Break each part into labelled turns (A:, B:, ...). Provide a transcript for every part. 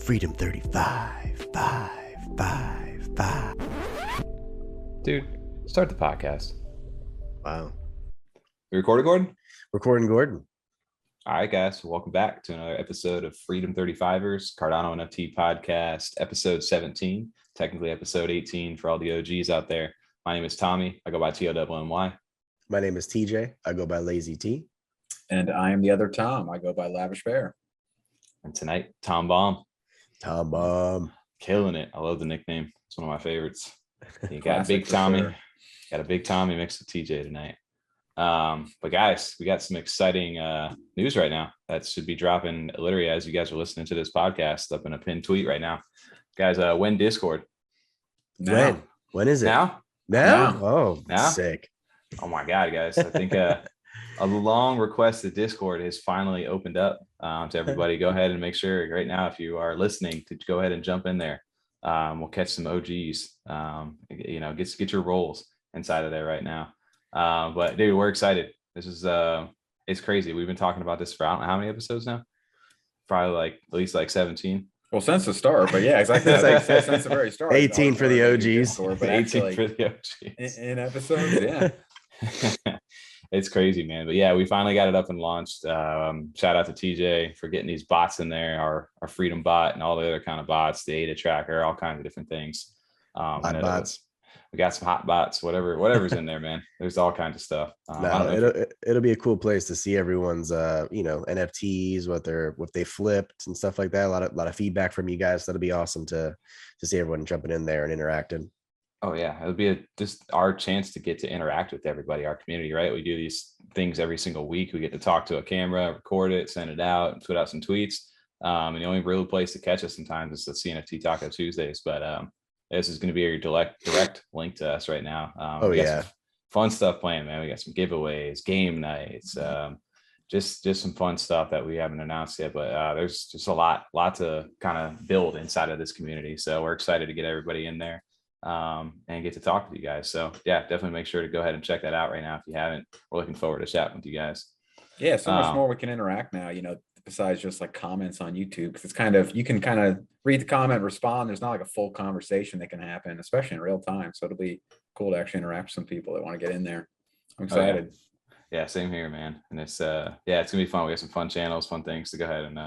A: Freedom 35, 5.
B: Dude, start the podcast.
A: Wow.
B: You recording, Gordon?
A: Recording, Gordon.
B: All right, guys. Welcome back to another episode of Freedom 35ers, Cardano NFT podcast, episode 17, technically episode 18 for all the OGs out there. My name is Tommy. I go by TOWNY.
A: My name is TJ. I go by Lazy T.
C: And I am the other Tom. I go by Lavish Bear.
B: And tonight, Tom Bomb.
A: Tom Bomb.
B: Killing it. I love the nickname. It's one of my favorites. You got
C: Classic
B: Big Tommy.
C: sure.
B: Got a Big Tommy mixed with TJ tonight. But guys, we got some exciting news right now that should be dropping literally as you guys are listening to this podcast up in a pinned tweet right now. Guys, when Discord?
C: Now.
A: When is it?
B: Now?
A: Oh,
B: Now?
A: sick.
B: Oh my God, guys. I think a long requested Discord has finally opened up to everybody. Go ahead and make sure right now, if you are listening, to go ahead and jump in there. We'll catch some OGs, get your roles inside of there right now. But dude, we're excited. This is it's crazy. We've been talking about this for I don't know how many episodes now. Probably like at least like 17.
C: Well, since the start, but yeah, exactly. Since the very start.
A: 18 for the OGs.
C: But
B: 18
C: actually,
B: for the OGs.
C: in episodes, yeah.
B: It's crazy, man. But yeah, we finally got it up and launched. Shout out to TJ for getting these bots in there, our Freedom bot and all the other kind of bots, the ADA tracker, all kinds of different things.
A: Bots.
B: We got some hot bots, whatever's in there, man. There's all kinds of stuff.
A: It'll be a cool place to see everyone's NFTs, what they flipped and stuff like that. A lot of feedback from you guys. That'll be awesome to see everyone jumping in there and interacting.
B: Oh yeah, it'll be just our chance to get to interact with everybody, our community, right? We do these things every single week. We get to talk to a camera, record it, send it out, and put out some tweets. And the only real place to catch us sometimes is the CNFT Taco Tuesdays. But this is going to be your direct link to us right now. We got some fun stuff planned, man. We got some giveaways, game nights, just some fun stuff that we haven't announced yet. But there's just a lot to kind of build inside of this community. So we're excited to get everybody in there and get to talk with you guys. So yeah, definitely make sure to go ahead and check that out right now if you haven't. We're looking forward to chatting with you guys.
C: Yeah, so much more we can interact now, besides just like comments on YouTube, because it's kind of, you can kind of read the comment, respond. There's not like a full conversation that can happen, especially in real time. So it'll be cool to actually interact with some people that want to get in there. I'm excited.
B: Yeah, same here, man. And it's it's gonna be fun. We have some fun channels, fun things to go ahead and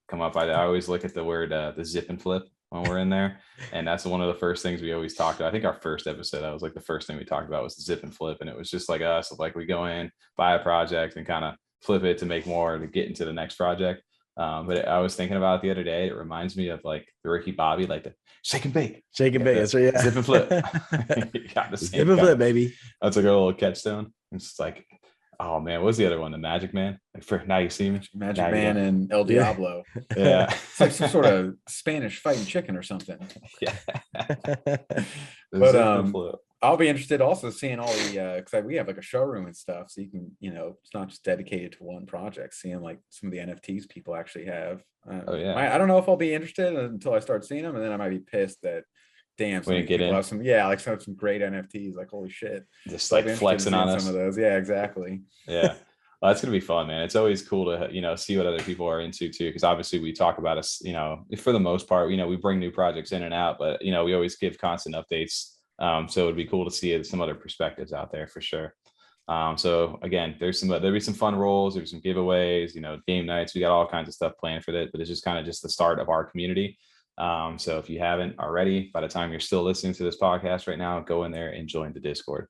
B: come up. I always look at the word the zip and flip when we're in there, and that's one of the first things we always talked about. I think our first episode, that was like the first thing we talked about, was the zip and flip, and it was just like us, like we go in, buy a project, and kind of flip it to make more to get into the next project. But I was thinking about it the other day. It reminds me of like the Ricky Bobby, like the shake and bake.
A: That's right. Yeah.
B: Zip and flip. Got the same
A: Zip and flip, baby.
B: That's like a little catchstone. It's just like, oh man, what was the other one? The Magic Man. Like for Now You See Me.
C: Magic Man and El Diablo.
B: Yeah.
C: It's like some sort of Spanish fighting chicken or something.
B: Yeah.
C: But I'll be interested also seeing all the because we have like a showroom and stuff, so you can it's not just dedicated to one project. Seeing like some of the NFTs people actually have. I don't know if I'll be interested until I start seeing them, and then I might be pissed that damn, some people have some some great NFTs. Like holy shit,
B: just like flexing on us.
C: Some of those, yeah, exactly.
B: Yeah. Well, that's gonna be fun, man. It's always cool to see what other people are into too, because obviously we talk about us, for the most part, we bring new projects in and out, but we always give constant updates. So it'd be cool to see some other perspectives out there for sure. So again, there'll be some fun roles, there's some giveaways, game nights. We got all kinds of stuff planned for that, but it's just kind of just the start of our community. So if you haven't already, by the time you're still listening to this podcast right now, go in there and join the Discord.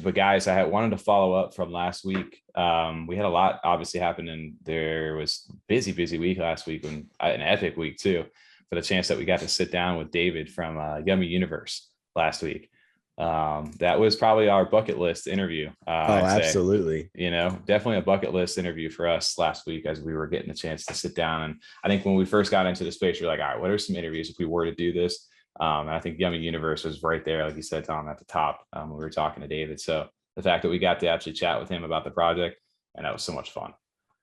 B: But guys, I wanted to follow up from last week. We had a lot obviously happen, and there was busy week last week, and an epic week too, for the chance that we got to sit down with David from Yummi Universe last week. That was probably our bucket list interview.
A: Absolutely.
B: Definitely a bucket list interview for us last week, as we were getting the chance to sit down. And I think when we first got into the space, we were like, all right, what are some interviews if we were to do this? And I think Yummi Universe was right there, like you said, Tom, at the top when we were talking to David. So the fact that we got to actually chat with him about the project, and that was so much fun.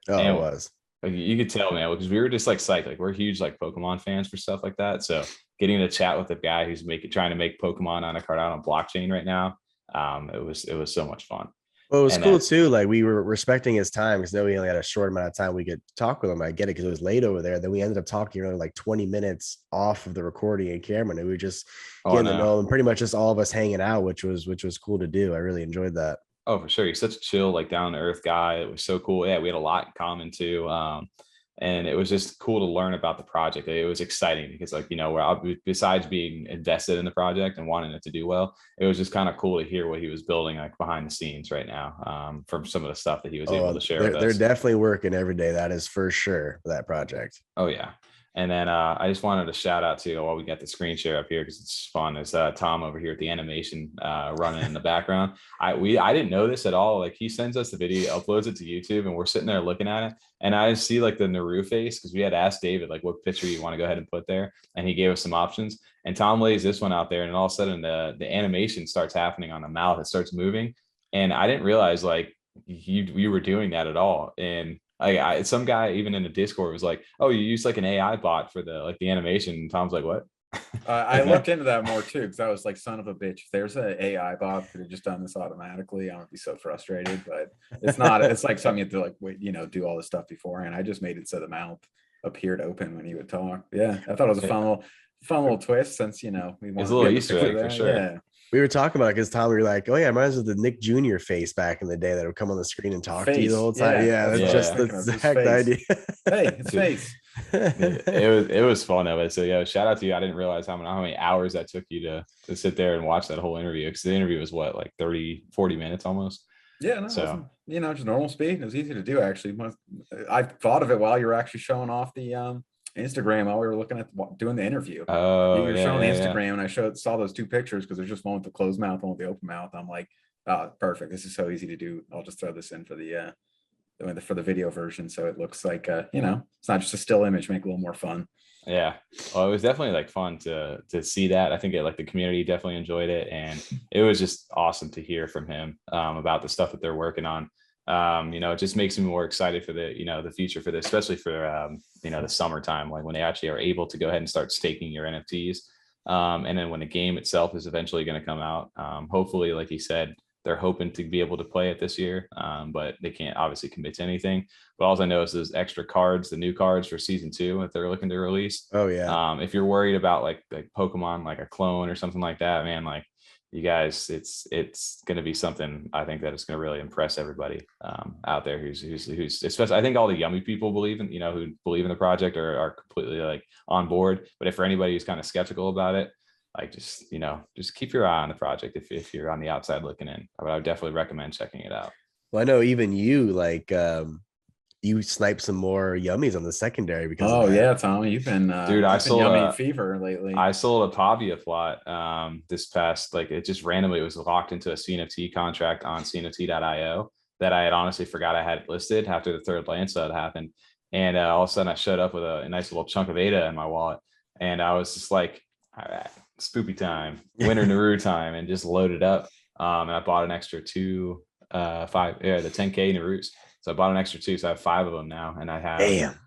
A: It was.
B: Like, you could tell, man, because we were just like psyched. Like, we're huge like Pokemon fans for stuff like that. So getting to chat with a guy who's trying to make Pokemon on a Cardano blockchain right now, it was so much fun.
A: Well, it was cool too. Like we were respecting his time because we only had a short amount of time we could talk with him. I get it because it was late over there. Then we ended up talking only like 20 minutes off of the recording and camera. And we were just getting to know him, pretty much just all of us hanging out, which was cool to do. I really enjoyed that.
B: Oh, for sure. He's such a chill, like down to earth guy. It was so cool. Yeah, we had a lot in common too. And it was just cool to learn about the project. It was exciting because, like, you know, besides being invested in the project and wanting it to do well, it was just kind of cool to hear what he was building, like behind the scenes right now, from some of the stuff that he was able to share with us.
A: They're definitely working every day. That is for sure for that project.
B: Oh yeah. And then I just wanted to shout out to, while we got the screen share up here because it's fun, is Tom over here at the animation running in the background. I didn't know this at all. Like, he sends us the video, uploads it to YouTube, and we're sitting there looking at it. And I see like the Naru face, because we had asked David, like, what picture you want to go ahead and put there. And he gave us some options. And Tom lays this one out there, and all of a sudden the animation starts happening on the mouth. It starts moving. And I didn't realize like you were doing that at all. And some guy even in the Discord was like, "Oh, you used like an AI bot for the animation." And Tom's like, "What?"
C: I looked into that more too, because I was like, "Son of a bitch! If there's an AI bot could have just done this automatically, I would be so frustrated." But it's not. It's like something you have to like wait, do all this stuff beforehand. I just made it so the mouth appeared open when he would talk. Yeah, I thought it was a fun little twist, since we want
B: it's a little Easter egg for sure.
C: Yeah.
A: We were talking about it because Tom, we were like, "Oh yeah, it reminds us of the Nick Jr. face back in the day that would come on the screen and talk to you the whole time." Yeah, that's just the exact idea.
C: Hey, it's face.
B: It was fun of it. So yeah, shout out to you. I didn't realize how many hours that took you to sit there and watch that whole interview, because the interview was what, like 30-40 minutes almost.
C: Yeah, no, so just normal speed. It was easy to do, actually. I thought of it while you were actually showing off the Instagram, while we were looking at doing the interview.
B: Oh,
C: you were showing the Instagram, and I saw those two pictures, because there's just one with the closed mouth, one with the open mouth. I'm like, oh, perfect. This is so easy to do. I'll just throw this in for the video version, so it looks like it's not just a still image. Make it a little more fun.
B: Yeah, well, it was definitely like fun to see that. I think the community definitely enjoyed it, and it was just awesome to hear from him about the stuff that they're working on. It just makes me more excited for the future for this, especially for the summertime, like when they actually are able to go ahead and start staking your NFTs. And then when the game itself is eventually going to come out, hopefully, like he said, they're hoping to be able to play it this year, but they can't obviously commit to anything. But all I know is those extra cards, the new cards for season 2 that they're looking to release.
A: Oh yeah.
B: If you're worried about like Pokemon, like a clone or something like that, man, like, you guys, it's going to be something I think that is going to really impress everybody out there who's especially, I think all the Yummi people who believe in the project are completely like on board. But if for anybody who's kind of skeptical about it, like just keep your eye on the project if you're on the outside looking in. I would definitely recommend checking it out.
A: Well, I know even you you sniped some more Yummies on the secondary because
C: yeah, Tommy, you've been
B: dude, I sold
C: Yummi fever lately.
B: I sold a PAVIA plot this past, like, it just randomly was locked into a CNFT contract on CNFT.io that I had honestly forgot I had it listed after the third land sale happened. And all of a sudden I showed up with a nice little chunk of ADA in my wallet, and I was just like, all right, spoopy time, winter Naru time, and just loaded up. And I bought an extra the 10K Narus. So I bought an extra 2, so I have 5 of them now, and I have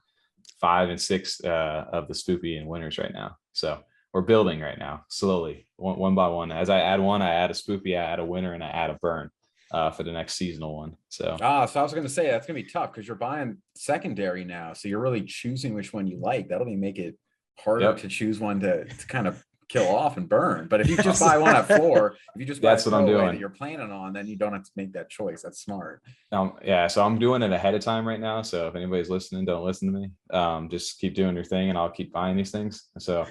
B: 5 and 6 of the spoopy and winners right now. So we're building right now, slowly, one by one. As I add one, I add a spoopy, I add a winner, and I add a burn for the next seasonal one. So
C: so I was going to say that's going to be tough because you're buying secondary now, so you're really choosing which one you like. That'll make it harder to choose one to kind of kill off and burn. But if you just buy one at floor, if you just buy
B: that's what I'm doing
C: that you're planning on, then you don't have to make that choice. That's smart.
B: So I'm doing it ahead of time right now. So if anybody's listening, don't listen to me. Just keep doing your thing, and I'll keep buying these things. So,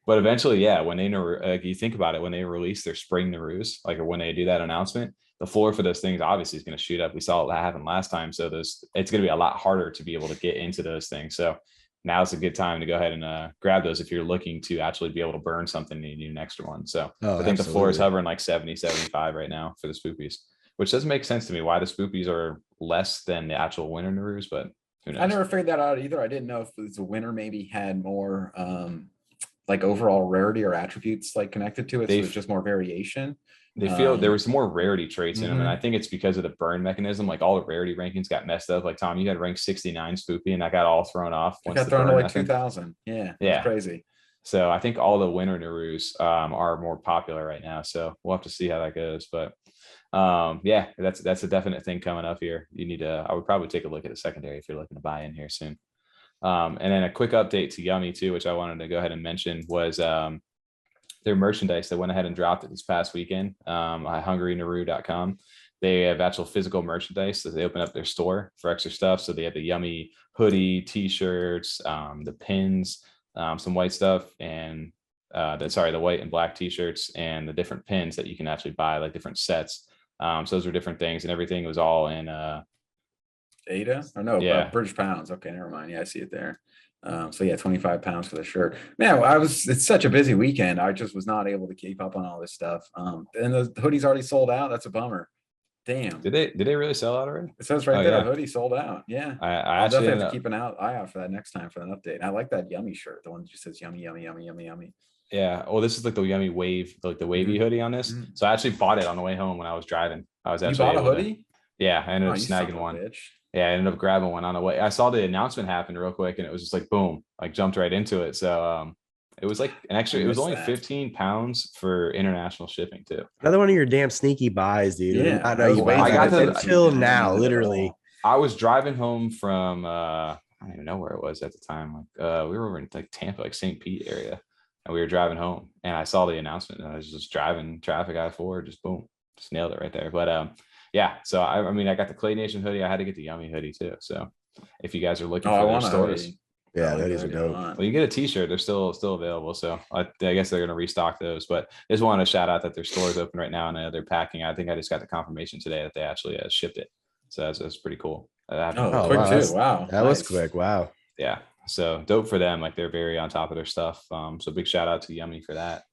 B: but eventually, when they you think about it, when they release their spring Narus, like, or when they do that announcement, the floor for those things obviously is going to shoot up. We saw that happen last time. So it's going to be a lot harder to be able to get into those things. So now's a good time to go ahead and grab those if you're looking to actually be able to burn something and you need an extra one. So I think the floor is hovering like 70, 75 right now for the spoopies, which doesn't make sense to me why the spoopies are less than the actual winter Narus, but who knows?
C: I never figured that out either. I didn't know if the winner maybe had more like overall rarity or attributes like connected to it. So it's just more variation.
B: They feel there was more rarity traits in them, and I think it's because of the burn mechanism. Like, all the rarity rankings got messed up. Like, Tom, you had ranked 69 spoopy, and that got all thrown off.
C: It got thrown to like 2,000. Yeah, it's crazy.
B: So I think all the winter Narus are more popular right now. So we'll have to see how that goes. But Yeah, that's a definite thing coming up here. You need to, I would probably take a look at the secondary if you're looking to buy in here soon. And then a quick update to Yummi too, which I wanted to go ahead and mention, was their merchandise. They went ahead and dropped it this past weekend at hungrynaru.com. They have actual physical merchandise that they open up their store for extra stuff. So they have the Yummi hoodie, t-shirts, the pins, some white stuff, and the white and black t-shirts, and the different pins that you can actually buy, like different sets. So those are different things, and everything was all in
C: ADA or no,
B: yeah,
C: British pounds. Okay, never mind. Yeah, I see it there. So yeah, 25 pounds for the shirt. Man, it's such a busy weekend. I just was not able to keep up on all this stuff. And the hoodie's already sold out. That's a bummer. Damn.
B: Did they really sell out already?
C: It says right there, yeah. Hoodie sold out. Yeah.
B: I
C: definitely have to keep an eye out for that next time for an update. I like that Yummi shirt, the one that just says yummy, yummy, yummy, yummy, yummy.
B: Yeah. Well, this is like the Yummi wave, like the wavy hoodie on this. So I actually bought it on the way home when I was driving. I was actually
C: you bought a hoodie?
B: Yeah, I ended up snagging one. Yeah, I ended up grabbing one on the way. I saw the announcement happen real quick, and it was just like boom, like jumped right into it. So it was like an extra. It was only 15 pounds for international shipping too.
A: Another one of your damn sneaky buys, dude.
C: Yeah,
A: I know you got until now, literally.
B: I was driving home from I don't even know where it was at the time. Like we were over in like Tampa, like St. Pete area, and we were driving home, and I saw the announcement, and I was just driving traffic I-4, just boom, just nailed it right there. But yeah, so I mean, I got the Clay Nation hoodie. I had to get the Yummi hoodie too. So if you guys are looking for their stores,
A: yeah, hoodies are dope.
B: Well, you get a t-shirt, they're still available. So I guess they're gonna restock those. But I just wanted to shout out that their store is open right now, and they're packing. I think I just got the confirmation today that they actually shipped it. So that's pretty cool.
C: Quick too. Wow,
A: that was quick. Wow.
B: Yeah. So dope for them. Like they're very on top of their stuff. So big shout out to Yummi for that.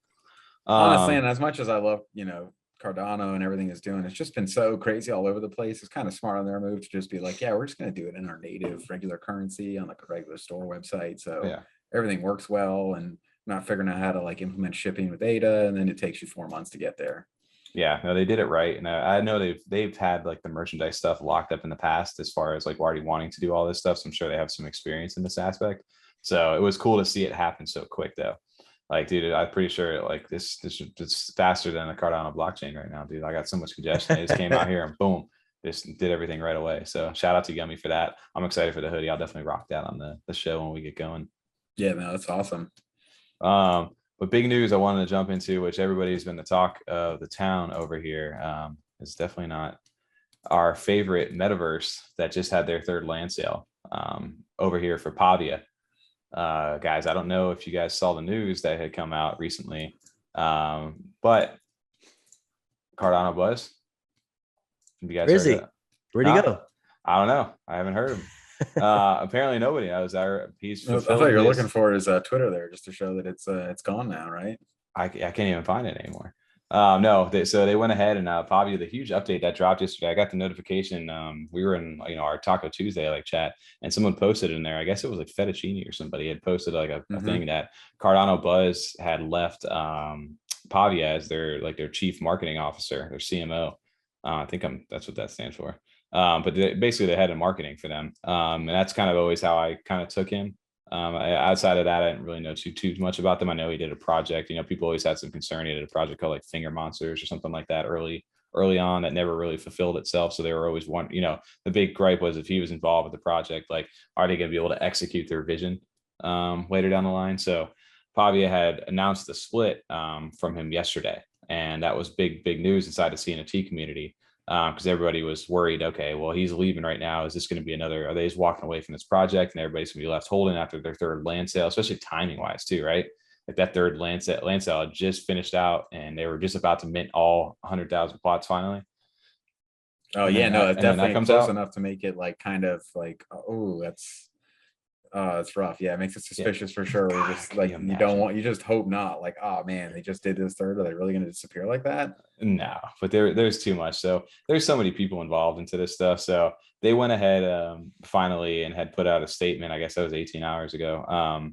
C: Honestly, and as much as I love, Cardano and everything is doing, it's just been so crazy all over the place. It's kind of smart on their move to just be like, yeah, we're just going to do it in our native regular currency on like a regular store website. So yeah, everything works well, and not figuring out how to like implement shipping with ADA, and then it takes you 4 months to get there.
B: Yeah, no, they did it right. And I know they've had like the merchandise stuff locked up in the past as far as like already wanting to do all this stuff. So I'm sure they have some experience in this aspect. So it was cool to see it happen so quick though. Like, dude, I'm pretty sure like this is faster than the Cardano blockchain right now, dude. I got so much congestion. It just came out here and boom, just did everything right away. So shout out to Yummi for that. I'm excited for the hoodie. I'll definitely rock that on the show when we get going.
C: Yeah, no, that's awesome.
B: But big news I wanted to jump into, which everybody's been the talk of the town over here, is definitely not our favorite Metaverse that just had their third land sale over here for PAVIA. Guys, I don't know if you guys saw the news that had come out recently, but CardanoBuzz.
A: Where is he? Where'd he go?
B: I don't know. I haven't heard him. Apparently nobody knows. He's
C: I thought you were looking for his Twitter there just to show that it's gone now, right?
B: I can't even find it anymore. No, so they went ahead and PAVIA, the huge update that dropped yesterday. I got the notification. We were in our Taco Tuesday like chat, and someone posted in there. I guess it was like Fettuccine or somebody had posted like a thing that CardanoBuzz had left PAVIA as their chief marketing officer, their CMO. I think that's what that stands for. But basically they had a marketing for them, and that's kind of always how I kind of took him. Outside of that, I didn't really know too much about them. I know he did a project. People always had some concern. He did a project called like Finger Monsters or something like that early on that never really fulfilled itself. So they were always the big gripe was if he was involved with the project, like, are they going to be able to execute their vision later down the line? So PAVIA had announced the split from him yesterday, and that was big news inside the CNFT community. Because everybody was worried, okay, well, he's leaving right now. Is this going to be are they just walking away from this project and everybody's going to be left holding after their third land sale, especially timing wise too, right? Like that third land sale had just finished out and they were just about to mint all 100,000 plots finally.
C: Oh yeah, no, it's definitely close enough to make it like kind of like, oh, it's rough. Yeah, it makes it suspicious for sure. We're just like, you just hope not. Like, oh man, they just did this third. Are they really going to disappear like that?
B: No, but there's too much. So there's so many people involved into this stuff. So they went ahead finally and had put out a statement. I guess that was 18 hours ago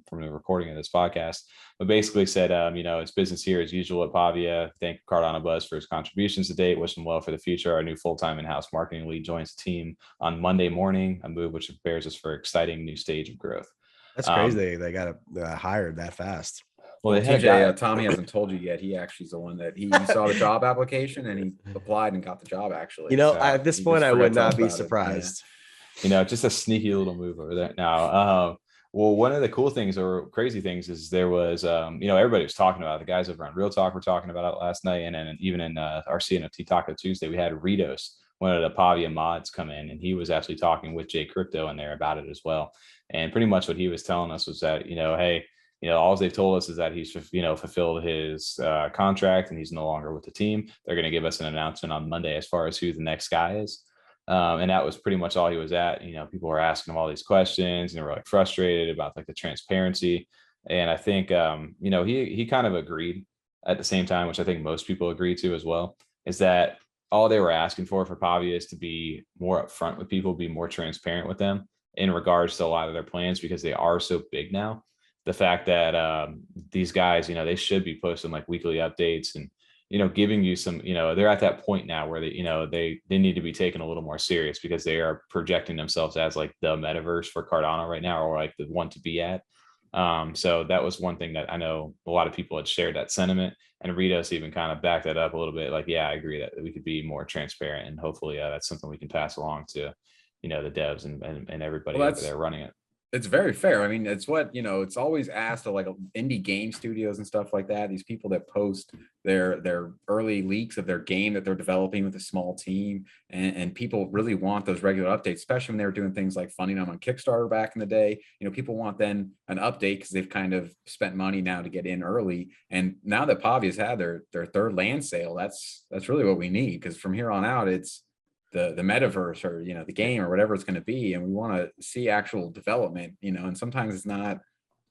B: from the recording of this podcast, but basically said, it's business here as usual at PAVIA. Thank CardanoBuzz for his contributions to date. Wish him well for the future. Our new full-time in-house marketing lead joins the team on Monday morning, a move which prepares us for an exciting new stage of growth.
A: That's crazy. They got hired that fast.
B: Well,
C: TJ, Tommy hasn't told you yet. He actually is the one that he saw the job application and he applied and got the job. Actually,
A: you know, so at this point, I would not be surprised.
B: You know, just a sneaky little move over there. Now, well, one of the cool things or crazy things is there was, you know, everybody was talking about it. The guys over on Real Talk were talking about it last night, and then even in our CNFT Taco Tuesday, we had Ritos, one of the PAVIA mods, come in, and he was actually talking with Jay Crypto in there about it as well. And pretty much what he was telling us was that, you know, hey, you know, all they've told us is that he's, you know, fulfilled his contract and he's no longer with the team. They're going to give us an announcement on Monday as far as who the next guy is. And that was pretty much all he was at. You know, people were asking him all these questions and they were like frustrated about like the transparency. And I think, you know, he kind of agreed at the same time, which I think most people agree to as well, is that all they were asking for PAVIA is to be more upfront with people, be more transparent with them in regards to a lot of their plans, because they are so big now. The fact that these guys, you know, they should be posting like weekly updates and, you know, giving you some, you know, they're at that point now where they, you know, they need to be taken a little more serious because they are projecting themselves as like the metaverse for Cardano right now, or like the one to be at. So that was one thing that I know a lot of people had shared that sentiment, and Ritos even kind of backed that up a little bit. Like, yeah, I agree that we could be more transparent, and hopefully that's something we can pass along to, you know, the devs and everybody over there running it.
C: It's very fair. I mean, it's what, you know, it's always asked of like indie game studios and stuff like that. These people that post their early leaks of their game that they're developing with a small team, and people really want those regular updates, especially when they were doing things like funding them on Kickstarter back in the day. You know, people want then an update because they've kind of spent money now to get in early. And now that PAVIA's had their third land sale, that's really what we need, because from here on out, it's the metaverse, or, you know, the game or whatever it's going to be, and we want to see actual development, you know. And sometimes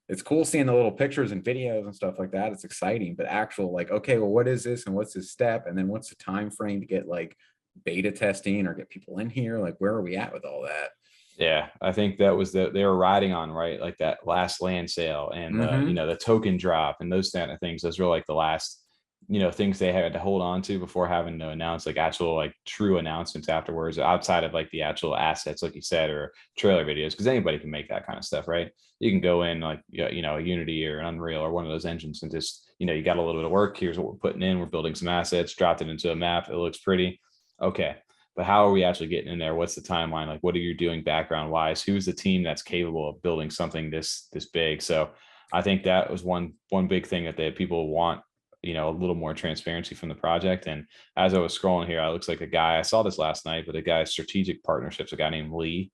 C: it's cool seeing the little pictures and videos and stuff like that, it's exciting, but actual like, okay, well, what is this and what's this step, and then what's the time frame to get like beta testing or get people in here, like where are we at with all that?
B: Yeah, I think that was they were riding on, right, like that last land sale and you know, the token drop and those kind of things. Those were like the last, you know, things they had to hold on to before having to announce like actual like true announcements afterwards, outside of like the actual assets, like you said, or trailer videos, because anybody can make that kind of stuff, right? You can go in like, you know, a Unity or an Unreal or one of those engines and just, you know, you got a little bit of work, here's what we're putting in, we're building some assets, dropped it into a map, it looks pretty, okay, but how are we actually getting in there? What's the timeline? Like, what are you doing background wise? Who's the team that's capable of building something this big? So I think that was one big thing that people want, you know, a little more transparency from the project. And as I was scrolling here, it looks like a guy, I saw this last night, but a guy, strategic partnerships, a guy named Lee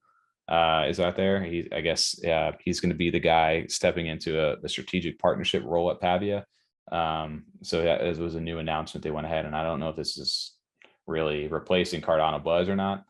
B: is out there. I guess he's going to be the guy stepping into the strategic partnership role at PAVIA. So that was a new announcement they went ahead, and I don't know if this is really replacing CardanoBuzz or not,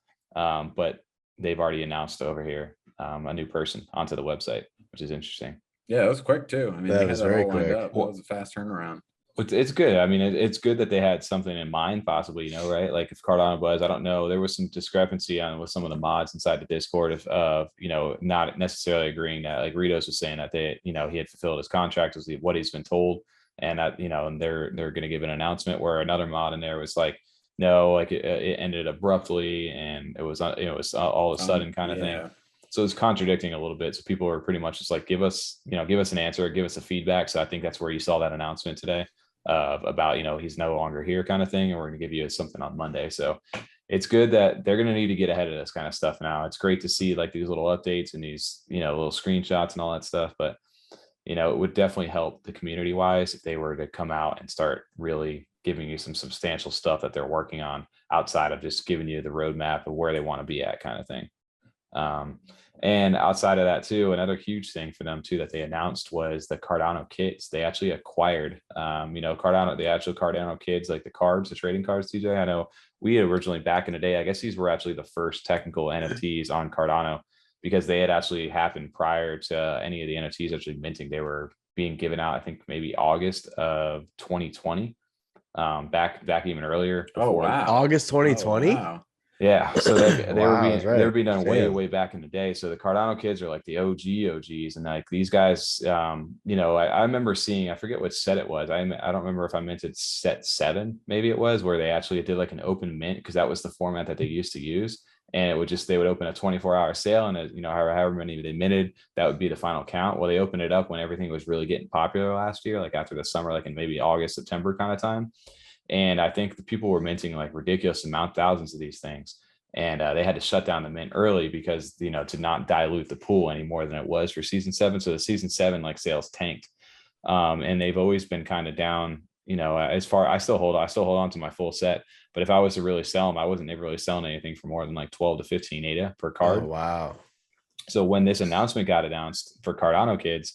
B: but they've already announced over here a new person onto the website, which is interesting.
C: Yeah, it was quick too. I mean,
A: that was very quick.
C: It was a fast turnaround.
B: It's good. I mean, it's good that they had something in mind, possibly, you know, right? Like if CardanoBuzz, I don't know, there was some discrepancy on with some of the mods inside the Discord of you know, not necessarily agreeing that, like Ritos was saying that they, you know, he had fulfilled his contract, was what he's been told, and that, you know, and they're going to give an announcement, where another mod in there was like, no, like it ended abruptly, and it was, you know, it was all of a sudden kind of thing. So it's contradicting a little bit. So people were pretty much just like, give us an answer, give us a feedback. So I think that's where you saw that announcement today about, you know, he's no longer here kind of thing, and we're going to give you something on Monday. So it's good that they're going to need to get ahead of this kind of stuff now. It's great to see like these little updates and these, you know, little screenshots and all that stuff. But, you know, it would definitely help the community wise if they were to come out and start really giving you some substantial stuff that they're working on outside of just giving you the roadmap of where they want to be at kind of thing. And outside of that too, another huge thing for them too that they announced was the CardanoKidz. They actually acquired, you know, the actual CardanoKidz, like the cards, the trading cards, TJ. I know we originally back in the day, I guess these were actually the first technical NFTs on Cardano, because they had actually happened prior to any of the NFTs actually minting. They were being given out, I think maybe August of 2020, back even earlier.
C: Oh, wow.
A: August 2020?
C: Oh, wow.
B: Yeah, so they were being done way back in the day. So the CardanoKidz are like the OGs, and like these guys, you know, I remember seeing, I forget what set it was. I don't remember if I minted set 7, maybe it was, where they actually did like an open mint, because that was the format that they used to use. and it would just, they would open a 24-hour sale, and you know, however many they minted, that would be the final count. Well, they opened it up when everything was really getting popular last year, like after the summer, like in maybe August, September kind of time. And I think the people were minting like ridiculous amount, thousands of these things. And they had to shut down the mint early because, you know, to not dilute the pool any more than it was for season 7. So the season 7 like sales tanked. And they've always been kind of down, you know, as far, I still hold on to my full set, but if I was to really sell them, I wasn't ever really selling anything for more than like 12 to 15 ADA per card.
A: Oh, wow.
B: So when this announcement got announced for CardanoKidz,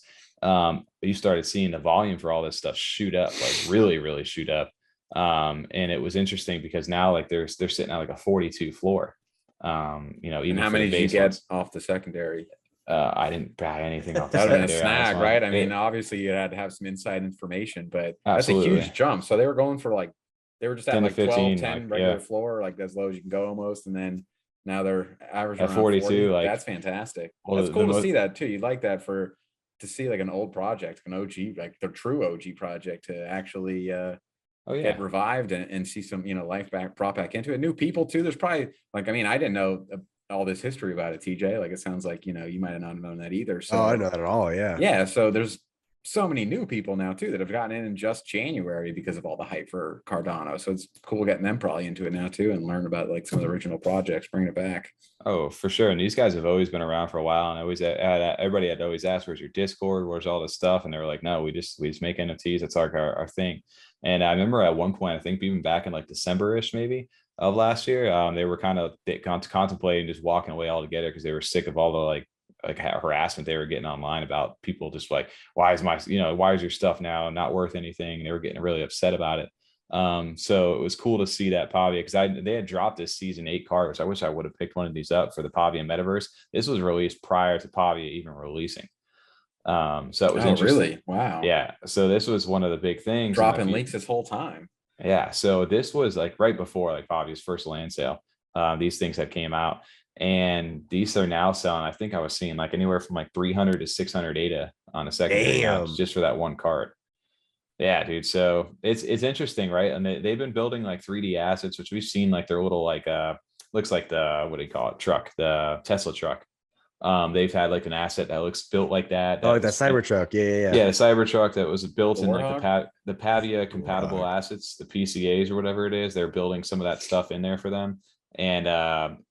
B: you started seeing the volume for all this stuff shoot up, like really, really shoot up. And it was interesting because now like they're sitting at like a 42 floor. You know, even
C: how many did you get off the secondary?
B: I didn't buy anything off the
C: that would have
B: secondary.
C: been a snag, right? I mean, obviously you had to have some inside information, but that's a huge jump. So they were going for like, they were just at like 12, 10 like, regular floor, like as low as you can go almost. And then now they're averaging around 42. 40. Like, that's fantastic. Well, that's cool to see that too. You'd like that to see like an old project, an OG, like the true OG project to actually get revived and see some, you know, life brought back into it. New people too. There's probably like, I mean, I didn't know all this history about it, TJ. Like, it sounds like, you know, you might have not known that either. So
A: I know that at all. Yeah.
C: Yeah. So there's so many new people now too that have gotten in just January because of all the hype for Cardano. So it's cool getting them probably into it now too and learn about like some of the original projects, bringing it back.
B: Oh, for sure. And these guys have always been around for a while, and everybody had always asked, where's your Discord, where's all this stuff? And they were like, no, we just make NFTs. That's our thing. And I remember at one point, I think even back in like December-ish maybe of last year, they were kind of contemplating just walking away altogether because they were sick of all the like harassment they were getting online about people just like, why is your stuff now not worth anything? And they were getting really upset about it. So it was cool to see that PAVIA, because they had dropped this season 8 card, which I wish I would have picked one of these up for the PAVIA Metaverse. This was released prior to PAVIA even releasing. So it was interesting.
C: Really? Wow.
B: Yeah. So this was one of the big things.
C: Dropping links this whole time.
B: Yeah. So this was like right before like PAVIA's first land sale. These things had came out, and these are now selling. I think I was seeing like anywhere from like 300 to 600 ADA on a secondary house just for that one card. Yeah, dude. So it's interesting, right? And they've been building like 3D assets, which we've seen like their little like looks like the, what do you call it, truck, the Tesla truck. They've had like an asset that looks built like that.
A: Oh, like that Cybertruck. Yeah,
B: the Cybertruck that was built in like the PAVIA compatible assets, the PCAs or whatever it is. They're building some of that stuff in there for them. And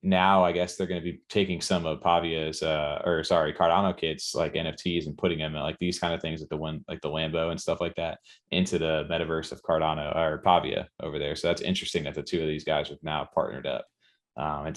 B: now I guess they're going to be taking some of PAVIA's CardanoKidz like NFTs and putting them in like these kind of things, like the Lambo and stuff like that, into the metaverse of Cardano or PAVIA over there. So that's interesting that the two of these guys have now partnered up.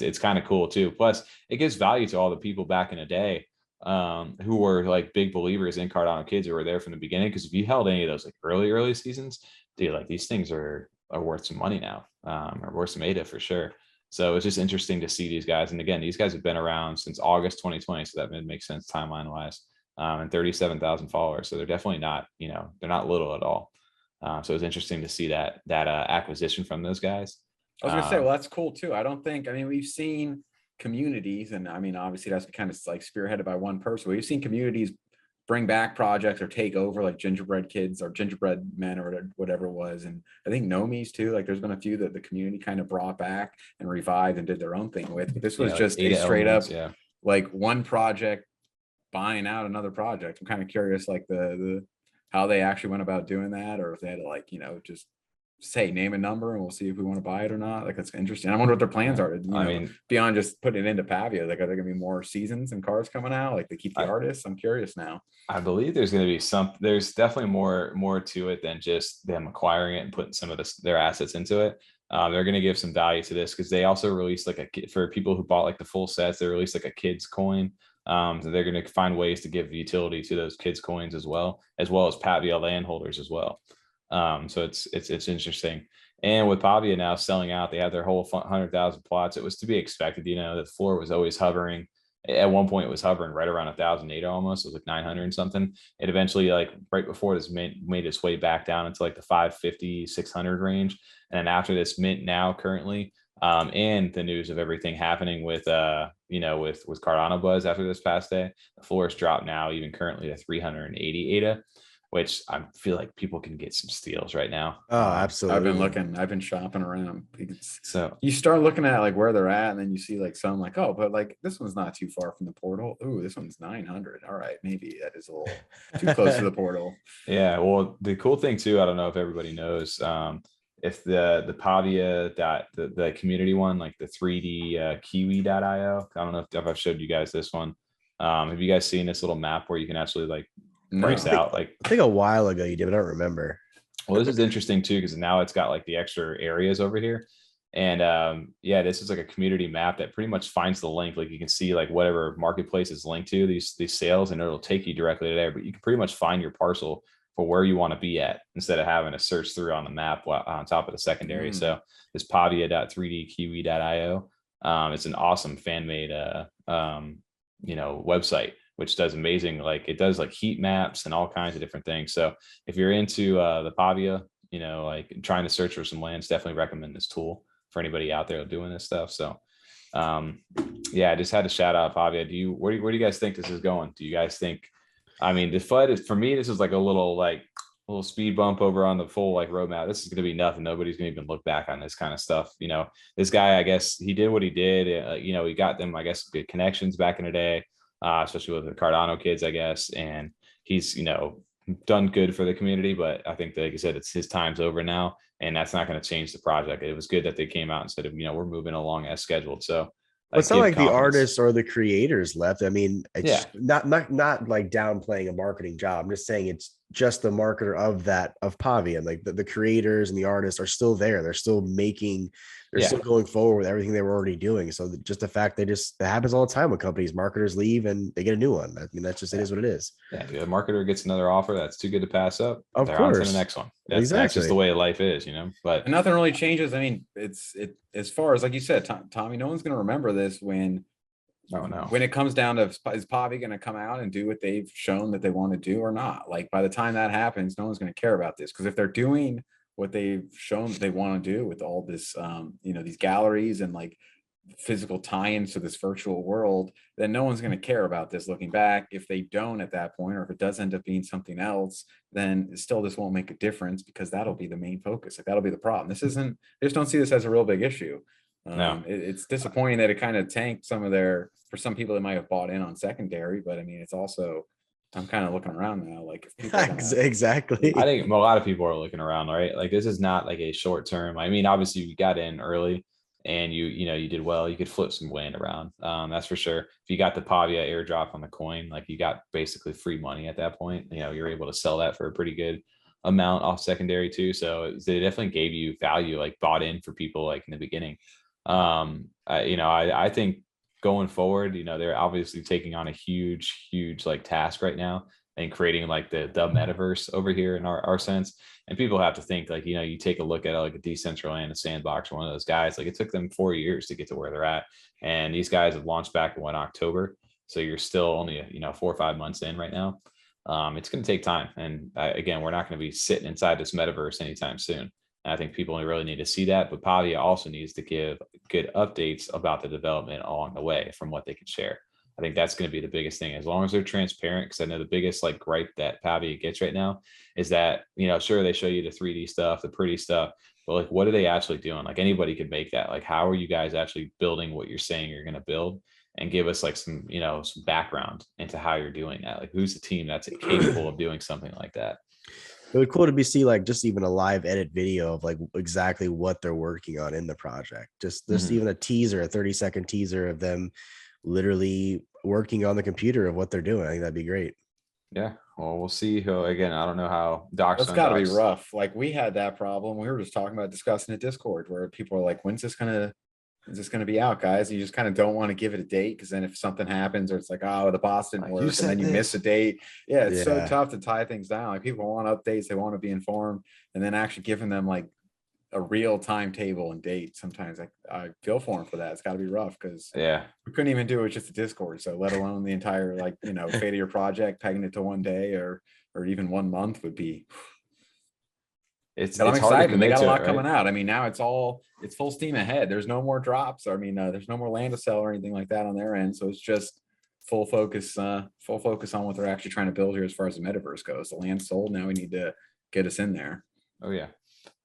B: It's kind of cool too. Plus, it gives value to all the people back in the day who were like big believers in CardanoKidz, who were there from the beginning. Because if you held any of those like early seasons, dude, like these things are worth some money now, or worth some ADA for sure. So it's just interesting to see these guys. And again, these guys have been around since August 2020, so that makes sense timeline wise. And 37,000 followers, so they're definitely not, they're not little at all. So it's interesting to see that acquisition from those guys.
C: I was gonna say, well, that's cool too. We've seen communities, and I mean, obviously that's kind of like spearheaded by one person. We've seen communities bring back projects or take over, like Gingerbread Kids or Gingerbread Men or whatever it was. And I think Nomi's too, like there's been a few that the community kind of brought back and revived and did their own thing with. But this was just a straight up, like one project buying out another project. I'm kind of curious, like the how they actually went about doing that, or if they had to like, just say name a number and we'll see if we want to buy it or not. Like, that's interesting. I wonder what their plans are. Beyond just putting it into PAVIA, like, are there gonna be more seasons and cards coming out? Like, they keep the artists? I'm curious now.
B: I believe there's going to be there's definitely more to it than just them acquiring it and putting some of their assets into it. They're going to give some value to this, because they also released like for people who bought like the full sets, they released like a Kidz coin. So they're going to find ways to give utility to those Kidz coins as well as PAVIA land holders as well. So it's interesting. And with PAVIA now selling out, they have their whole 100,000 plots. It was to be expected. The floor was always hovering. At one point, it was hovering right around 1,000 ADA almost. It was like 900 and something. It eventually, like right before this mint, made its way back down into like the 550, 600 range. And then after this mint now currently, and the news of everything happening with with CardanoBuzz after this past day, the floor has dropped now even currently to 380 ADA. which I feel like people can get some steals right now.
A: Oh, absolutely.
C: I've been shopping around.
B: So
C: you start looking at like where they're at, and then you see like some like, oh, but like this one's not too far from the portal. Ooh, this one's 900. All right, maybe that is a little too close to the portal.
B: Yeah, well, the cool thing too, I don't know if everybody knows, if the PAVIA the community one, like the 3D kiwi.io, I don't know if I've showed you guys this one. Have you guys seen this little map where you can actually like price out? Like
A: I think a while ago you did, but I don't remember.
B: Well, this is interesting too, because now it's got like the extra areas over here. And yeah, this is like a community map that pretty much finds the link. Like you can see like whatever marketplace is linked to these sales, and it'll take you directly to there. But you can pretty much find your parcel for where you want to be at instead of having to search through on the map on top of the secondary. So this pavia.3dkiwi.io, it's an awesome fan-made website, which does amazing, like it does like heat maps and all kinds of different things. So if you're into the PAVIA, like trying to search for some lands, definitely recommend this tool for anybody out there doing this stuff. So yeah, I just had to shout out PAVIA. Where do you guys think this is going? Do you guys think, I mean, the FUD is, for me, this is like a little speed bump over on the full like roadmap. This is going to be nothing. Nobody's going to even look back on this kind of stuff. This guy, I guess he did what he did. He got them, I guess, good connections back in the day, especially with the CardanoKidz, I guess. And he's, done good for the community, but I think that, like I said, it's his time's over now, and that's not going to change the project. It was good that they came out and said, we're moving along as scheduled. So
A: it's not like the artists or the creators left. I mean, it's not like downplaying a marketing job. I'm just saying it's just the marketer of PAVIA. Like the creators and the artists are still there. They're still making, still going forward with everything they were already doing. So just the fact that happens all the time when companies, marketers leave and they get a new one. I mean, that's just, it is what it is.
B: Yeah. The marketer gets another offer that's too good to pass up.
A: Of course.
B: On to the next one. That's just the way life is, but
C: nothing really changes. I mean, it's as far as, like you said, Tommy, no one's going to remember this when it comes down to, is PAVIA going to come out and do what they've shown that they want to do or not? Like by the time that happens, no one's going to care about this, because if they're doing what they've shown that they want to do with all this, these galleries and like physical tie-ins to this virtual world, then no one's going to care about this looking back. If they don't at that point, or if it does end up being something else, then still this won't make a difference, because that'll be the main focus. Like that'll be the problem. This isn't, I just don't see this as a real big issue.
B: No.
C: It's disappointing that it kind of tanked for some people that might have bought in on secondary, but I mean, it's also, I'm kind of looking around now, like if people
A: exactly.
B: I think a lot of people are looking around, right? Like this is not like a short term. I mean, obviously you got in early and you did well. You could flip some land around. That's for sure. If you got the PAVIA airdrop on the coin, like you got basically free money at that point. You're able to sell that for a pretty good amount off secondary too. So they definitely gave you value, like bought in for people like in the beginning. I think going forward, they're obviously taking on a huge like task right now and creating like the Metaverse over here in our sense. And people have to think like, you take a look at like a Decentraland, a Sandbox, or one of those guys, like it took them 4 years to get to where they're at. And these guys have launched back in October. So you're still only, 4 or 5 months in right now. It's going to take time. And again, we're not going to be sitting inside this Metaverse anytime soon. And I think people really need to see that, but PAVIA also needs to give good updates about the development along the way from what they can share. I think that's going to be the biggest thing, as long as they're transparent, because I know the biggest like gripe that PAVIA gets right now is that, sure, they show you the 3D stuff, the pretty stuff, but like, what are they actually doing? Like anybody could make that. Like, how are you guys actually building what you're saying you're going to build? And give us like some, some background into how you're doing that. Like who's the team that's capable of doing something like that?
A: It would be cool to see like just even a live edit video of like exactly what they're working on in the project. Just even a teaser, a 30-second teaser of them literally working on the computer of what they're doing. I think that'd be great.
B: Yeah. Well, we'll see. Again, I don't know how docs.
C: That's got to be rough. Like we had that problem. We were just talking about discussing at Discord where people are like, when's this going to be out, guys? You just kind of don't want to give it a date, because then if something happens or it's like, oh, the boss didn't work, and then you miss a date. Yeah, it's so tough to tie things down. Like people want updates, they want to be informed, and then actually giving them like a real timetable and date. Sometimes I feel for them for that. It's got to be rough, because we couldn't even do it just a Discord. So let alone the entire fate of your project, pegging it to one day or even 1 month would be. I'm excited. They got a lot coming out. I mean, now it's full steam ahead. There's no more drops. I mean, there's no more land to sell or anything like that on their end. So it's full focus on what they're actually trying to build here as far as the metaverse goes. The land's sold. Now we need to get us in there.
B: Oh yeah,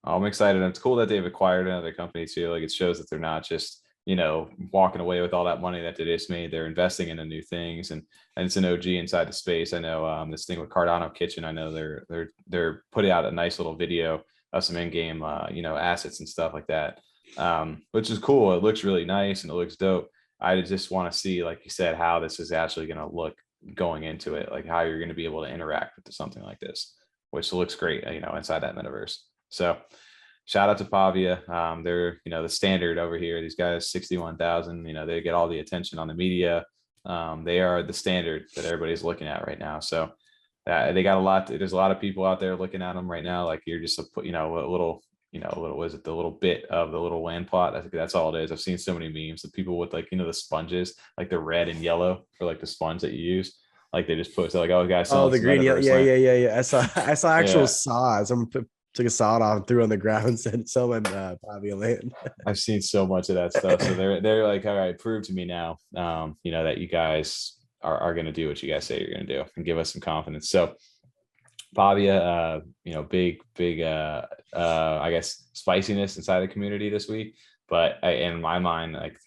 B: I'm excited. It's cool that they've acquired another company too. Like, it shows that they're not just, you know, walking away with all that money that they just made. They're investing into new things, and it's an OG inside the space. I know this thing with Cardano Kitchen, I know they're putting out a nice little video of some in-game you know, assets and stuff like that, which is cool. It looks really nice and it looks dope. I just want to see, like you said, how this is actually going to look going into it, like how you're going to be able to interact with something like this, which looks great, you know, inside that metaverse. So shout out to PAVIA. They're, you know, the standard over here. These guys, 61,000, you know, they get all the attention on the media. They are the standard that everybody's looking at right now. So they got a lot. There's a lot of people out there looking at them right now. Like, you're just you know, a little, you know, was it the little bit of the little land plot? I think that's all it is. I've seen so many memes of people with, like, you know, the sponges, like the red and yellow for like the sponge that you use. Like, they just put, so like, oh, guys,
A: the green, yeah. I saw actual saw. Someone took a saw off and threw on the ground and said, "Someone PAVIA land."
B: I've seen so much of that stuff. So they're like, all right, prove to me now, you know, that you guys are going to do what you guys say you're going to do, and give us some confidence. So PAVIA, you know, big, I guess, spiciness inside the community this week. But in my mind, like,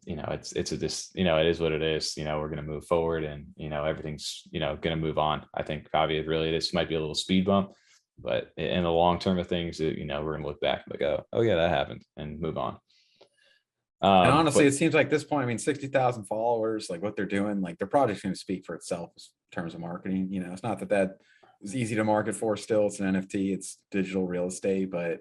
B: you know, it is what it is. You know, we're going to move forward, and, you know, everything's, you know, going to move on. I think PAVIA really, this might be a little speed bump, but in the long term of things, you know, we're going to look back and like, oh yeah, that happened, and move on.
C: And honestly, it seems like at this point, I mean, 60,000 followers, like what they're doing, like their project's going to speak for itself in terms of marketing. You know, it's not that is easy to market for still. It's an NFT, it's digital real estate. But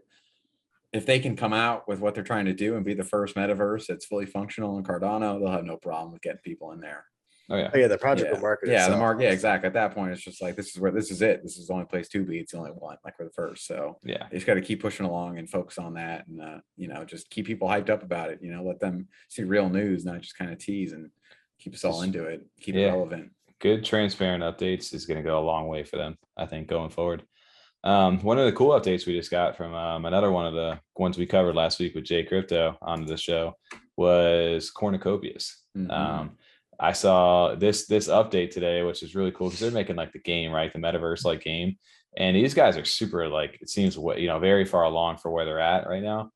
C: if they can come out with what they're trying to do and be the first metaverse that's fully functional in Cardano, they'll have no problem with getting people in there.
B: Oh yeah.
A: The project will market
C: itself.
A: The
C: market. Yeah, exactly. At that point, it's just like, this is it. This is the only place to be. It's the only one, like, for the first. So
B: yeah,
C: you just got to keep pushing along and focus on that, and you know, just keep people hyped up about it. You know, let them see real news, not just kind of tease, and keep us all into it. Keep it relevant.
B: Good transparent updates is going to go a long way for them, I think, going forward. One of the cool updates we just got from another one of the ones we covered last week with Jay Crypto on the show was Cornucopias. I saw this update today, which is really cool because they're making like the game, right? The metaverse like game. And these guys are super, like, it seems, you know, very far along for where they're at right now.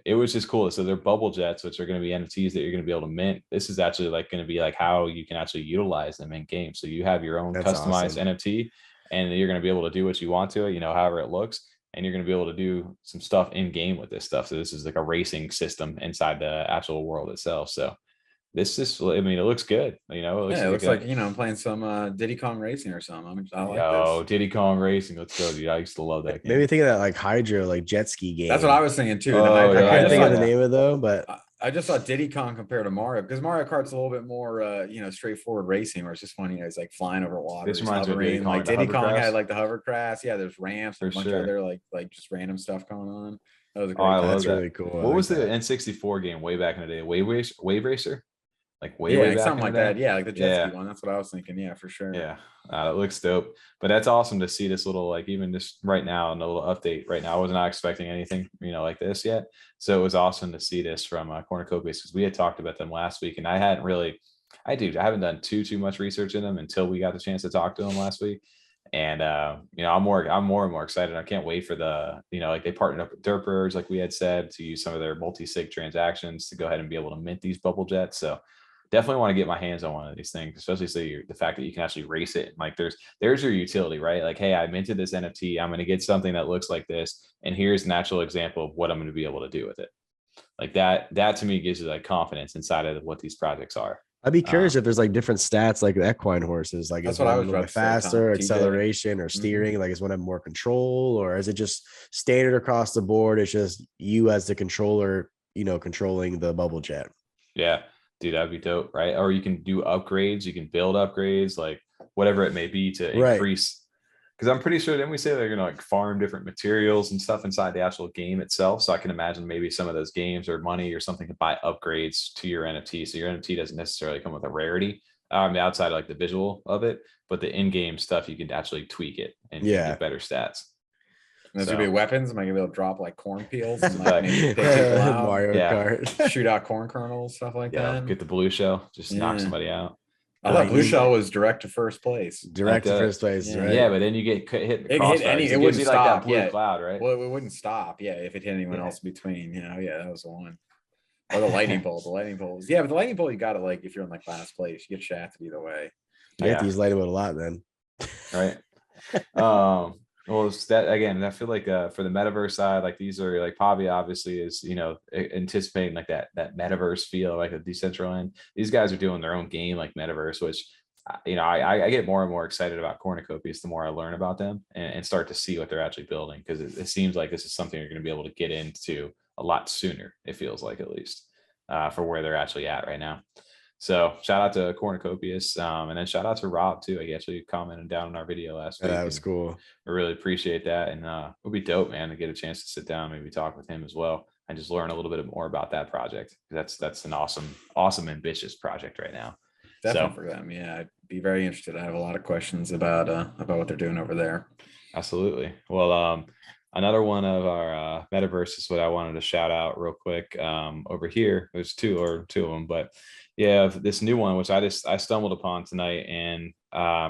B: It was just cool. So they're Bubblejets, which are going to be NFTs that you're going to be able to mint. This is actually like going to be like how you can actually utilize them in game. So you have your own customized NFT, and you're going to be able to do what you want to it, you know, however it looks. And you're going to be able to do some stuff in game with this stuff. So this is like a racing system inside the actual world itself. So this is, I mean, it looks good. You know,
C: it looks like, you know, I'm playing some Diddy Kong Racing or something. I like this.
B: Diddy Kong Racing. Let's go, dude. I used to love that game.
A: Maybe think of that like Hydro, like jet ski game.
C: That's what I was thinking too.
A: I can't think of the name of it though, but
C: I just saw Diddy Kong compared to Mario, because Mario Kart's a little bit more, you know, straightforward racing, where it's just funny. You know, it's like flying over water.
B: This reminds me of Diddy Kong.
C: Like Diddy Kong had like the hovercraft. Yeah, there's ramps. There's a bunch of other like just random stuff going on. That was a great.
A: That's really cool.
B: What was the N64 game way back in the day? Wave Racer? Like way back
C: something like that. Yeah, like the jet ski one. That's what I was thinking. Yeah, for sure.
B: Yeah, it looks dope. But that's awesome to see this little, like, even just right now in a little update right now. I was not expecting anything, you know, like this yet. So it was awesome to see this from Cornucopias, because we had talked about them last week, and I haven't done too much research in them until we got the chance to talk to them last week. And you know, I'm more and more excited. I can't wait for the, you know, like, they partnered up with Derpers, like we had said, to use some of their multi-sig transactions to go ahead and be able to mint these Bubblejets. So definitely want to get my hands on one of these things, especially the fact that you can actually race it. Like, there's your utility, right? Like, hey, I minted this NFT. I'm going to get something that looks like this, and here's an actual example of what I'm going to be able to do with it. Like that to me gives you like confidence inside of what these projects are.
A: I'd be curious if there's like different stats, like the equine horses, like is one a little bit faster, acceleration or steering, like is one of more control, or is it just standard across the board? It's just you as the controller, you know, controlling the Bubblejett.
B: Yeah. Dude, that'd be dope, right? Or you can do upgrades, you can build upgrades, like whatever it may be to increase. Because I'm pretty sure, didn't we say they're gonna like farm different materials and stuff inside the actual game itself? So I can imagine maybe some of those games or money or something to buy upgrades to your NFT. So your NFT doesn't necessarily come with a rarity outside of like the visual of it, but the in-game stuff you can actually tweak it and get better stats.
C: there's gonna be weapons. Am I gonna be able to drop like corn peels and like maybe take people out?
A: Mario Kart,
C: shoot out corn kernels, stuff like that.
B: Get the blue shell, just knock somebody out.
C: I thought blue shell was direct to first place.
A: Direct to first place, right?
B: Yeah, but then you get hit.
C: It wouldn't stop.
B: Like that blue cloud, right?
C: Well, it wouldn't stop. Yeah, if it hit anyone else between, that was the one. Or the lightning bolt. The lightning bolt was, but the lightning bolt you got it like if you're in like last place, you get shafted either way.
A: You have to use lightning bolt a lot then,
B: right? Well, that again, I feel like for the metaverse side, like these are like PAVIA obviously is anticipating like that metaverse feel, like a Decentraland. These guys are doing their own game like metaverse, which I get more and more excited about Cornucopias the more I learn about them and start to see what they're actually building, because it seems like this is something you're going to be able to get into a lot sooner. It feels like, at least for where they're actually at right now. So shout out to Cornucopias, and then shout out to Rob too. He actually commented down on our video last week.
A: That was cool.
B: I really appreciate that, and it'll be dope, man, to get a chance to sit down, maybe talk with him as well, and just learn a little bit more about that project. That's an awesome, ambitious project right now.
C: Definitely for them, yeah. I'd be very interested. I have a lot of questions about what they're doing over there.
B: Absolutely. Well, another one of our metaverse is what I wanted to shout out real quick. Over here, there's two of them, but yeah, this new one, which I stumbled upon tonight, and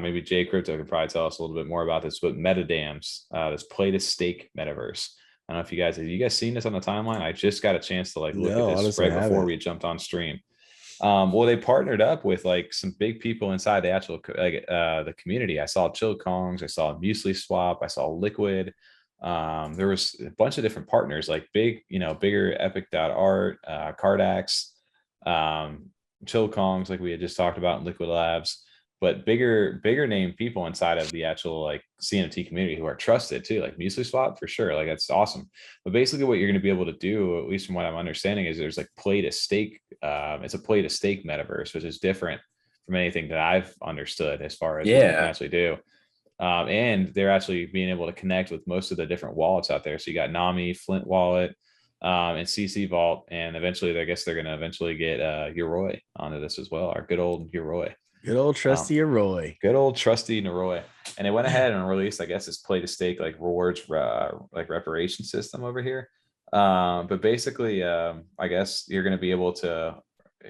B: maybe Jay Crypto could probably tell us a little bit more about this, but Metadams, this play to stake metaverse. I don't know if have you guys seen this on the timeline? I just got a chance to look at this right before we jumped on stream. Well, they partnered up with like some big people inside the actual the community. I saw Chill Kongs, I saw Muesli Swap, I saw Liquid. There was a bunch of different partners, like bigger Epic.art, Cardax, Chill Kongs, like we had just talked about in Liquid Labs, but bigger name people inside of the actual like CNFT community who are trusted too, like Muesli Swap for sure. Like that's awesome. But basically what you're going to be able to do, at least from what I'm understanding, is there's like play to stake. It's a play to stake metaverse, which is different from anything that I've understood as far as what you can actually do. And they're actually being able to connect with most of the different wallets out there. So you got Nami, Flint Wallet, and CC Vault, and eventually I guess they're going to eventually get Yoroi onto this as well. Our good old Yoroi.
A: Good old trusty Yoroi.
B: Good old trusty Yoroi. And they went ahead and released, I guess, this play to stake like rewards like reparation system over here. But basically, I guess you're going to be able to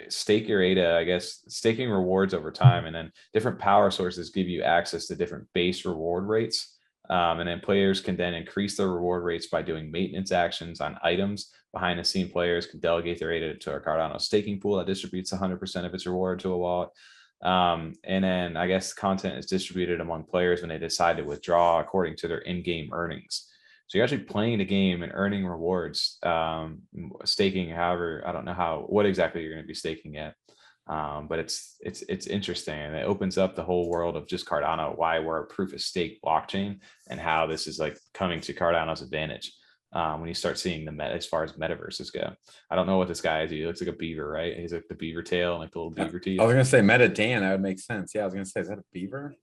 B: stake your ADA, I guess, staking rewards over time, and then different power sources give you access to different base reward rates. And then players can then increase their reward rates by doing maintenance actions on items. Behind the scene, players can delegate their ADA to a Cardano staking pool that distributes 100% of its reward to a wallet. And then I guess content is distributed among players when they decide to withdraw according to their in-game earnings. So you're actually playing the game and earning rewards, staking. However, I don't know what exactly you're going to be staking at, but it's interesting, and it opens up the whole world of just Cardano, why we're a proof of stake blockchain, and how this is like coming to Cardano's advantage. When you start seeing the as far as metaverses go. I don't know what this guy is. He looks like a beaver, right? He's like the beaver tail and like the little beaver teeth.
C: I was gonna say Metadan, that would make sense. Yeah, I was gonna say, is that a beaver?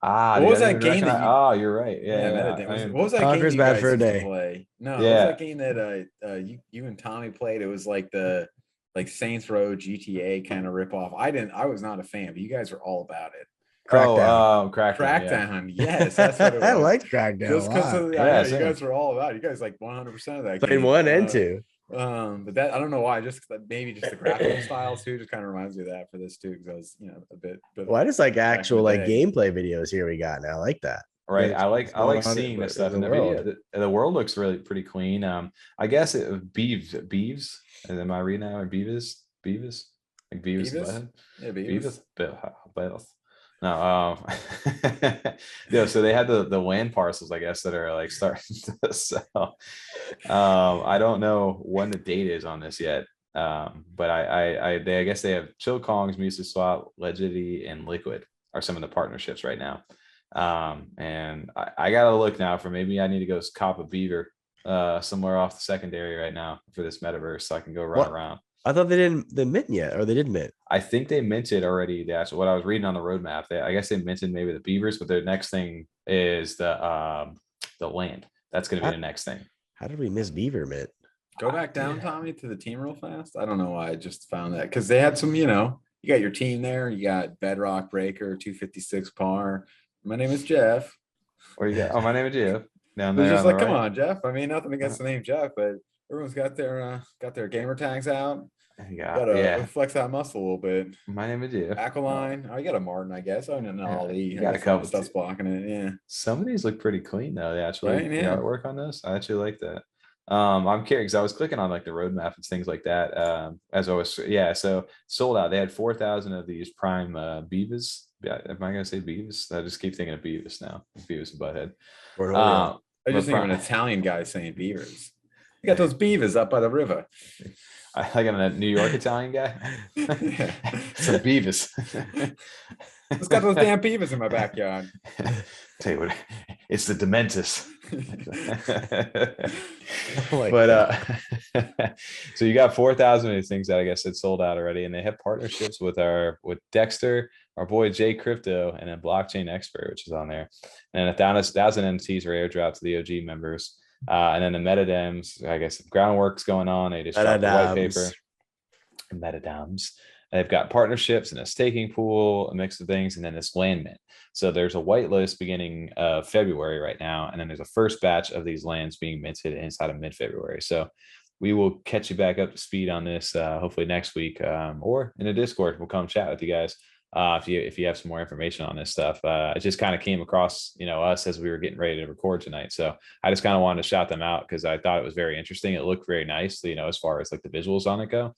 B: What
C: was that game that
B: you're right. Yeah.
C: What was that
A: Conquer's
C: game
A: bad for a day.
C: Play? No, what was that game that you and Tommy played? It was like the Saints Row GTA kind of ripoff. I was not a fan, but you guys were all about it.
A: Crackdown.
C: Crackdown. Yes, that's what it was.
A: I liked Crackdown.
C: Just because you guys were all about it. You guys like 100% of that.
A: Played
C: game.
A: 1 and 2.
C: But that I don't know why. Maybe just the graphical style too. Just kind of reminds me of that for this too, because I was a bit.
A: Well, I just like actual like gameplay videos here we got now. I like that.
B: Right. I like seeing this stuff in the video. The world looks really pretty clean. I guess it Beeves. Am I reading that? Or Beavis? Like Beavis?
C: Yeah, Beavis.
B: Beavis. No, so they had the land parcels, I guess, that are like starting to sell. I don't know when the date is on this yet, but I guess they have Chill Kongs, Muesli Swap, Legity, and Liquid are some of the partnerships right now. And I gotta look now for maybe I need to go cop a beaver somewhere off the secondary right now for this metaverse, so I can go run around.
A: I thought they mint yet, or they did mint.
B: I think they minted already. That's what I was reading on the roadmap. I guess they minted maybe the beavers, but their next thing is the land. That's going to be the next thing.
A: How did we miss beaver mint?
C: Go back down, Tommy, to the team real fast. I don't know why I just found that, because they had some, you got your team there. You got Bedrock Breaker, 256 par. My name is Jeff.
B: What you got? Oh, my name is Jeff. down
C: there.
B: It's
C: just like, come on, Jeff. I mean, nothing against the name Jeff, but everyone's got their gamer tags out. Gotta flex that muscle a little bit.
B: My name is Jeff.
C: Aquiline. Oh, you got a Martin, I guess. Oh, and an Ali.
B: You got a couple
C: stuff's blocking it. Yeah.
B: Some of these look pretty clean though. They actually
C: right? Yeah.
B: artwork on this. I actually like that. I'm curious because I was clicking on like the roadmap and things like that. As I was, so sold out. They had 4,000 of these prime Beavis. Yeah, am I gonna say Beavis? I just keep thinking of Beavis now. Beavis and Butthead.
C: I just think of an Italian guy saying beavers. You got those beavers up by the river.
B: I like a New York Italian guy. Some Beavis.
C: It's got those damn beavers in my backyard.
B: Tell you what, it's the Dementis. So you got 4,000 of these things that I guess it sold out already, and they have partnerships with Dexter, our boy Jay Crypto, and then Blockchain Expert, which is on there, and 1,000 NFTs were airdropped to the OG members. And then the Metadams, I guess groundwork's going on. They just dropped the white paper. Metadams. They've got partnerships and a staking pool, a mix of things, and then this land mint. So there's a whitelist beginning of February right now, and then there's a first batch of these lands being minted inside of mid-February. So we will catch you back up to speed on this hopefully next week, or in a Discord. We'll come chat with you guys if you have some more information on this stuff. It just kind of came across us as we were getting ready to record tonight. So I just kind of wanted to shout them out because I thought it was very interesting. It looked very nice, as far as like the visuals on it go.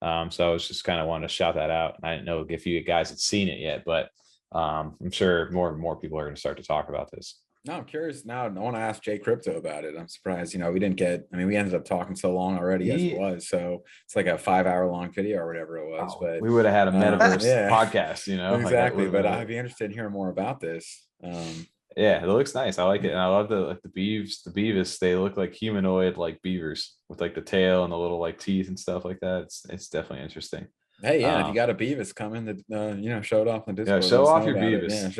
B: So I was just kind of wanting to shout that out. I didn't know if you guys had seen it yet, but I'm sure more and more people are going to start to talk about this.
C: No, I'm curious now. I want to ask Jay Crypto about it. I'm surprised, we didn't get, we ended up talking so long already as it was. So it's like a 5-hour long video or whatever it was, but
B: we would have had a Metaverse podcast,
C: exactly. Like but I'd be interested in hearing more about this.
B: Yeah, it looks nice. I like it. And I love the beavis, they look like humanoid, like beavers with like the tail and the little like teeth and stuff like that. It's definitely interesting.
C: Hey, yeah, if you got a Beavis, come in to, show it off on Discord.
B: Yeah, show off your Beavis.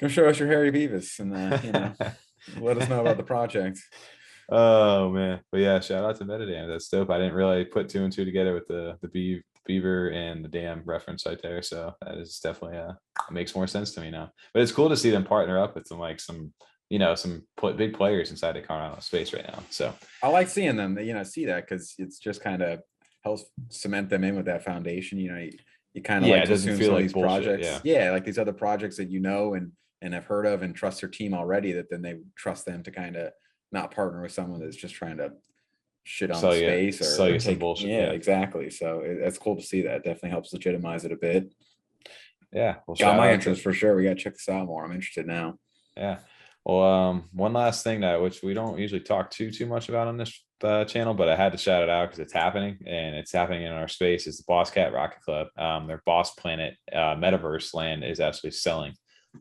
C: Yeah, show us your hairy Beavis and, let us know about the project.
B: Oh, man. But yeah, shout out to Metadam. That's dope. I didn't really put 2 and 2 together with the beaver and the dam reference right there. So that is definitely, it makes more sense to me now. But it's cool to see them partner up with some big players inside the Cardano space right now. So
C: I like seeing them, see that because it's just kind of helps cement them in with that foundation. You kind of like to assume some of these projects. Yeah, like these other projects that and have heard of and trust their team already, that then they trust them to kind of not partner with someone that's just trying to shit on the space or
B: sell you some bullshit.
C: Yeah, exactly. So it's cool to see that. It definitely helps legitimize it a bit.
B: Yeah.
C: Got my interest for sure. We got to check this out more. I'm interested now.
B: Yeah. Well, one last thing which we don't usually talk too much about on this channel, but I had to shout it out because it's happening, and it's happening in our space, is the Boss Cat Rocket Club. Their Boss Planet Metaverse land is actually selling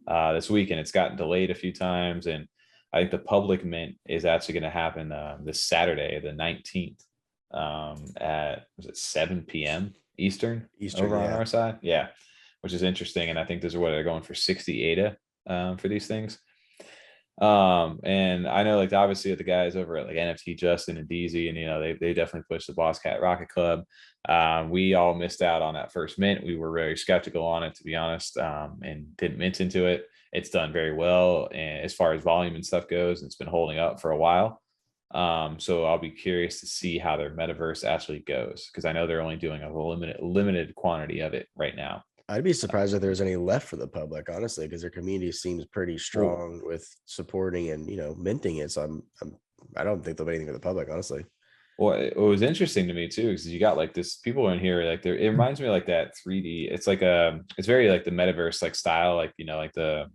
B: this week, and it's gotten delayed a few times, and I think the public mint is actually going to happen this Saturday, the 19th, at 7 p.m. Eastern over on our side. Yeah, which is interesting, and I think those are what they're going for 60 ADA for these things. And I know like obviously the guys over at like NFT Justin and DZ, and they definitely pushed the Boss Cat Rocket Club. We all missed out on that first mint. We were very skeptical on it, to be honest, and didn't mint into it. It's done very well, and as far as volume and stuff goes, it's been holding up for a while. So I'll be curious to see how their metaverse actually goes, because I know they're only doing a limited quantity of it right now.
A: I'd be surprised if there's any left for the public, honestly, because their community seems pretty strong with supporting and minting it. So I don't think there'll be anything for the public, honestly.
B: Well, it was interesting to me too, because you got like this people in here, like it reminds me of like that 3D. It's like it's very like the metaverse like style, like like the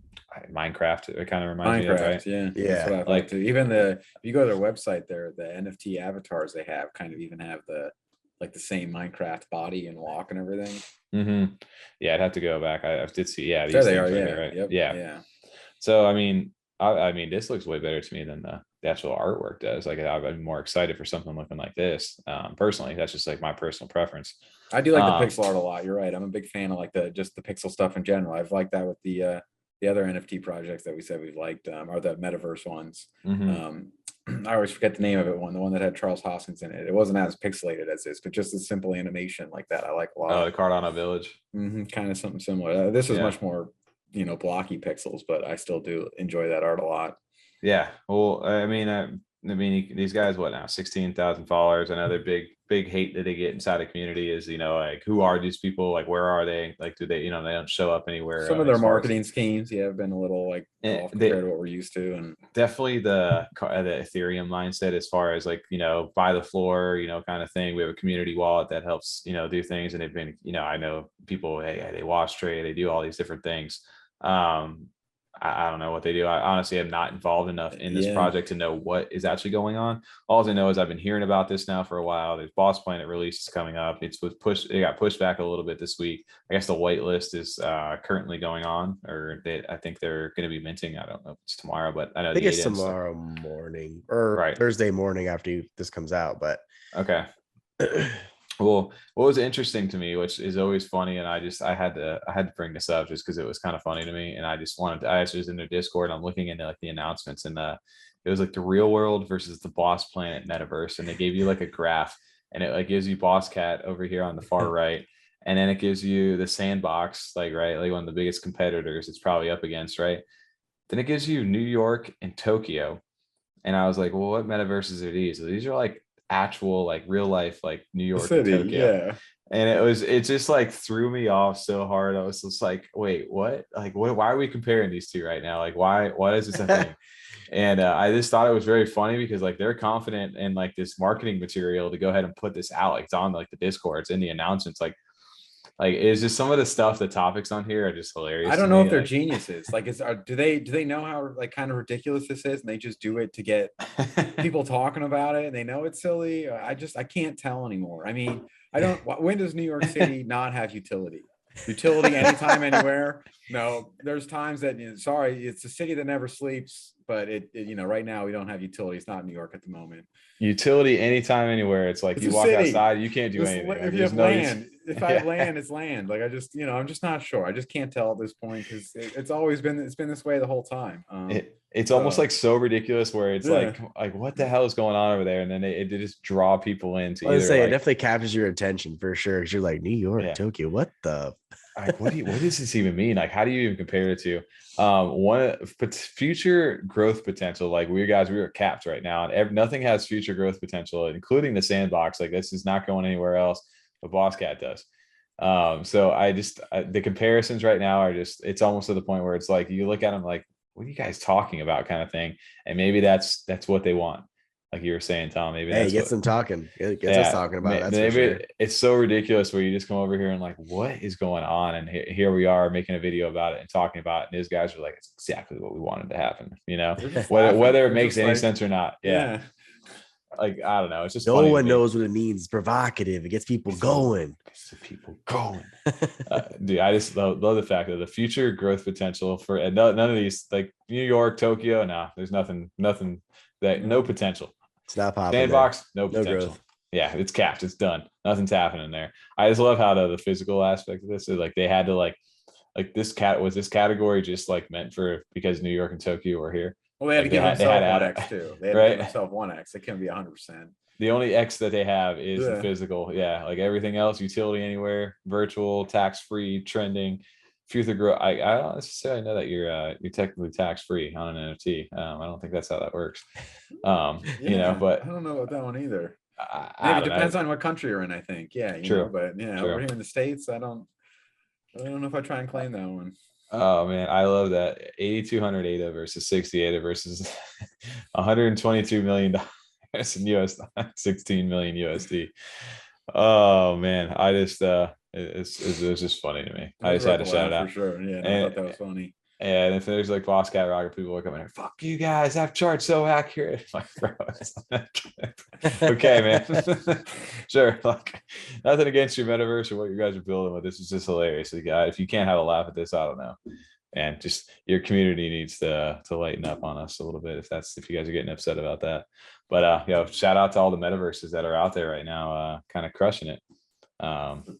B: Minecraft. It kind of reminds me of, right?
C: Yeah. That's what I like to. Even if you go to their website, the NFT avatars they have kind of even have the same Minecraft body and walk and everything.
B: Mm-hmm. Yeah, I'd have to go back. I did see. Yeah,
C: there they are.
B: Right
C: yeah,
B: there, right?
C: Yep.
B: Yeah. So I mean, this looks way better to me than the actual artwork does. Like I'm more excited for something looking like this. Personally, that's just like my personal preference.
C: I do like the pixel art a lot. You're right. I'm a big fan of like the pixel stuff in general. I've liked that with the other NFT projects that we said we've liked, or the metaverse ones. Mm-hmm. I always forget the name of it. The one that had Charles Hoskins in it. It wasn't as pixelated as this, but just a simple animation like that I like a lot.
B: Oh, the Cardano Village.
C: Mm-hmm, kind of something similar. This is much more blocky pixels, but I still do enjoy that art a lot.
B: Yeah, well, I mean, these guys, what now, 16,000 followers. I know they're big hate that they get inside a community is, like, who are these people? Like, where are they? Like, do they, they don't show up anywhere.
C: Some of their marketing schemes, have been a little like off compared to what we're used to. And
B: definitely the Ethereum mindset as far as like, by the floor, kind of thing. We have a community wallet that helps, do things. And they've been, I know people, hey, they wash trade, they do all these different things. I don't know what they do. I honestly am not involved enough in this project to know what is actually going on. All I know is I've been hearing about this now for a while. There's Boss Planet release coming up. It got pushed back a little bit this week. I guess the whitelist is currently going on, or I think they're going to be minting. I don't know if it's tomorrow, but I know
A: I think it's tomorrow morning or Thursday morning after this comes out. But
B: okay. Well, what was interesting to me, which is always funny, and I had to bring this up just because it was kind of funny to me, and I actually was in their Discord, and I'm looking into like the announcements, and it was like the real world versus the Boss Planet metaverse, and they gave you like a graph, and it like gives you Boss Cat over here on the far right, and then it gives you the Sandbox, like one of the biggest competitors it's probably up against, right? Then it gives you New York and Tokyo, and I was like, well, what metaverses are these? So these are like actual like real life like New York
C: City,
B: and Tokyo. And it just like threw me off so hard. I was just like, wait, what? Like, why are we comparing these two right now? Like, why is this a thing? And I just thought it was very funny because like they're confident in like this marketing material to go ahead and put this out. Like it's on like the Discord, it's in the announcements. Like it's just some of the stuff, the topics on here are just hilarious.
C: I don't know if they're geniuses. Like, do they know how like kind of ridiculous this is, and they just do it to get people talking about it, and they know it's silly. I can't tell anymore. I mean, when does New York City not have utility? Utility anytime, anywhere? No, there's times that sorry, it's a city that never sleeps, but it right now we don't have utility. It's not New York at the moment.
B: Utility anytime, anywhere. It's like you walk outside, you can't do anything.
C: If you have land, if I have land, it's land. Like I'm just not sure. I just can't tell at this point because it's always been this way the whole time.
B: It's almost like so ridiculous where it's like what the hell is going on over there, and then they just draw people into.
A: I was say it definitely captures your attention for sure because you're like New York, Tokyo. What the?
B: Like, what does this even mean? Like, how do you even compare it to future growth potential? Like we are capped right now, and nothing has future growth potential, including the Sandbox. Like this is not going anywhere else, but Boss Cat does. So the comparisons right now are it's almost to the point where it's like you look at them like, what are you guys talking about, kind of thing, and maybe that's what they want. Like you were saying, Tom, maybe
A: it gets them talking. It gets us talking about it.
B: Maybe sure. It's so ridiculous where you just come over here and like, what is going on? And here we are making a video about it and talking about it. And these guys are like, it's exactly what we wanted to happen. Whether it makes any sense or not. Yeah. Like, I don't know. It's just
A: no one knows what it means. It's provocative. It gets people going.
B: Dude, I just love the fact that the future growth potential for none of these, like New York, Tokyo, there's nothing that no potential.
A: It's not popping.
B: Sandbox, no potential. Growth. Yeah, it's capped. It's done. Nothing's happening there. I just love how the physical aspect of this is like they had to like this category just like meant for because New York and Tokyo were here.
C: Well, they had to give themselves one X too. They had to give themselves one X. It can't be 100%.
B: The only X that they have is the physical. Yeah, like everything else, utility anywhere, virtual, tax-free, trending. Future growth. I don't necessarily know that you're technically tax-free on an NFT. I don't think that's how that works. But
C: I don't know about that one either. Maybe it depends on what country you're in, I think. Yeah,
B: true.
C: But over here in the States, I don't know if I try and claim that one.
B: Oh man, I love that 8,200 ADA versus 60 ADA versus 122 million in US, 16 million USD. Oh man, I just it was just funny to me. I just had to shout it out
C: for sure. Yeah, I thought that was funny.
B: And if there's like Boss Cat Rocket, people are coming here, fuck you guys, that chart's so accurate. Like, bro, okay, man. Sure. Like, nothing against your metaverse or what you guys are building, but this is just hilarious. Like, if you can't have a laugh at this, I don't know. And just your community needs to lighten up on us a little bit if you guys are getting upset about that. But shout out to all the metaverses that are out there right now, kind of crushing it.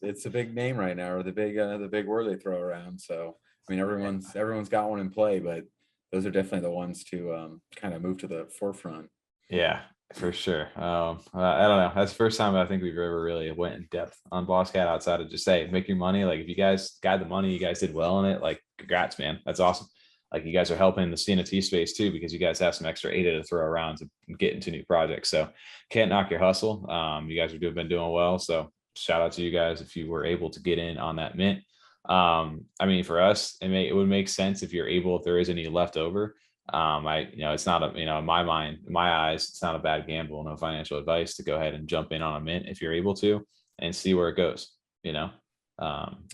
C: It's a big name right now, or the big word they throw around. So I mean, everyone's got one in play, but those are definitely the ones to kind of move to the forefront.
B: Yeah, For sure. I don't know. That's the first time I think we've ever really went in depth on Boss Cat outside of just say make your money. Like if you guys got the money, you guys did well in it. Like congrats, man. That's awesome. Like you guys are helping the CNFT space too, because you guys have some extra ADA to throw around to get into new projects. So can't knock your hustle. You guys have been doing well. So shout out to you guys if you were able to get in on that mint. I mean, for us, it would make sense if you're able, if there is any left over. It's not a, in my mind, in my eyes, it's not a bad gamble, no financial advice to go ahead and jump in on a mint if you're able to and see where it goes,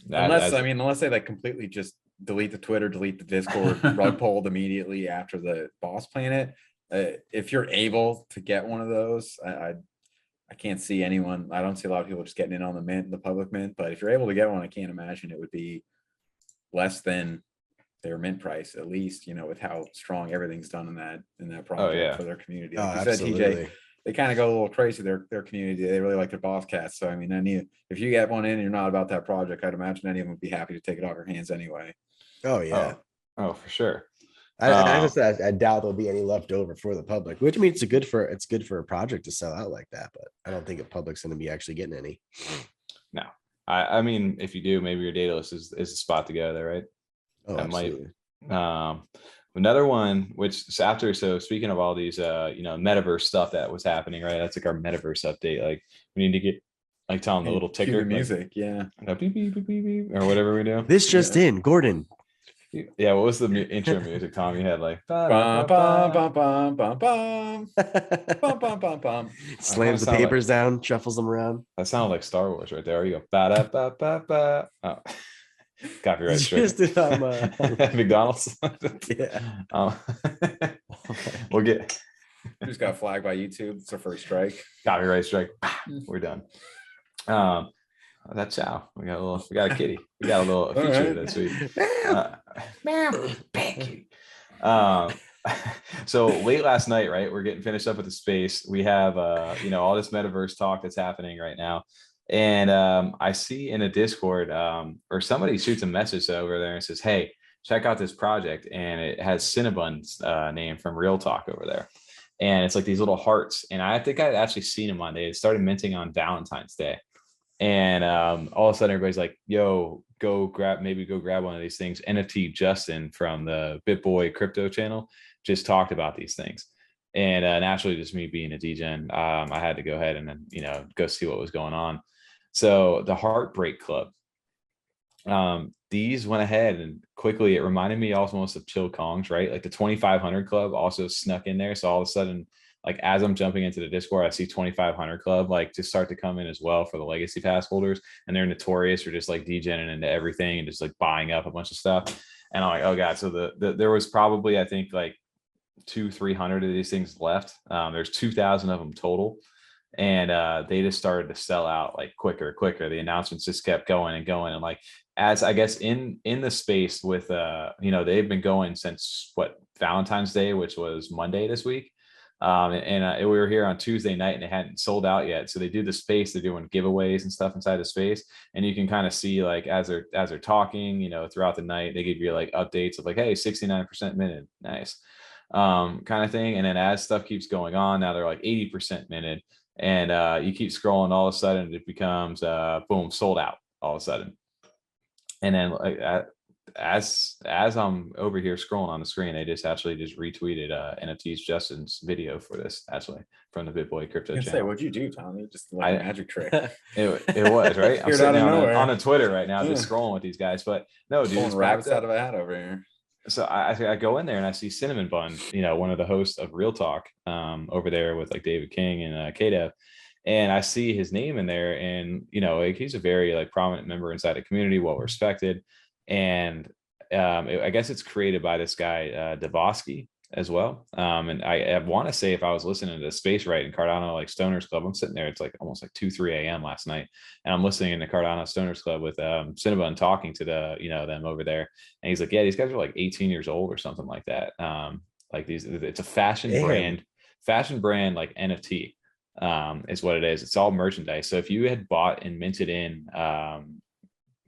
C: unless they like completely just delete the Twitter, delete the Discord, rug pulled immediately after the boss planet. If you're able to get one of those, I can't see anyone. I don't see a lot of people just getting in on the mint, the public mint, but if you're able to get one, I can't imagine it would be less than their mint price, at least, with how strong everything's done in that project for their community. Like you said, TJ, they kind of go a little crazy, their community. They really like their boss cats. So I mean, if you get one in and you're not about that project, I'd imagine any of them would be happy to take it off your hands anyway.
A: Oh yeah.
B: Oh for sure.
A: I doubt there'll be any left over for the public, which means it's good for a project to sell out like that, but I don't think a public's going to be actually getting any.
B: No, I mean, if you do, maybe your data list is a spot to go there, right?
A: Oh, absolutely.
B: Another one, so speaking of all these, Metaverse stuff that was happening, right? That's like our Metaverse update. Like we need to get, like, tell them the little ticker
C: music,
B: beep, beep, beep, beep, beep, or whatever we do.
A: This just in, Gordon.
B: Yeah, what was the intro music, Tom? You had like
A: slams the papers down, shuffles them around.
B: That sounded like Star Wars right there. You go ba da ba ba. Oh. Copyright strike. McDonald's.
C: Yeah.
B: We'll get.
C: Just got flagged by YouTube. It's our first strike.
B: Copyright strike. We're done. That's how we got a kitty. We got a little feature this week. So late last night, right? We're getting finished up with the space. We have all this metaverse talk that's happening right now. And I see in a Discord or somebody shoots a message over there and says, hey, check out this project. And it has Cinnabon's name from Real Talk over there. And it's like these little hearts. And I think I'd actually seen them on. They started minting on Valentine's Day. And all of a sudden everybody's like, yo, go grab one of these things. NFT Justin from the BitBoy crypto channel just talked about these things. And naturally, just me being a DGen, I had to go ahead and then, go see what was going on. So the Heartbreak Club, these went ahead and quickly, it reminded me almost of Chill Kongs, right? Like the 2500 Club also snuck in there. So all of a sudden, like as I'm jumping into the Discord, I see 2500 Club like just start to come in as well for the legacy pass holders. And they're notorious for just like degenerating into everything and just like buying up a bunch of stuff. And I'm like, oh God. So there was probably, I think, like 200-300 of these things left. There's 2,000 of them total. And they just started to sell out like quicker. The announcements just kept going and going. And like, as I guess in the space with, they've been going since Valentine's Day, which was Monday this week. We were here on Tuesday night and they hadn't sold out yet. So they do the space, they're doing giveaways and stuff inside the space. And you can kind of see like, as they're talking, throughout the night, they give you like updates of like, hey, 69% minted. Nice. Kind of thing. And then as stuff keeps going on, now they're like 80% minted. And you keep scrolling, all of a sudden it becomes boom, sold out all of a sudden. And then as I'm over here scrolling on the screen, they just retweeted NFTs Justin's video for this, actually, from the BitBoy crypto channel.
C: Say, what'd you do, Tommy? Just like a magic trick.
B: It was, right? I'm sitting on a Twitter right now, just scrolling with these guys. But no, dude,
C: pulling rabbits out of a hat over here.
B: So I go in there and I see Cinnamon Bun, one of the hosts of Real Talk over there with like David King and KDev. And I see his name in there and, like he's a very like prominent member inside the community, well respected. And I guess it's created by this guy, Davosky as well. And I want to say if I was listening to Space Right in Cardano, like Stoners Club, I'm sitting there, it's like almost like 2-3 a.m. last night. And I'm listening to Cardano Stoners Club with Cinnabon talking to them over there. And he's like, yeah, these guys are like 18 years old or something like that. Like it's a fashion brand, like NFT is what it is. It's all merchandise. So if you had bought and minted in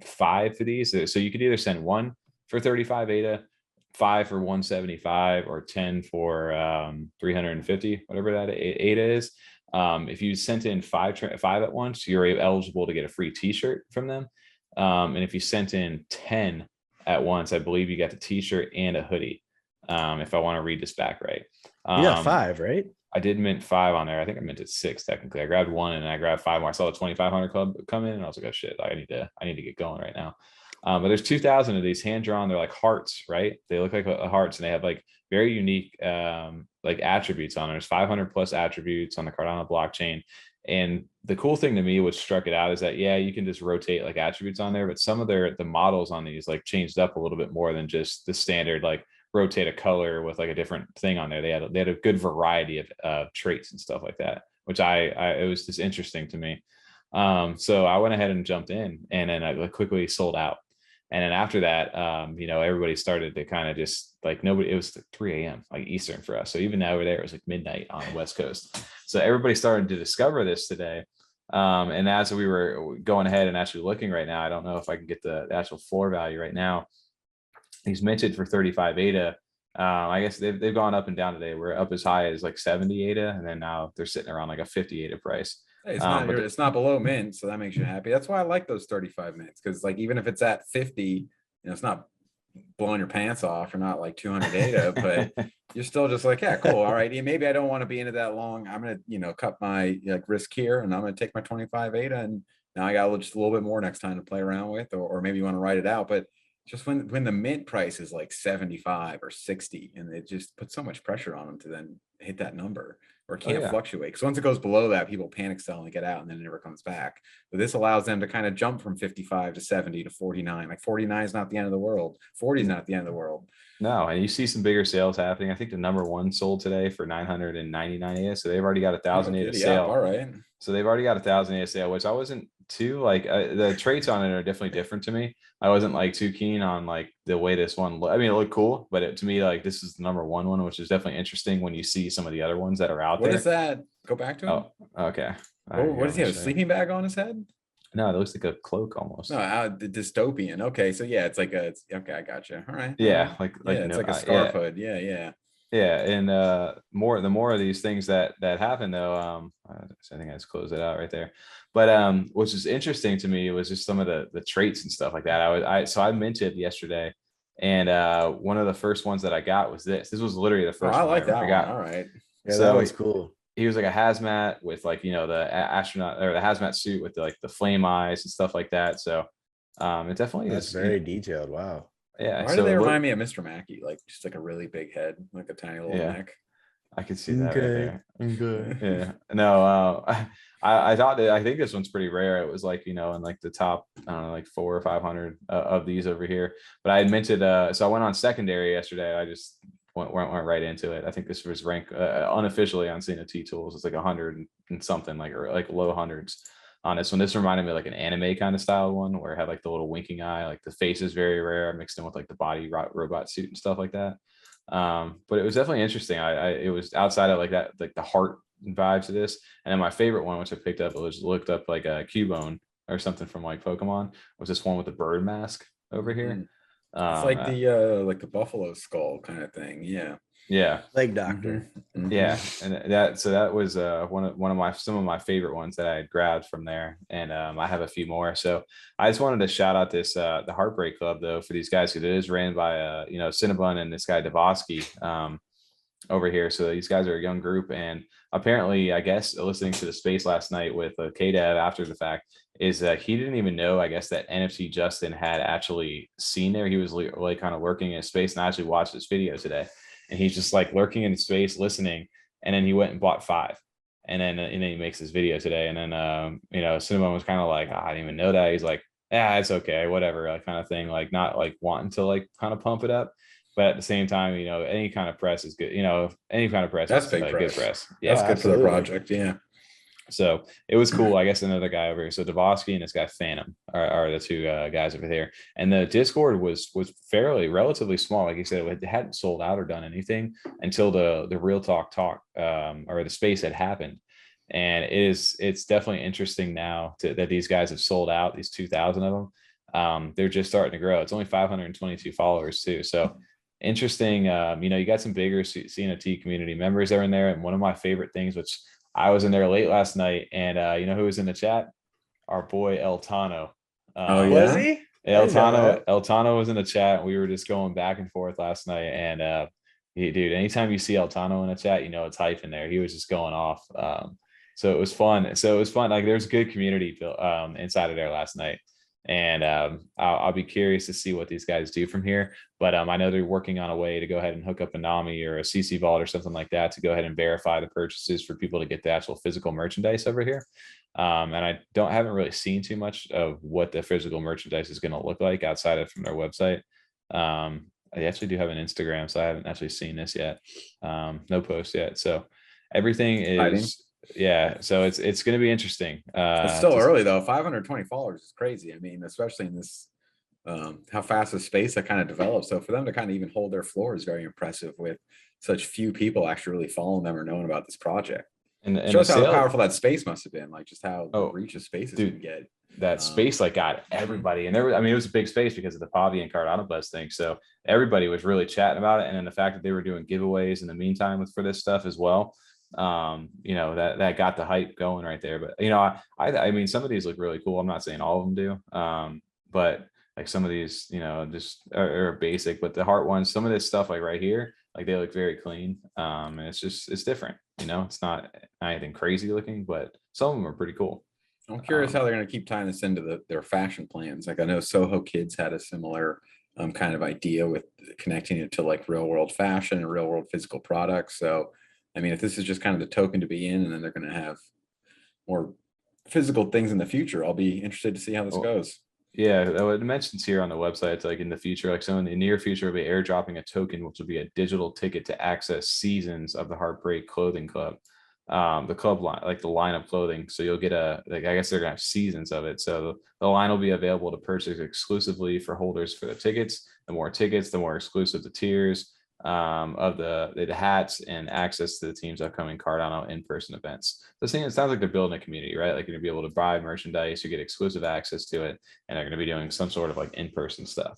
B: 5 of these, so you could either send one for 35 ADA, 5 for 175 or 10 for 350, whatever that ADA is. If you sent in five at once, you're eligible to get a free t-shirt from them. And if you sent in 10 at once, I believe you got the t-shirt and a hoodie. If I want to read this back right.
A: You got 5, right?
B: I did mint 5 on there. I think I minted 6 technically. I grabbed 1 and I grabbed 5 more. I saw the 2,500 club come in and I was like, oh shit, I need to get going right now. But there's 2,000 of these hand drawn. They're like hearts, right? They look like hearts, and they have like very unique like attributes on them. There's 500 plus attributes on the Cardano blockchain. And the cool thing to me, which struck it out, is that you can just rotate like attributes on there, but some of the models on these like changed up a little bit more than just the standard like rotate a color with like a different thing on there. They had a good variety of traits and stuff like that, which it was just interesting to me. So I went ahead and jumped in, and then I quickly sold out. And then after that, everybody started to kind of just like it was 3 a.m. like Eastern for us. So even over there, it was like midnight on the West Coast. So everybody started to discover this today. And as we were going ahead and actually looking right now, I don't know if I can get the actual floor value right now. He's minted for 35 ADA. I guess they've gone up and down today. We're up as high as like 70 ADA, and then now they're sitting around like a 50 ADA price.
C: Hey, it's not below mint, so that makes you happy. That's why I like those 35 minutes, because like even if it's at 50, it's not blowing your pants off. You're not like 200 ADA, but you're still just like, yeah, cool. All right, maybe I don't want to be into that long. I'm gonna cut my like risk here, and I'm gonna take my 25 ADA, and now I got just a little bit more next time to play around with, or maybe you want to write it out. But just when the mint price is like 75 or 60, and it just puts so much pressure on them to then hit that number, or can't fluctuate, because once it goes below that, people panic sell and get out, and then it never comes back. But this allows them to kind of jump from 55 to 70 to 49. Like 49 is not the end of the world. 40 is not the end of the world.
B: No, and you see some bigger sales happening. I think the number 1 sold today for 999 ADA, so they've already got 1,000 ADA sale.
C: All right.
B: So they've already got 1,000 ADA sale, which I wasn't too like. The traits on it are definitely different to me. I wasn't like too keen on like the way this one looked. I mean, it looked cool, but to me, like this is the number 1 one, which is definitely interesting when you see some of the other ones that are out there.
C: What is that? Go back to him.
B: Oh, okay.
C: What does he have? A sleeping bag on his head?
B: No, it looks like a cloak almost.
C: No, the dystopian. Okay, so yeah, it's like okay, I got you. All right.
B: Yeah,
C: it's like a scarf hood. Yeah.
B: Yeah, and the more of these things that happen though, I think I just closed it out right there. But which is interesting to me was just some of the traits and stuff like that. I minted yesterday, and one of the first ones that I got was this. This was literally the first.
C: I like that one. All right.
A: Yeah, so that was cool.
B: He was like a hazmat with like the astronaut or the hazmat suit with the flame eyes and stuff like that. So it definitely
A: is very detailed. Wow.
B: Yeah.
C: Why do they remind me of Mr. Mackey? Like just like a really big head, like a tiny little neck.
B: I could see that right there. Good. Yeah. No, I think this one's pretty rare. It was like, in like the top, I don't know, like 400 or 500 of these over here. But I had minted, so I went on secondary yesterday. I just went right into it. I think this was ranked unofficially on CNFT tools. It's like 100 and something, or like low hundreds on this one. This reminded me of like an anime kind of style one where it had like the little winking eye, like the face is very rare mixed in with like the body robot suit and stuff like that. But it was definitely interesting. It was outside of like that, like the heart vibes of this. And then my favorite one, which I picked up, looked up like a Cubone or something from like Pokemon, was this one with the bird mask over here.
C: It's like the buffalo skull kind of thing.
B: Yeah.
A: Leg doctor.
C: Mm-hmm.
B: Yeah. And that was some of my favorite ones that I had grabbed from there. And I have a few more. So I just wanted to shout out this the Heartbreak Club though for these guys, because it is ran by Cinnabon and this guy Devosky over here. So these guys are a young group, and apparently, I guess listening to the space last night with KDev after the fact is that he didn't even know, I guess, that NFT Justin had actually seen there. He was like kind of lurking in space, and I actually watched this video today. And he's just like lurking in space, listening. And then he went and bought 5. And then he makes this video today. And then, Cinnamon was kind of like, I didn't even know that. He's like, yeah, it's okay, whatever, like kind of thing, like not like wanting to like kind of pump it up. But at the same time, any kind of press is good. Any kind of press
C: that's
B: is
C: big press.
B: Good press.
C: Yeah, that's good for the project. Yeah.
B: So it was cool. I guess another guy over here. So Devosky and this guy Phantom are the two guys over there. And the Discord was relatively small. Like you said, it hadn't sold out or done anything until the real talk or the space had happened. And it's definitely interesting now that these guys have sold out, these 2,000 of them. They're just starting to grow. It's only 522 followers too. So interesting. You got some bigger CNFT community members that are in there, and one of my favorite things, which I was in there late last night, and you know who was in the chat? Our boy El Tano.
A: Was he?
B: El Tano was in the chat. We were just going back and forth last night, and dude, anytime you see El Tano in a chat, you know it's hype in there. He was just going off. So it was fun. Like there's a good community inside of there last night. And I'll be curious to see what these guys do from here. But I know they're working on a way to go ahead and hook up a NAMI or a CC Vault or something like that to go ahead and verify the purchases for people to get the actual physical merchandise over here. And I haven't really seen too much of what the physical merchandise is going to look like outside of from their website. I actually do have an Instagram, so I haven't actually seen this yet. No post yet. So everything is, yeah. So it's going to be interesting.
C: It's still early though. 520 followers is crazy. I mean, especially in this, how fast the space that kind of develops. So for them to kind of even hold their floor is very impressive with such few people actually really following them or knowing about this project. And it shows how powerful that space must have been, like just how reach of spaces can get.
B: That space like got everybody, and there, I mean, it was a big space because of the PAVIA and CardanoBuzz thing. So everybody was really chatting about it, and then the fact that they were doing giveaways in the meantime for this stuff as well. That got the hype going right there. But I mean, some of these look really cool. I'm not saying all of them do, but like some of these, just are basic. But the heart ones, some of this stuff like right here, like they look very clean, and it's different. It's not anything crazy looking, but some of them are pretty cool.
C: I'm curious how they're going to keep tying this into their fashion plans. Like I know Soho Kids had a similar kind of idea with connecting it to like real world fashion and real world physical products. So, I mean, if this is just kind of the token to be in, and then they're going to have more physical things in the future, I'll be interested to see how this goes.
B: Yeah, it mentions here on the website, it's like in the future, like so in the near future, we'll be airdropping a token, which will be a digital ticket to access seasons of the Heartbreak clothing club. The club line, like the line of clothing. So you'll get I guess they're gonna have seasons of it. So the line will be available to purchase exclusively for holders for the tickets. The more tickets, the more exclusive the tiers of the hats and access to the team's upcoming Cardano in-person events. It sounds like they're building a community, right? Like you're gonna be able to buy merchandise, you get exclusive access to it, and they're gonna be doing some sort of like in-person stuff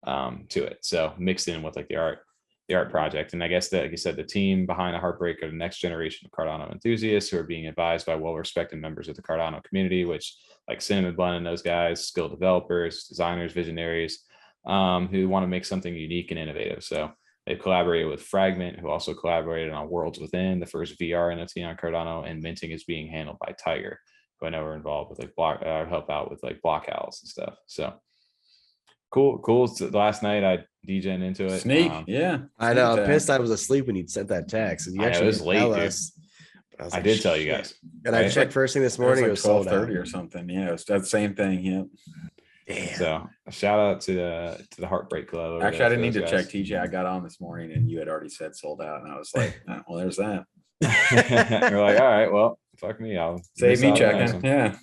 B: to it. So mixed in with like the art project. And I guess that, like you said, the team behind the Heartbreak are the next generation of Cardano enthusiasts who are being advised by well-respected members of the Cardano community, which like Cinnamon Bun and those guys, skilled developers, designers, visionaries, who want to make something unique and innovative. So they've collaborated with Fragment, who also collaborated on Worlds Within, the first VR NFT on Cardano, and minting is being handled by Tiger, who I know are involved with like help out with like block owls and stuff. So cool. So last night I DJ'd into it.
C: Sneak, yeah.
A: I know. I'm pissed I was asleep when you sent that text. And you actually
B: was late, dude. I did tell you guys.
A: And I checked first thing this morning. It was
C: 12:30 or something. Yeah, it was that same thing. Yeah.
A: Damn.
B: So a shout out to the Heartbreak Club.
C: Actually, I didn't need to check, TJ. I got on this morning and you had already said sold out, and I was like, oh, well, there's that.
B: You're like, all right, well, fuck me. I'll
C: save me checking. Yeah.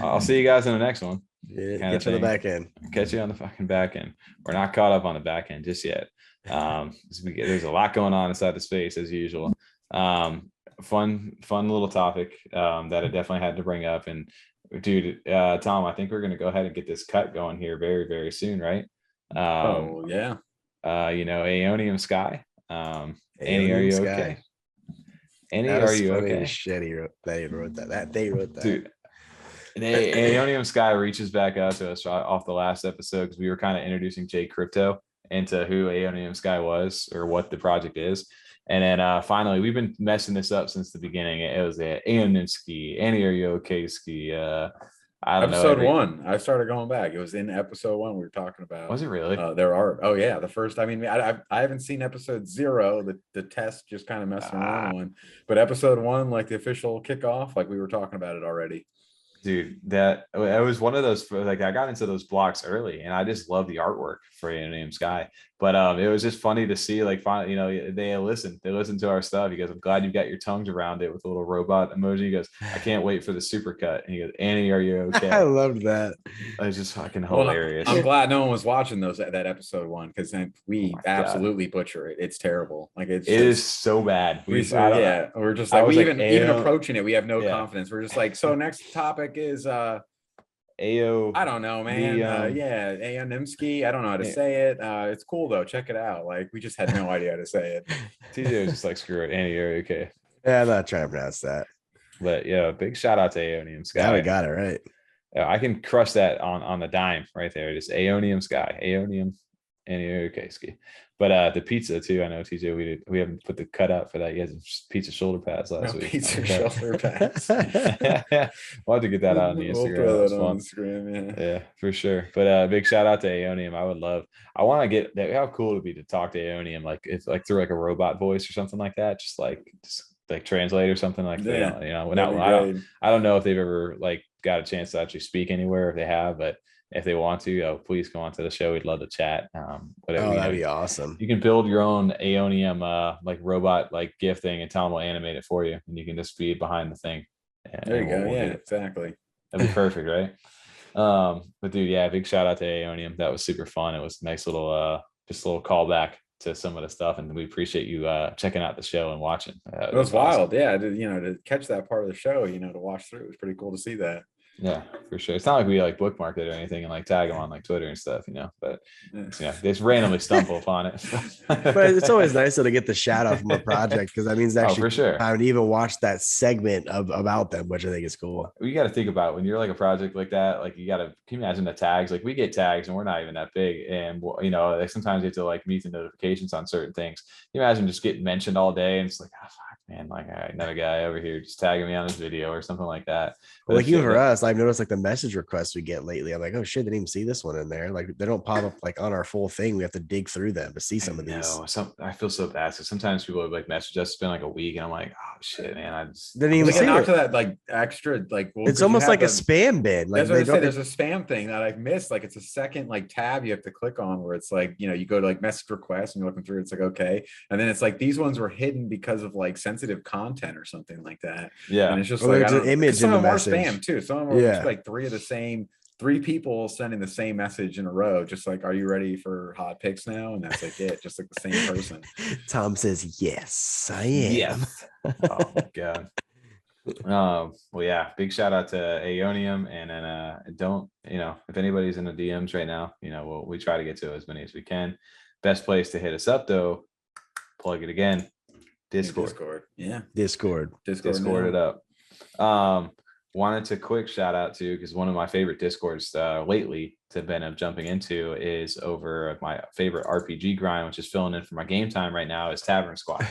B: I'll see you guys in the next one.
A: Yeah, get to the back end.
B: Catch you on the fucking back end. We're not caught up on the back end just yet. There's a lot going on inside the space as usual. Fun little topic that I definitely had to bring up. And dude, Tom, I think we're gonna go ahead and get this cut going here very, very soon, right?
C: Oh yeah.
B: Aeoniumsky. Annie, are you okay? Annie, are you okay?
A: Shit, they wrote that. They wrote that.
B: Dude. Aeoniumsky reaches back out to us off the last episode because we were kind of introducing Jay Crypto into who Aeoniumsky was or what the project is. And then finally, we've been messing this up since the beginning. It was aeoniumsky, Annie, are you okay? Ski. I don't know.
C: Episode 1. I started going back. It was in episode 1 we were talking about.
B: Was it really?
C: There are. Oh yeah, the first. I mean, I haven't seen episode 0. The test just kind of messing around on. But episode 1, like the official kickoff, like we were talking about it already.
B: Dude, it was one of those, like I got into those blocks early and I just love the artwork for Aeoniumsky. But it was just funny to see, like, finally, they listened to our stuff. He goes, I'm glad you got your tongues around it with a little robot emoji. He goes, I can't wait for the supercut. And he goes, Annie, are you okay?
A: I loved that.
B: It was just fucking hilarious.
C: I'm glad no one was watching that episode 1 because then we absolutely butcher it. It's terrible. Like it is
B: so bad.
C: We're just like, even approaching it, we have no confidence. We're just like, so next topic is
B: AO.
C: I don't know, man. Yeah, aeoniumsky. I don't know how to say it. It's cool though. Check it out. Like we just had no idea how to say it.
B: TJ was just like, screw it. Okay.
A: Yeah, I'm not trying to pronounce that.
B: But yeah, big shout out to aeoniumsky.
A: Yeah, we got it right.
B: I can crush that on the dime right there. Just aeoniumsky, aeonium, ski. But the pizza too. I know TJ, we haven't put the cut out for that. You guys pizza shoulder pads last week.
C: Pizza shoulder pads.
B: We'll have to get that out on the Instagram. Yeah, for sure. But big shout out to Aeonium. I want to get that. How cool it would be to talk to Aeonium, like if like through like a robot voice or something like that. Just like translate or something like that. You know, I don't know if they've ever like got a chance to actually speak anywhere, if they have, but if they want to, please come on to the show. We'd love to chat. Whatever.
A: That'd be awesome.
B: You can build your own Aeonium like robot like GIF thing, and tell them we'll animate it for you, and you can just be behind the thing.
C: There you go. Yeah, exactly.
B: That'd be perfect, right? But dude, yeah, big shout out to Aeonium. That was super fun. It was a nice little just a little callback to some of the stuff, and we appreciate you checking out the show and watching.
C: It was wild. Yeah, to catch that part of the show, to watch through, it was pretty cool to see that.
B: Yeah, for sure. It's not like we like bookmarked it or anything and like tag them on like Twitter and stuff, but yeah, they just randomly stumble upon it.
A: But it's always nice to get the shout out from a project, because that means actually
B: for sure.
A: I would even watch that segment about them, which I think is cool.
B: You got to think about it. When you're like a project like that, like can you imagine the tags? Like we get tags and we're not even that big, and like sometimes you have to like meet the notifications on certain things. You imagine just getting mentioned all day, and it's like, oh, fuck, man, like another guy over here just tagging me on this video or something like that. But
A: like even for us, I've noticed like the message requests we get lately, I'm like, oh shit, didn't even see this one in there. Like they don't pop up like on our full thing. We have to dig through them to see some of these.
B: I feel so bad. So sometimes people have like messaged us, it's been like a week, and I'm like, oh shit, man, I just
A: didn't even see
C: it. To that like extra like
A: it's almost like a spam bin. Like
C: there's a spam thing that I've missed. Like it's a second like tab you have to click on where it's like, you go to like message requests and you're looking through, it's like okay, and then it's like these ones were hidden because of like sensitive content or something like that.
B: Yeah,
C: and it's just
A: like an image.
C: Some of them are spam too. Some of them are just like three people sending the same message in a row, just like, are you ready for hot picks now? And that's like it, just like the same person.
A: Tom says, yes, I am.
B: Yes. Oh my God. Well, yeah, big shout out to Aeonium, and then don't, if anybody's in the DMs right now, we try to get to as many as we can. Best place to hit us up though, plug it again, Discord.
C: Yeah,
A: Discord
B: it up. Wanted to quick shout out to, because one of my favorite Discords lately to been jumping into is over my favorite RPG grind, which is filling in for my game time right now, is Tavern Squad.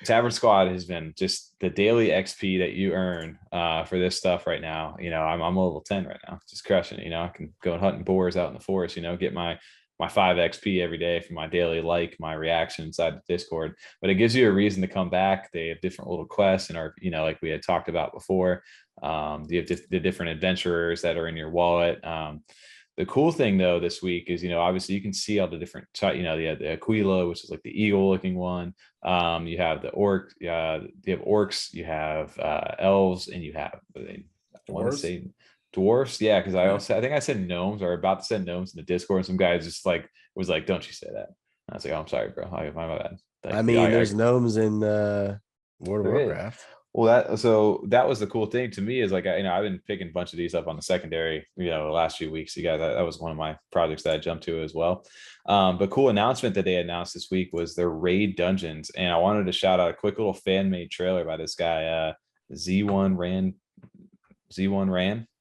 B: Tavern Squad has been just the daily XP that you earn for this stuff right now. I'm level 10 right now, just crushing it. I can go hunting boars out in the forest, get my 5 XP every day for my daily my reaction inside the Discord. But it gives you a reason to come back. They have different little quests and like we had talked about before. You have the different adventurers that are in your wallet. The cool thing though this week is, obviously you can see all the different, the Aquila, which is like the eagle looking one. You have the orc, you have orcs, you have elves, and you have, I want to say dwarfs, yeah, because I think I said gnomes, or about to say gnomes in the Discord, and some guys just was like, don't you say that. And I was like, oh, I'm sorry, bro, my bad. Like,
A: there's gnomes in World of Warcraft.
B: Well, that was the cool thing to me, is like, I've been picking a bunch of these up on the secondary, the last few weeks. You guys, that was one of my projects that I jumped to as well. But cool announcement that they announced this week was their raid dungeons, and I wanted to shout out a quick little fan made trailer by this guy, Z1 Ran.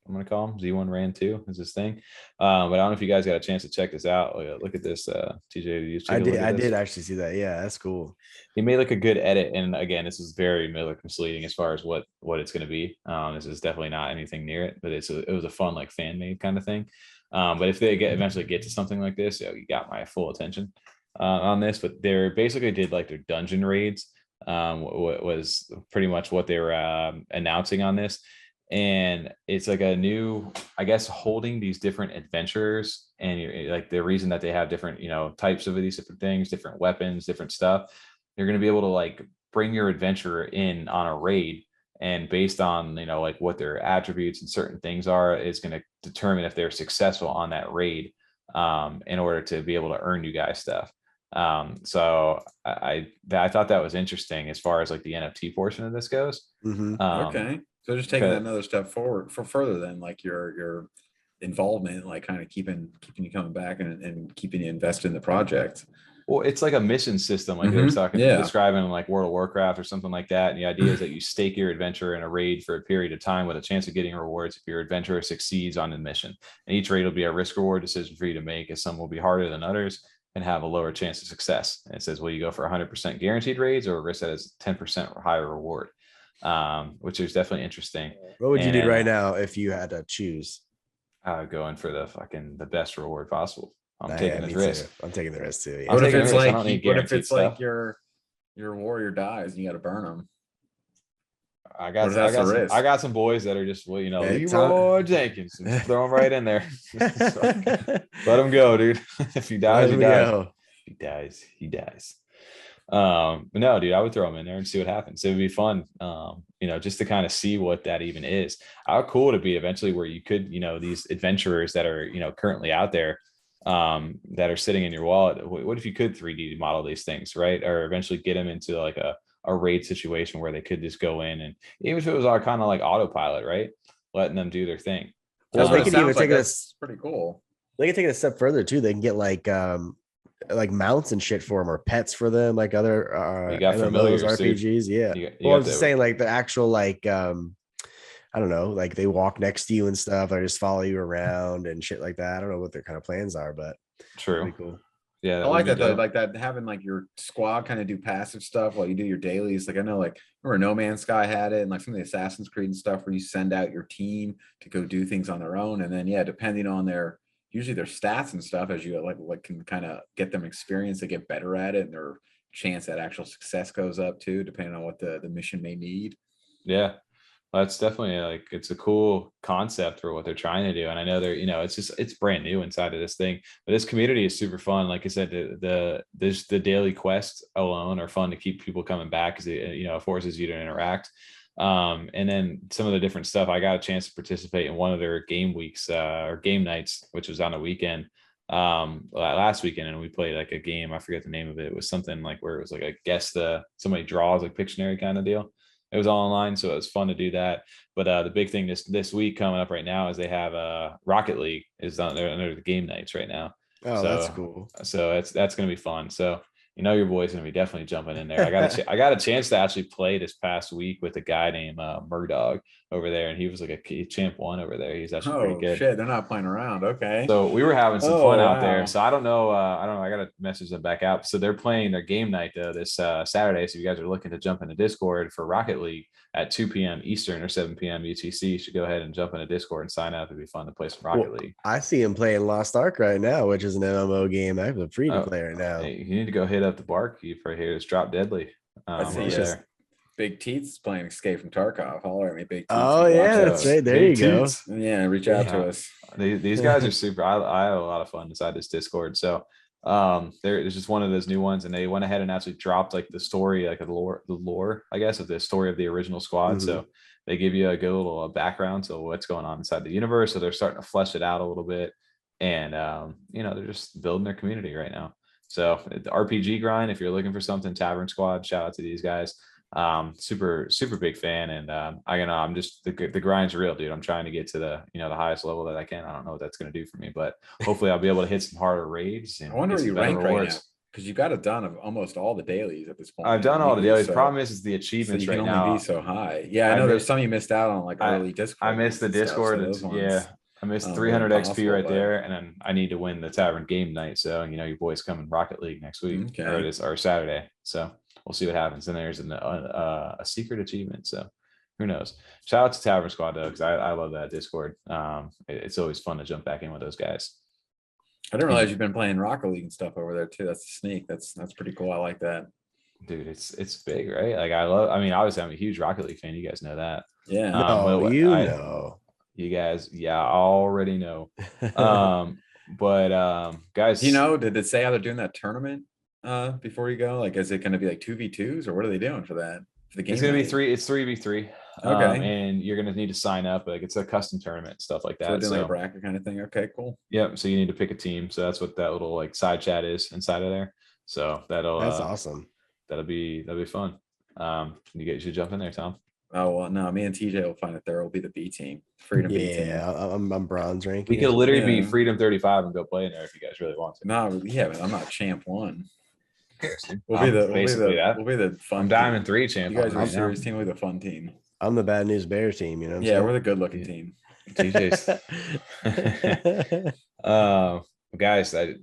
B: I'm going to call him Z1 Ran 2 is this thing. But I don't know if you guys got a chance to check this out. Look at this, TJ.
A: I did actually see that. Yeah, that's cool.
B: He made like a good edit. And again, this is very misleading as far as what it's going to be. This is definitely not anything near it, but it was a fun, like fan made kind of thing. But if they eventually get to something like this, you got my full attention on this. But they basically did like their dungeon raids, was pretty much what they were announcing on this. And it's like a new, I guess, holding these different adventurers, and like the reason that they have different, types of these different things, different weapons, different stuff. You're going to be able to like bring your adventurer in on a raid, and based on, like what their attributes and certain things are, is going to determine if they're successful on that raid, in order to be able to earn you guys stuff. So I thought that was interesting as far as like the NFT portion of this goes.
C: Okay. So just taking that another step forward for further than like your involvement, like kind of keeping you coming back and keeping you invested in the project.
B: Well, it's like a mission system, like they were talking, describing like World of Warcraft or something like that. And the idea is that you stake your adventure in a raid for a period of time with a chance of getting rewards if your adventurer succeeds on the mission. And each raid will be a risk reward decision for you to make, as some will be harder than others and have a lower chance of success. And it says, will you go for 100% guaranteed raids or a risk that is 10% higher reward? Which is definitely interesting.
A: What would you do right now if you had to choose?
B: I would go in for the best reward possible. I'm taking this risk.
A: I'm taking the risk too.
C: Yeah. What if it's like your warrior dies and you got to burn them?
B: I got some boys that are just, well, Leroy Jenkins, throw him right in there. Let him go, dude. If he dies, he dies. He dies. But no, dude, I would throw him in there and see what happens. It would be fun, just to kind of see what that even is. How cool would it be eventually where you could, these adventurers that are, currently out there, that are sitting in your wallet. What if you could 3D model these things, right? Or eventually get them into like a raid situation where they could just go in, and even if it was all kind of like autopilot, right? Letting them do their thing.
A: Well, they can even take
C: that's pretty cool.
A: They can take it a step further too. They can get like mounts and shit for them, or pets for them, like other
B: you got familiar
A: RPGs. Yeah. Well, I'm just saying like the actual like I don't know, like they walk next to you and stuff, or just follow you around and shit like that. I don't know what their kind of plans are, but
B: true.
A: Cool.
B: Yeah,
C: I like that though, like that, having like your squad kind of do passive stuff while you do your dailies. Like I know, like remember No Man's Sky had it, and like some of the Assassin's Creed and stuff where you send out your team to go do things on their own, and then depending on usually their stats and stuff, as you like can kind of get them experience, they get better at it, and their chance at actual success goes up too, depending on what the mission may need.
B: Yeah. That's definitely it's a cool concept for what they're trying to do. And I know they're, it's brand new inside of this thing, but this community is super fun. Like I said, the daily quests alone are fun to keep people coming back because it forces you to interact. And then some of the different stuff, I got a chance to participate in one of their game weeks or game nights, which was on a weekend last weekend. And we played like a game. I forget the name of it. It was something like where it was like a guess somebody draws like Pictionary kind of deal. It was all online, so it was fun to do that. But the big thing this week coming up right now is they have Rocket League is under the game nights right now.
A: Oh, so that's cool.
B: So that's going to be fun. So your boy's going to be definitely jumping in there. I got a chance to actually play this past week with a guy named Murdog over there, and he was like a champ 1 over there. He's actually pretty good.
C: Shit, they're not playing around. Okay.
B: So we were having some fun out there. So I don't know. I got to message them back out. So they're playing their game night this Saturday. So if you guys are looking to jump into Discord for Rocket League at 2 p.m. Eastern or 7 p.m. UTC, you should go ahead and jump into Discord and sign up. It'd be fun to play some Rocket League.
A: I see him playing Lost Ark right now, which is an MMO game. I have a free to play right now.
B: Hey, you need to go hit up the barkeep right here. It's Drop Deadly.
C: I see there. Big Teats playing Escape from Tarkov. Holler at me, Big Teats.
A: Oh yeah, that's right. There you go.
C: Yeah, reach out to us.
B: These guys are super. I have a lot of fun inside this Discord. So there's just one of those new ones, and they went ahead and actually dropped like the story, like the lore, I guess, of the story of the original squad. Mm-hmm. So they give you a good little background to what's going on inside the universe. So they're starting to flesh it out a little bit, and they're just building their community right now. So the RPG grind, if you're looking for something, Tavern Squad, shout out to these guys. Super big fan, and I'm just the grind's real, dude. I'm trying to get to the the highest level that I can. I don't know what that's going to do for me, but hopefully I'll be able to hit some harder raids. And
C: I wonder where you rank right now, because you've got it done of almost all the dailies at this point.
B: I've done all the dailies. The problem is the achievements right now.
C: Be so high. Yeah, I know there's some you missed out on, like early Discord.
B: I missed the Discord. I missed 300 XP right there, and then I need to win the Tavern game night. So your boy's coming Rocket League next week, or Saturday. So we'll see what happens. And there's a secret achievement. So who knows? Shout out to Tavern Squad though, because I love that Discord. It's always fun to jump back in with those guys.
C: I didn't realize you've been playing Rocket League and stuff over there too. That's a sneak. That's pretty cool. I like that.
B: Dude, it's big, right? Like obviously I'm a huge Rocket League fan. You guys know that.
C: Yeah.
B: You guys, I already know. But guys,
C: did it say how they're doing that tournament before you go? Like, is it going to be like 2v2s, or what are they doing for that? For the game,
B: it's going to be 3. It's 3v3.
C: Okay.
B: And you're going to need to sign up. Like, it's a custom tournament, stuff like that.
C: So like a bracket kind of thing. Okay, cool.
B: Yep. So you need to pick a team. So that's what that little like side chat is inside of there. So that's
A: awesome.
B: That'll be fun. You should jump in there, Tom.
C: Oh well, no, me and TJ will find it. There will be the B team, Freedom B team.
A: Yeah, I'm bronze ranking.
B: We could literally be Freedom 35 and go play in there if you guys really want to.
C: No, yeah, but I'm not champ 1.
B: We'll be
C: the fun.
B: I'm Diamond 3 champ.
C: You guys are a series team. We're the fun team.
A: I'm the Bad News Bears team. You know.
C: Yeah, we're the good looking team.
B: TJ's. Guys, that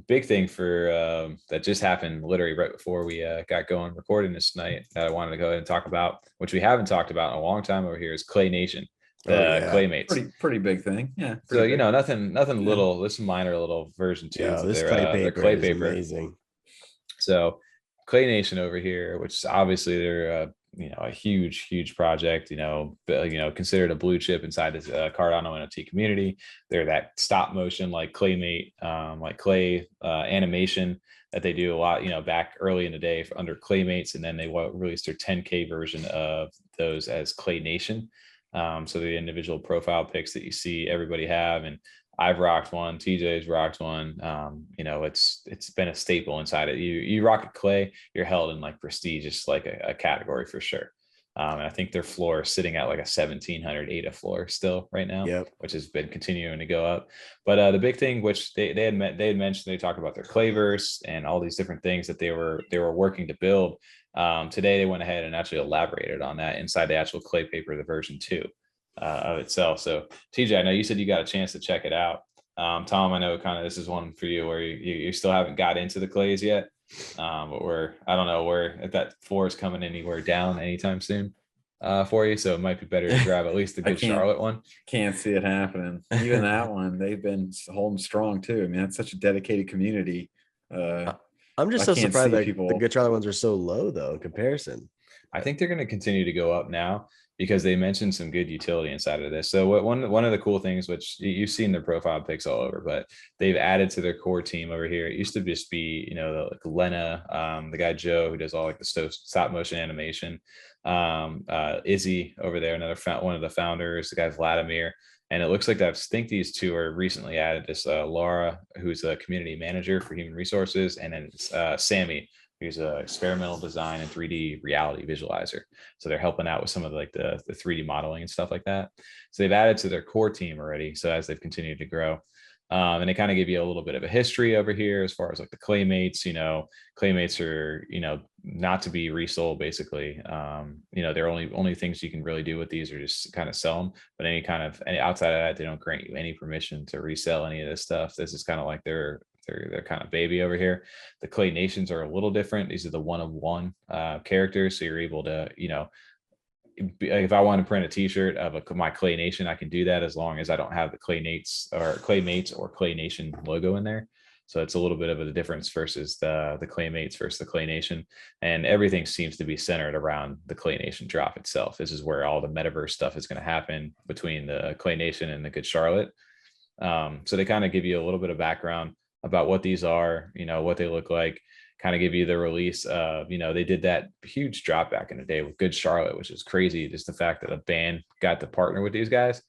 B: big thing for that just happened literally right before we got going recording this night that I wanted to go ahead and talk about, which we haven't talked about in a long time over here, is Clay Nation, the Claymates.
C: Pretty big thing. Yeah.
B: So
C: big.
B: You know, nothing little. This minor little version 2.
A: Yeah, this clay paper is amazing.
B: So Clay Nation over here, which obviously they're you know, a huge project, you know, considered a blue chip inside this Cardano NFT community. They're that stop motion like Claymate, like clay animation that they do a lot, you know, back early in the day under Claymates, and then they released their 10K version of those as Clay Nation. So the individual profile pics that you see everybody have, and I've rocked one, TJ's rocked one. You know, it's been a staple inside it. You rock a clay, you're held in like prestigious, like a category for sure. And I think their floor is sitting at like a 1700 ADA floor still right now, which has been continuing to go up. But the big thing, which they had mentioned, they talked about their Clayverse and all these different things that they were working to build. Today they went ahead and actually elaborated on that inside the actual clay paper, the version 2. Of itself. So TJ, I know you said you got a chance to check it out. Tom, I know kind of this is one for you where you still haven't got into the clays yet, but I don't know where if that floor is coming anywhere down anytime soon for you, so it might be better to grab at least the good Charlotte one.
C: Can't see it happening. Even that one, they've been holding strong too. I mean, that's such a dedicated community.
A: I'm just so surprised that the good Charlotte ones are so low though in comparison.
B: I think they're going to continue to go up now, because they mentioned some good utility inside of this. So one of the cool things, which you've seen their profile pics all over, but they've added to their core team over here. It used to just be, you know, like Lena, the guy Joe who does all like the stop motion animation, Izzy over there, one of the founders, the guy Vladimir. And it looks like I think these two are recently added. This Laura, who's a community manager for human resources, and then Sammy, who's a experimental design and 3D reality visualizer. So they're helping out with some of like the 3D modeling and stuff like that. So they've added to their core team already. So as they've continued to grow, and they kind of give you a little bit of a history over here as far as like the Claymates. You know, Claymates are, you know, not to be resold basically. You know, they're only things you can really do with these are just kind of sell them. But any outside of that, they don't grant you any permission to resell any of this stuff. This is kind of like their kind of baby over here. The Clay Nations are a little different. These are the one-of-one characters, so you're able to, you know, if I want to print a t-shirt of my Clay Nation, I can do that as long as I don't have the Claymates or Clay Nation logo in there. So it's a little bit of a difference versus the Claymates versus the Clay Nation, and everything seems to be centered around the Clay Nation drop itself. This is where all the metaverse stuff is going to happen between the Clay Nation and the Good Charlotte. So they kind of give you a little bit of background about what these are, you know, what they look like, kind of give you the release of, you know, they did that huge drop back in the day with Good Charlotte, which is crazy. Just the fact that a band got to partner with these guys.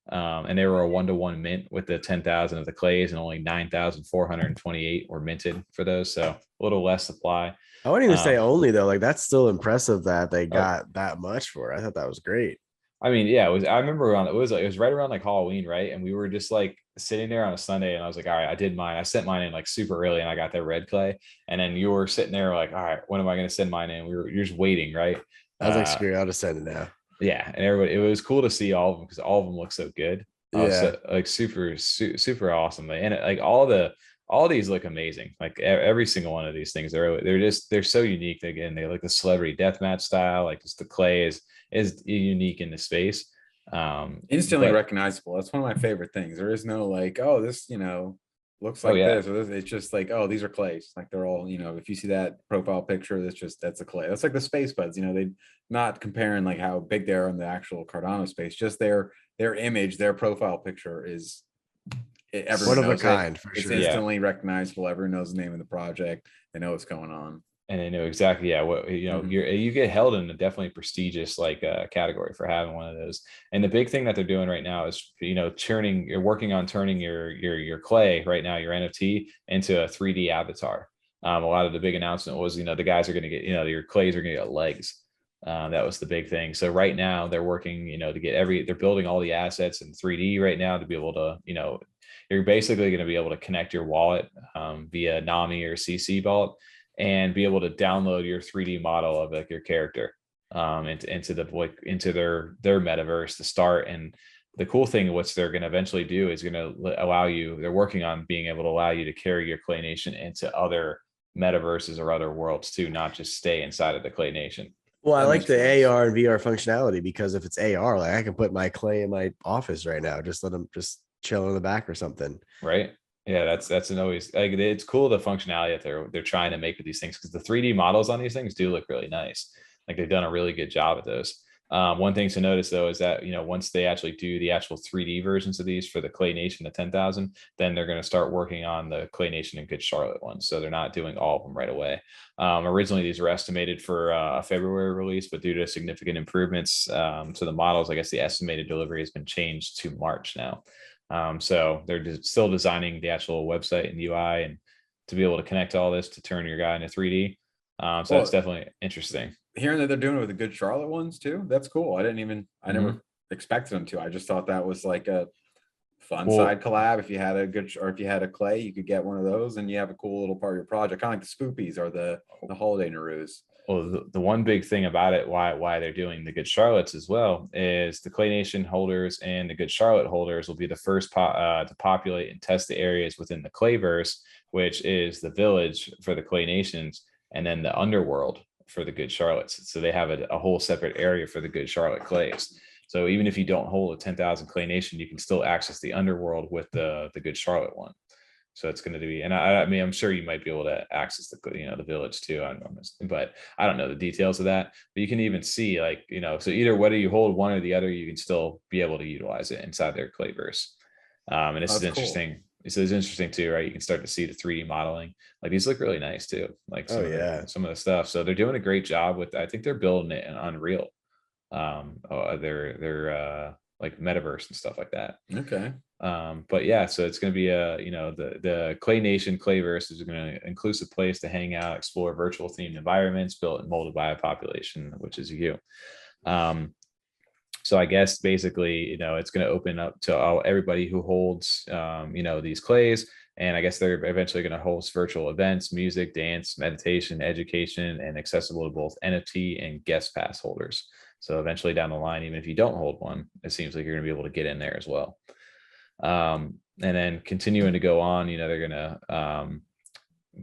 B: And they were a 1-to-1 mint with the 10,000 of the clays, and only 9,428 were minted for those. So a little less supply.
A: I wouldn't even say only though. Like that's still impressive that they got that much for it. I thought that was great.
B: I mean, yeah, I remember it was right around like Halloween, right? And we were just like sitting there on a Sunday, and I was like, all right, I did mine. I sent mine in like super early, and I got that red clay. And then you were sitting there like, all right, when am I going to send mine in? You're just waiting, right?
A: I was like, screw it, I'll just send it now.
B: Yeah, and everybody, it was cool to see all of them because all of them look so good. So, like super awesome. And like all these look amazing. Like every single one of these things, they're so unique. Again, they like the celebrity deathmatch style. Like just the clay is unique in the space.
C: Instantly recognizable. That's one of my favorite things. There is no like, oh, this, you know, looks like this, or this. It's just like, oh, these are clays. Like they're all, you know, if you see that profile picture, that's a clay. That's like the space buds, you know, they not comparing like how big they are in the actual Cardano space, just their image, their profile picture is
A: one of a kind. For
C: sure. It's instantly recognizable. Everyone knows the name of the project. They know what's going on.
B: And they know exactly, what, you know, you get held in a definitely prestigious like category for having one of those. And the big thing that they're doing right now is, you know, you're working on turning your clay right now, your NFT into a 3D avatar. A lot of the big announcement was, you know, the guys are going to get, you know, your clays are going to get legs. That was the big thing. So right now they're working, to get they're building all the assets in 3D right now to be able to, you're basically going to be able to connect your wallet via NAMI or CC wallet and be able to download your 3D model of like your character into their metaverse to start. And the cool thing, what they're going to eventually do is going to allow you, they're working on being able to allow you to carry your Clay Nation into other metaverses or other worlds too, not just stay inside of the Clay Nation.
A: Well, I like the AR and VR functionality because if it's AR, like I can put my Clay in my office right now, just let them just chill in the back or something.
B: Right. Yeah, that's an always like, it's cool the functionality that they're trying to make with these things, because the 3D models on these things do look really nice. Like they've done a really good job at those. One thing to notice though is that once they actually do the actual 3D versions of these for the Clay Nation, the 10,000, then they're going to start working on the Clay Nation and Good Charlotte ones. So they're not doing all of them right away. Originally these were estimated for a February release, but due to significant improvements to the models, I guess the estimated delivery has been changed to March now. So they're still designing the actual website and UI and to be able to connect all this to turn your guy into 3D. So that's definitely interesting.
C: Hearing that they're doing it with the Good Charlotte ones too, that's cool. I never expected them to. I just thought that was like a fun side collab. If you had if you had a Clay, you could get one of those and you have a cool little part of your project, kind of like the Spoopies or the Holiday Naroos.
B: Well, the one big thing about it, why they're doing the Good Charlottes as well, is the Clay Nation holders and the Good Charlotte holders will be the first to populate and test the areas within the Clayverse, which is the village for the Clay Nations, and then the underworld for the Good Charlottes. So they have a whole separate area for the Good Charlotte Clays. So even if you don't hold a 10,000 Clay Nation, you can still access the underworld with the Good Charlotte one. So it's going to be, and I mean, I'm sure you might be able to access the village too. But I don't know the details of that. But you can even see so either whether you hold one or the other, you can still be able to utilize it inside their Clayverse. And this is interesting. Cool. This is interesting too, right? You can start to see the 3D modeling. Like these look really nice too. Like some of the stuff. So they're doing a great job with. I think they're building it in Unreal. They're like Metaverse and stuff like that.
C: Okay.
B: But yeah, so it's going to be the Clay Nation Clayverse is going to inclusive place to hang out, explore virtual themed environments built and molded by a population, which is you. So I guess basically, it's going to open up to everybody who holds, these clays. And I guess they're eventually going to host virtual events, music, dance, meditation, education, and accessible to both NFT and guest pass holders. So eventually down the line, even if you don't hold one, it seems like you're going to be able to get in there as well. And then continuing to go on, they're going to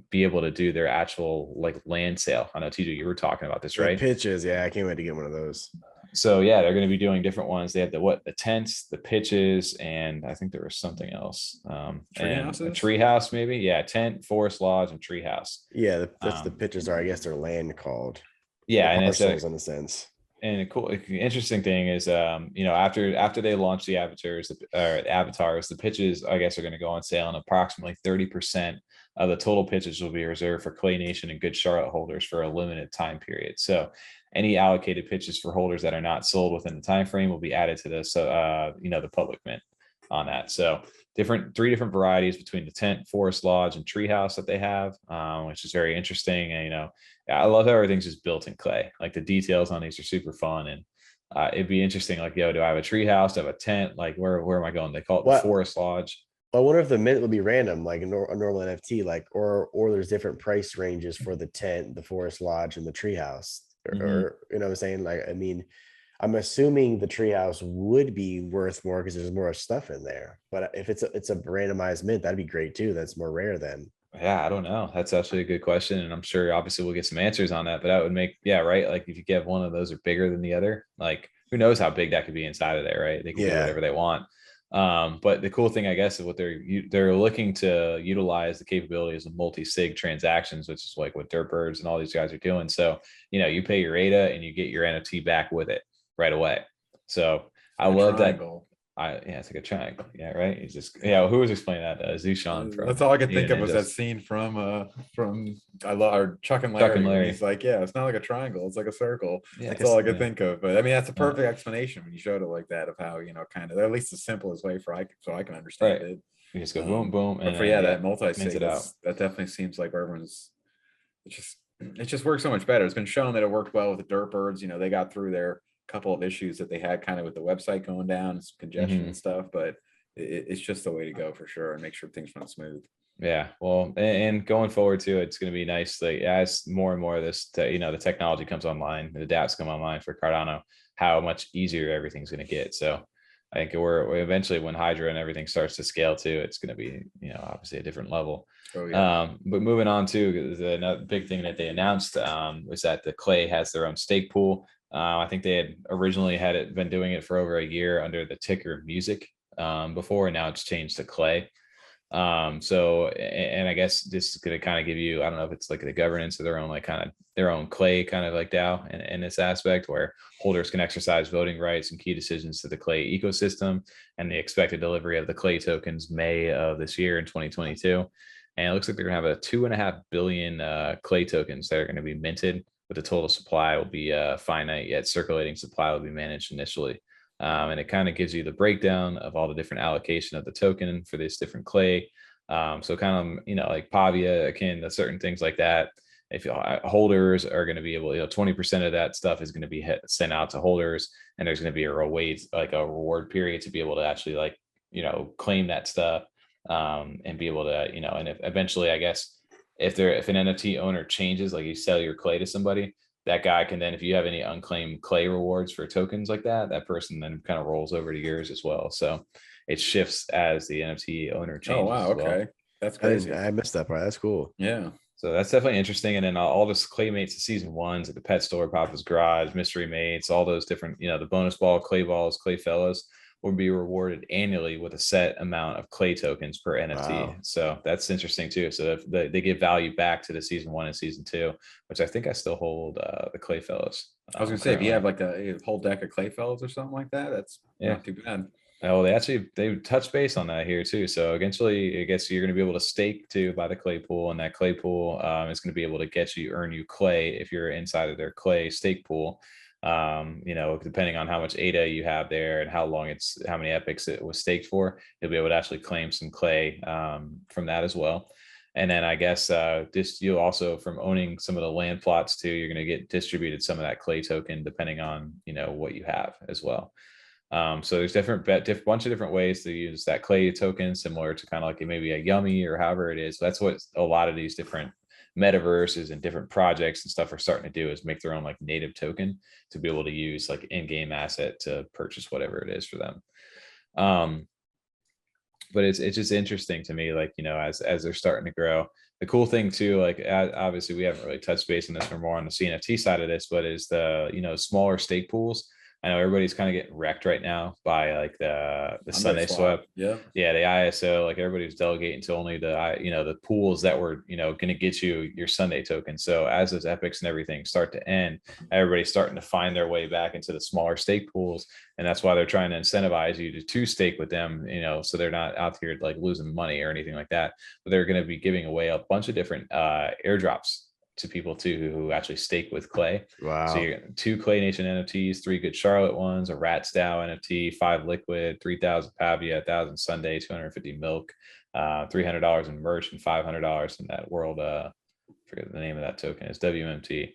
B: be able to do their actual like land sale. I know TJ, you were talking about this, right?
A: Pitches. Yeah, I can't wait to get one of those.
B: So yeah, they're going to be doing different ones. They have the tents, the pitches, and I think there was something else. And a treehouse, maybe. Yeah, tent, forest lodge, and treehouse.
A: Yeah, that's the pitches are. I guess they're land called.
B: Yeah, and
A: parcels in a sense.
B: And a cool, interesting thing is, after they launch the avatars, the pitches, I guess, are going to go on sale, and approximately 30% of the total pitches will be reserved for Clay Nation and Good Charlotte holders for a limited time period. So any allocated pitches for holders that are not sold within the time frame will be added to this, the public mint on that. So three different varieties between the tent, forest lodge, and treehouse that they have, which is very interesting. And I love how everything's just built in Clay. Like the details on these are super fun, and it'd be interesting. Like, do I have a treehouse? Do I have a tent? Like, where am I going? They call it the forest lodge.
A: I wonder if the mint will be random, like a normal NFT, like, or there's different price ranges for the tent, the forest lodge, and the treehouse, or you know what I'm saying? Like, I mean, I'm assuming the treehouse would be worth more because there's more stuff in there. But if it's a randomized mint, that'd be great too. That's more rare then.
B: Yeah, I don't know. That's actually a good question, and I'm sure obviously we'll get some answers on that. But that would make right. Like if you get one of those are bigger than the other, like who knows how big that could be inside of there, right? They can do whatever they want. But the cool thing, I guess, is what they're looking to utilize the capabilities of multi-sig transactions, which is like what Dirtbirds and all these guys are doing. So you pay your ADA and you get your NFT back with it right away. So I love that. It's like a triangle. Yeah, right. He's just who was explaining that? Zushan.
C: That's all I could think of was that scene from I love Chuck and Larry. He's like, it's not like a triangle, it's like a circle. Yeah, that's all I could think of. But I mean, that's a perfect explanation when you showed it like that of how kind of at least the simplest way so I can understand it.
B: You just go boom, boom,
C: and that multi-sig, that definitely seems like everyone's just it just works so much better. It's been shown that it worked well with the Dirtbirds. You know, they got through their couple of issues that they had kind of with the website going down, some congestion and stuff, but it's just the way to go for sure, and make sure things run smooth.
B: Yeah, well, and going forward too, it's going to be nice. Like as more and more of this, the technology comes online, the dApps come online for Cardano, how much easier everything's going to get. So I think we're eventually, when Hydra and everything starts to scale too, it's going to be, obviously a different level.
C: Oh, yeah.
B: But moving on to another big thing that they announced was that the Clay has their own stake pool. I think they had originally been doing it for over a year under the ticker Music before, and now it's changed to Clay. So, and I guess this is going to kind of give you, I don't know if it's like the governance of their own, like kind of their own Clay kind of like DAO in this aspect, where holders can exercise voting rights and key decisions to the Clay ecosystem, and the expected delivery of the Clay tokens May of this year in 2022. And it looks like they're gonna have a 2.5 billion Clay tokens that are going to be minted, but the total supply will be finite, yet circulating supply will be managed initially. And it kind of gives you the breakdown of all the different allocation of the token for this different Clay. So kind of, like PAVIA, akin to certain things like that. If holders are going to be able, 20% of that stuff is going to be sent out to holders, and there's going to be a reward period to be able to actually claim that stuff, and be able to, and if eventually, I guess, if an NFT owner changes, like you sell your Clay to somebody, that guy can then, if you have any unclaimed Clay rewards for tokens like that, that person then kind of rolls over to yours as well. So it shifts as the NFT owner changes.
C: Oh, wow. Okay. That's crazy.
A: I missed that part. That's cool.
C: Yeah.
B: So that's definitely interesting. And then all this Claymates of season ones at the pet store, Papa's Garage, Mystery Mates, all those different, the bonus ball, Clay balls, ClayFellas will be rewarded annually with a set amount of Clay tokens per NFT. Wow. So that's interesting too. So they give value back to the season 1 and season 2, which I think I still hold the ClayFellas.
C: I was gonna say, if you have like a whole deck of ClayFellas or something like that, that's not too bad.
B: Oh, they touch base on that here too. So eventually, I guess you're going to be able to stake too by the Clay pool, and that Clay pool is going to be able to earn you Clay if you're inside of their Clay stake pool. Depending on how much ADA you have there and how many epochs it was staked for, you'll be able to actually claim some Clay from that as well. And then I guess you also, from owning some of the land plots too, you're going to get distributed some of that Clay token depending on what you have as well. So there's bunch of different ways to use that Clay token, similar to kind of like maybe a Yummi or however it is. That's what a lot of these different metaverses and different projects and stuff are starting to do, is make their own like native token to be able to use like in-game asset to purchase whatever it is for them. But it's just interesting to me, like, as they're starting to grow. The cool thing too, like obviously we haven't really touched base on this, we're more on the CNFT side of this, but is the smaller stake pools. I know everybody's kind of getting wrecked right now by like the Sunday swap.
C: Yeah,
B: the ISO, like everybody's delegating to only the pools that were going to get you your Sunday token. So as those epics and everything start to end, everybody's starting to find their way back into the smaller stake pools, and that's why they're trying to incentivize you to stake with them, so they're not out here like losing money or anything like that. But they're going to be giving away a bunch of different airdrops to people too who actually stake with Clay.
A: Wow.
B: So you're 2 Clay Nation NFTs, 3 Good Charlotte ones, a Rats DAO NFT, 5 Liquid, 3,000 Pavia, 1,000 Sunday, 250 Milk, $300 in merch, and $500 in that world. Forget the name of that token. It's WMT.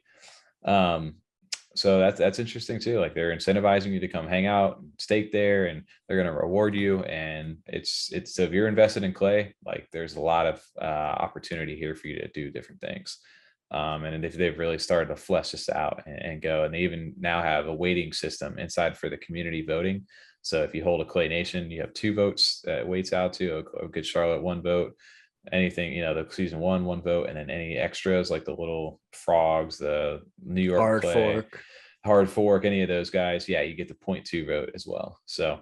B: So that's interesting too. Like they're incentivizing you to come hang out, stake there, and they're going to reward you. And it's so if you're invested in Clay, like there's a lot of opportunity here for you to do different things. And if they've really started to flesh this out and go, and they even now have a weighting system inside for the community voting. So if you hold a Clay Nation, you have 2 votes that weights out to a Good Charlotte 1 vote, anything, the season 1 vote, and then any extras like the little frogs, the New York hard fork, any of those guys, you get the 0.2 vote as well. So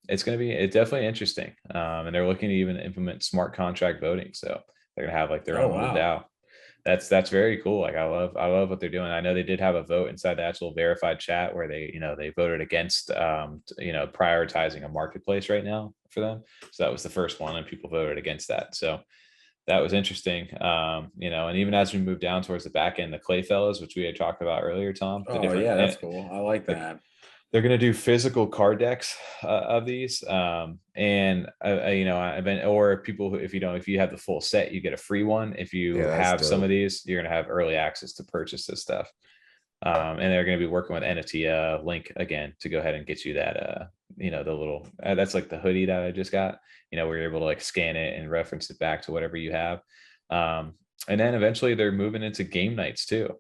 B: it's definitely interesting. And they're looking to even implement smart contract voting. So they're gonna have like their own little DAO. That's very cool. Like I love what they're doing. I know they did have a vote inside the actual verified chat where they voted against prioritizing a marketplace right now for them. So that was the first one, and people voted against that. So that was interesting. And even as we move down towards the back end, the ClayFellas, which we had talked about earlier, Tom.
C: Oh yeah, that's cool. I like that.
B: They're going to do physical card decks of these, and you know, I've been, or people who, if you have the full set, you get a free one. If you have some of these, you're going to have early access to purchase this stuff. And they're going to be working with NFT Link again to go ahead and get you that, you know, the little that's like the hoodie that I just got, you know, where you're able to like scan it and reference it back to whatever you have. And then eventually they're moving into game nights too,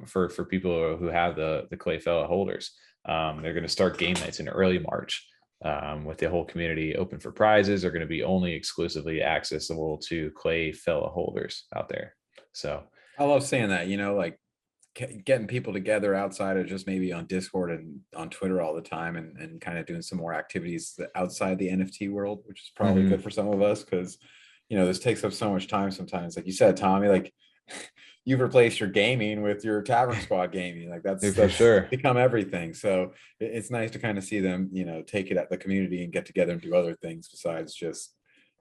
B: for people who have the ClayFella holders. They're going to start game nights in early March, with the whole community open for prizes. Are going to be only exclusively accessible to ClayFella holders out there. So
C: I love seeing that, you know, like getting people together outside of just maybe on Discord and on Twitter all the time, and kind of doing some more activities outside the NFT world, which is probably good for some of us, because, you know, this takes up so much time sometimes. Like you said, Tommy, like you've replaced your gaming with your Tavern Squad gaming. Like that's
B: for sure
C: become everything. So it's nice to kind of see them, you know, take it at the community and get together and do other things besides just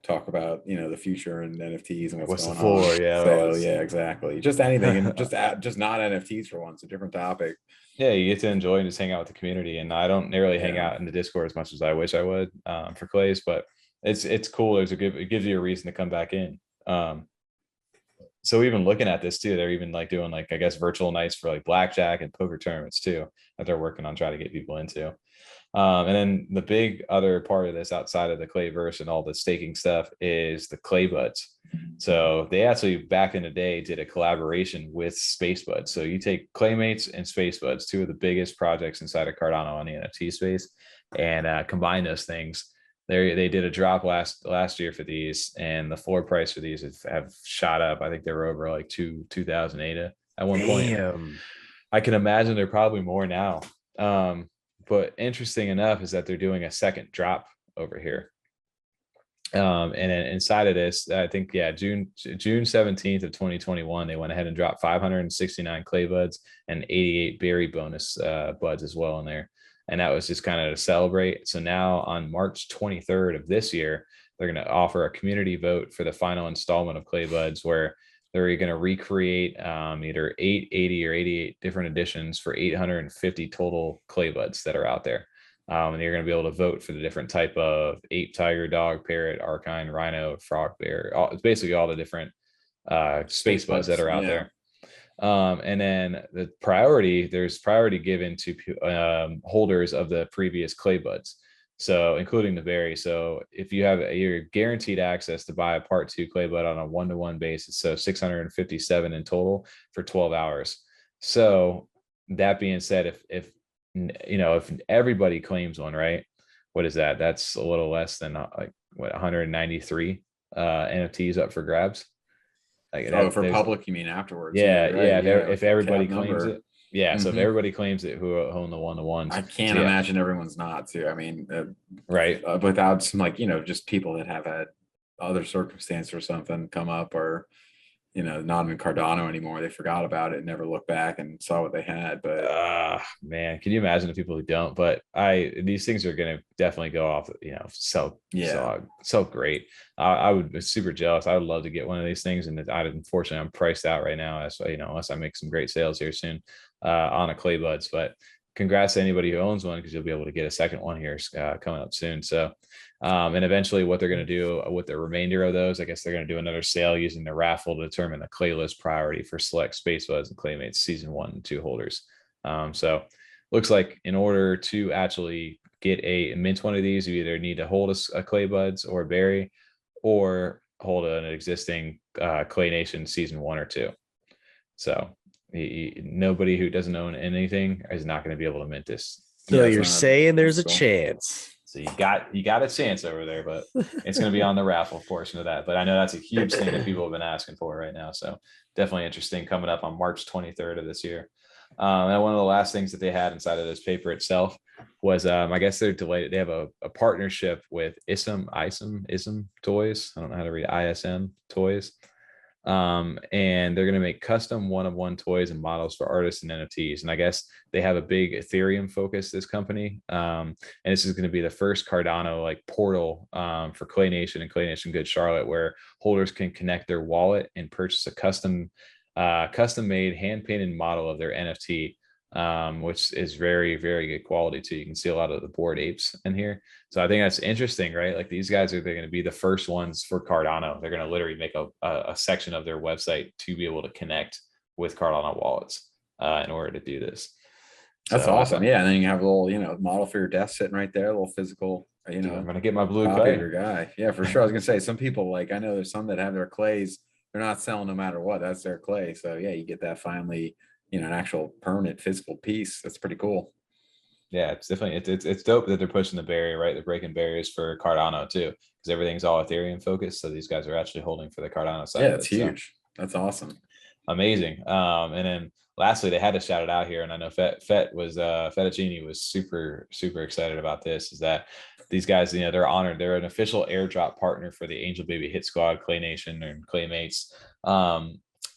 C: talk about, you know, the future and NFTs and what's going on.
B: Yeah.
C: So yeah, exactly. Just anything, and just not NFTs for once, a different topic.
B: Yeah, you get to enjoy and just hang out with the community. And I don't nearly hang out in the Discord as much as I wish I would, for Clays, but it's cool. It gives you a reason to come back in. So even looking at this too, they're even like doing like, I guess, virtual nights for like blackjack and poker tournaments too, that they're working on trying to get people into. And then the big other part of this outside of the Clayverse and all the staking stuff is the Claybudz. So they actually back in the day did a collaboration with Spacebudz. So you take Claymates and Spacebudz, two of the biggest projects inside of Cardano on the NFT space, and combine those things. They did a drop last year for these, and the floor price for these have shot up. I think they were over like 2,000 ADA at one point. I can imagine they're probably more now. But interesting enough is that they're doing a second drop over here. And then inside of this, I think, yeah, June 17th of 2021, they went ahead and dropped 569 Claybuds and 88 berry bonus buds as well in there. And that was just kind of to celebrate. So now on March 23rd of this year, they're going to offer a community vote for the final installment of Claybuds, where they're going to recreate either 80 or 88 different editions for 850 total Claybuds that are out there. And you're going to be able to vote for the different type of ape, tiger, dog, parrot, archine, rhino, frog, bear. It's basically all the different space buds that are out there. And then there's priority given to holders of the previous Claybuds, so including the berry. So if you're guaranteed access to buy a part 2 Claybud on a 1-to-1 basis, so 657 in total for 12 hours. So that being said, if everybody claims one, right, what is that? That's a little less than 193 NFTs up for grabs.
C: Like for public, you mean afterwards?
B: Yeah, right? If everybody claims it, so if everybody claims it who own the 1-to-1s,
C: I can't imagine everyone's not too. I mean,
B: right,
C: without some, like, just people that have had other circumstance or something come up, or not in Cardano anymore, they forgot about it and never looked back and saw what they had. But
B: man, can you imagine the people who don't? But these things are going to definitely go off, so great. I would be super jealous. I would love to get one of these things, and unfortunately I'm priced out right now, unless I make some great sales here soon on a Claybuds. But congrats to anybody who owns one, because you'll be able to get a second one here coming up soon. So and eventually what they're going to do with the remainder of those, I guess they're going to do another sale using the raffle to determine the Claylist priority for select Spacebuds and Claymates season 1 and 2 holders. So looks like in order to actually get a mint one of these, you either need to hold a Claybuds or a berry, or hold an existing Clay Nation season 1 or 2. So nobody who doesn't own anything is not going to be able to mint this.
A: So you're saying there's a chance.
B: So you got a chance over there, but it's going to be on the raffle portion of that. But I know that's a huge thing that people have been asking for right now. So definitely interesting, coming up on March 23rd of this year. And one of the last things that they had inside of this paper itself was, I guess they're delayed. They have a partnership with ISM Toys. I don't know how to read ISM Toys. And they're going to make custom 1-of-1 toys and models for artists and NFTs. And I guess they have a big Ethereum focus, this company. And this is going to be the first Cardano portal for Clay Nation and Clay Nation Good Charlotte, where holders can connect their wallet and purchase a custom made hand painted model of their NFT which is very, very good quality too. You can see a lot of the Bored Apes in here. So I think that's interesting, right? Like these guys they're going to be the first ones for Cardano. They're going to literally make a section of their website to be able to connect with Cardano wallets in order to do this.
C: That's awesome. Yeah. And then you have a little, model for your desk sitting right there, a little physical,
B: I'm going to get my blue
C: copy of your guy. Yeah, for sure. I was going to say, some people I know there's some that have their clays. They're not selling no matter what. That's their clay. So yeah, you get that finally, an actual permanent physical piece. That's pretty cool.
B: Yeah, it's definitely it's dope that they're pushing the barrier, right? They're breaking barriers for Cardano too, because everything's all Ethereum focused. So these guys are actually holding for the Cardano side.
C: Yeah, it's huge. So. That's awesome.
B: Amazing. And then lastly, they had to shout it out here, and I know Fettuccine was super excited about this. Is that these guys, they're honored. They're an official airdrop partner for the Angel Baby Hit Squad, Clay Nation, and Claymates.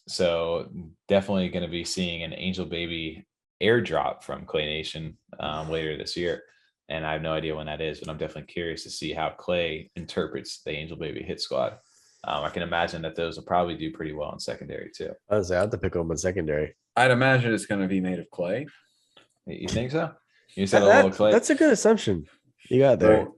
B: So definitely going to be seeing an Angel Baby airdrop from Clay Nation later this year, and I have no idea when that is, but I'm definitely curious to see how Clay interprets the Angel Baby Hit Squad. I can imagine that those will probably do pretty well in secondary too.
A: I have to pick them in secondary.
C: I'd imagine it's going to be made of clay.
B: You think so? You said a little clay.
A: That's a good assumption you got there.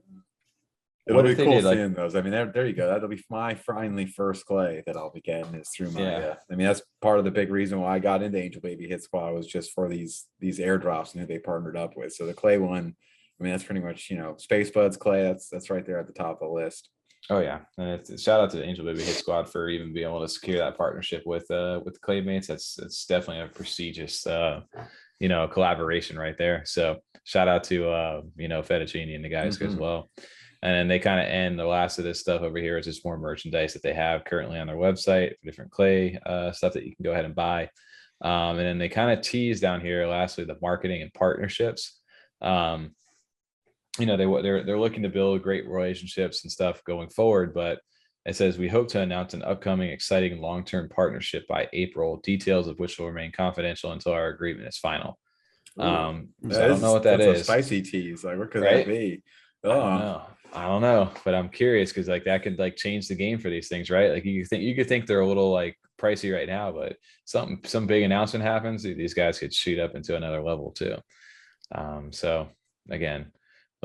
C: It'll be cool seeing those. I mean, there you go. That'll be my finally first clay that I'll be getting is through my. I mean, that's part of the big reason why I got into Angel Baby Hit Squad was just for these airdrops and who they partnered up with. So the clay one, I mean, that's pretty much Space Buds clay. That's right there at the top of the list.
B: Oh yeah, and shout out to the Angel Baby Hit Squad for even being able to secure that partnership with Claymates. It's definitely a prestigious collaboration right there. So shout out to Fettuccine and the guys as well. And then they kind of end the last of this stuff over here is just more merchandise that they have currently on their website for different clay stuff that you can go ahead and buy. And then they kind of tease down here lastly the marketing and partnerships. They're looking to build great relationships and stuff going forward, but it says we hope to announce an upcoming exciting long-term partnership by April, details of which will remain confidential until our agreement is final. So I don't know what that is.
C: A spicy tease. Like what could that be?
B: I don't know, but I'm curious because that could change the game for these things, right? Like you could think they're a little pricey right now, but some big announcement happens, these guys could shoot up into another level too. So again,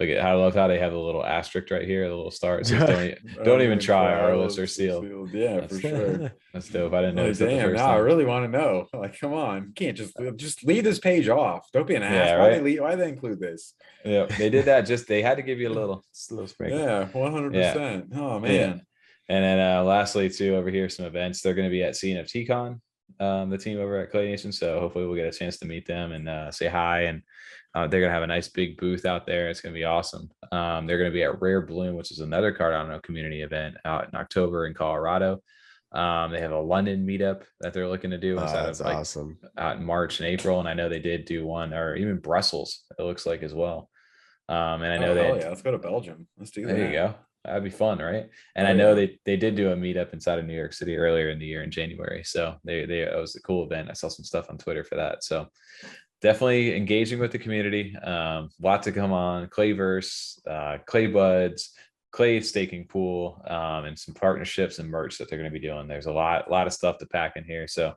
B: I love how they have a little asterisk right here, the little star. So don't even try RLS or sealed.
C: Yeah, for sure.
B: That's dope. I didn't know.
C: Damn, now I really want to know. Come on, you can't just leave this page off. Don't be an ass.
B: Yeah, right?
C: Why they include this?
B: Yeah, they did that. They had to give you a little sprinkle.
C: Yeah, 100%. Oh man.
B: Yeah. And then lastly, too, over here, some events. They're going to be at CNFT Con, the team over at Clay Nation. So hopefully we'll get a chance to meet them and say hi. And they're going to have a nice big booth out there. It's going to be awesome. They're going to be at Rare Bloom, which is another Cardano community event out in October in Colorado. They have a London meetup that they're looking to do.
A: That's awesome.
B: Out in March and April. And I know they did do one, or even Brussels, it looks like as well. And I know
C: let's go to Belgium. Let's do that.
B: There you go. That'd be fun, right? And I know they did do a meetup inside of New York City earlier in the year in January. So it was a cool event. I saw some stuff on Twitter for that. So definitely engaging with the community. Lot to come on. Clayverse, Claybudz, Clay staking pool, and some partnerships and merch that they're going to be doing. There's a lot of stuff to pack in here. So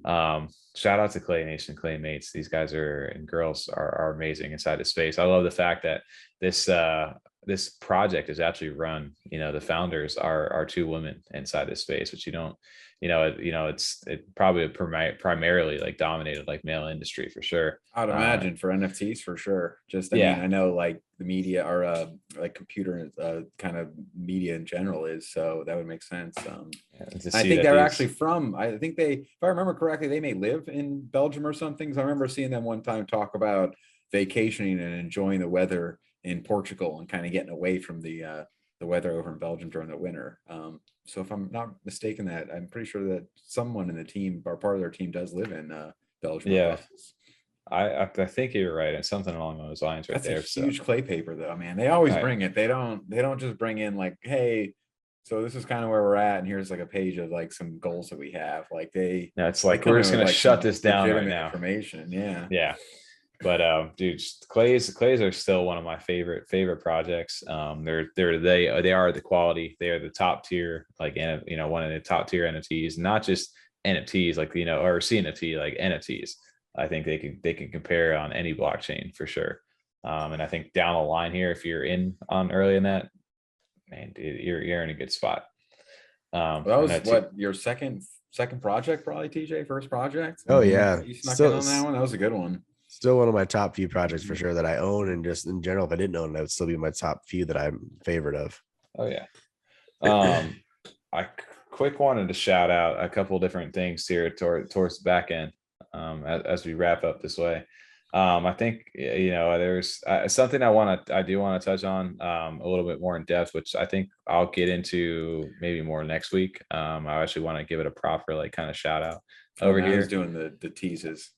B: shout out to Clay Nation, Claymates. These guys and girls are amazing inside the space. I love the fact that this project is actually run, the founders are two women inside this space, which it's probably primarily dominated male industry for sure.
C: I'd imagine for NFTs for sure. I mean, I know the media or computer kind of media in general is, so that would make sense. I think they're actually from, if I remember correctly, they may live in Belgium or something. So I remember seeing them one time talk about vacationing and enjoying the weather in Portugal and kind of getting away from the weather over in Belgium during the winter. So if I'm not mistaken, that I'm pretty sure that someone in the team or part of their team does live in Belgium.
B: Yeah, I think you're right. It's something along those lines right there.
C: That's a huge clay paper though, man. They always bring it. They don't just bring in hey, so this is kind of where we're at, and here's a page of some goals that we have.
B: It's we're just gonna shut this down right now.
C: Information,
B: yeah. But dude, clays are still one of my favorite projects. They are the quality. They are the top tier, one of the top tier NFTs, not just NFTs or CNFT, NFTs. I think they can compare on any blockchain for sure. And I think down the line here, if you're in on early in that, man, dude, you're in a good spot.
C: That was what your second project, probably, TJ, first project.
A: Oh yeah,
C: you snuck in on that one. That was a good one.
A: Still one of my top few projects for sure that I own, and just in general, if I didn't own it, that would still be my top few that I'm favorite of.
B: Oh yeah. I quick wanted to shout out a couple different things here towards the back end as we wrap up this way. I think, you know, there's something I do want to touch on a little bit more in depth, which I think I'll get into maybe more next week. I actually want to give it a proper like kind of shout out over here.
C: He's doing the teases.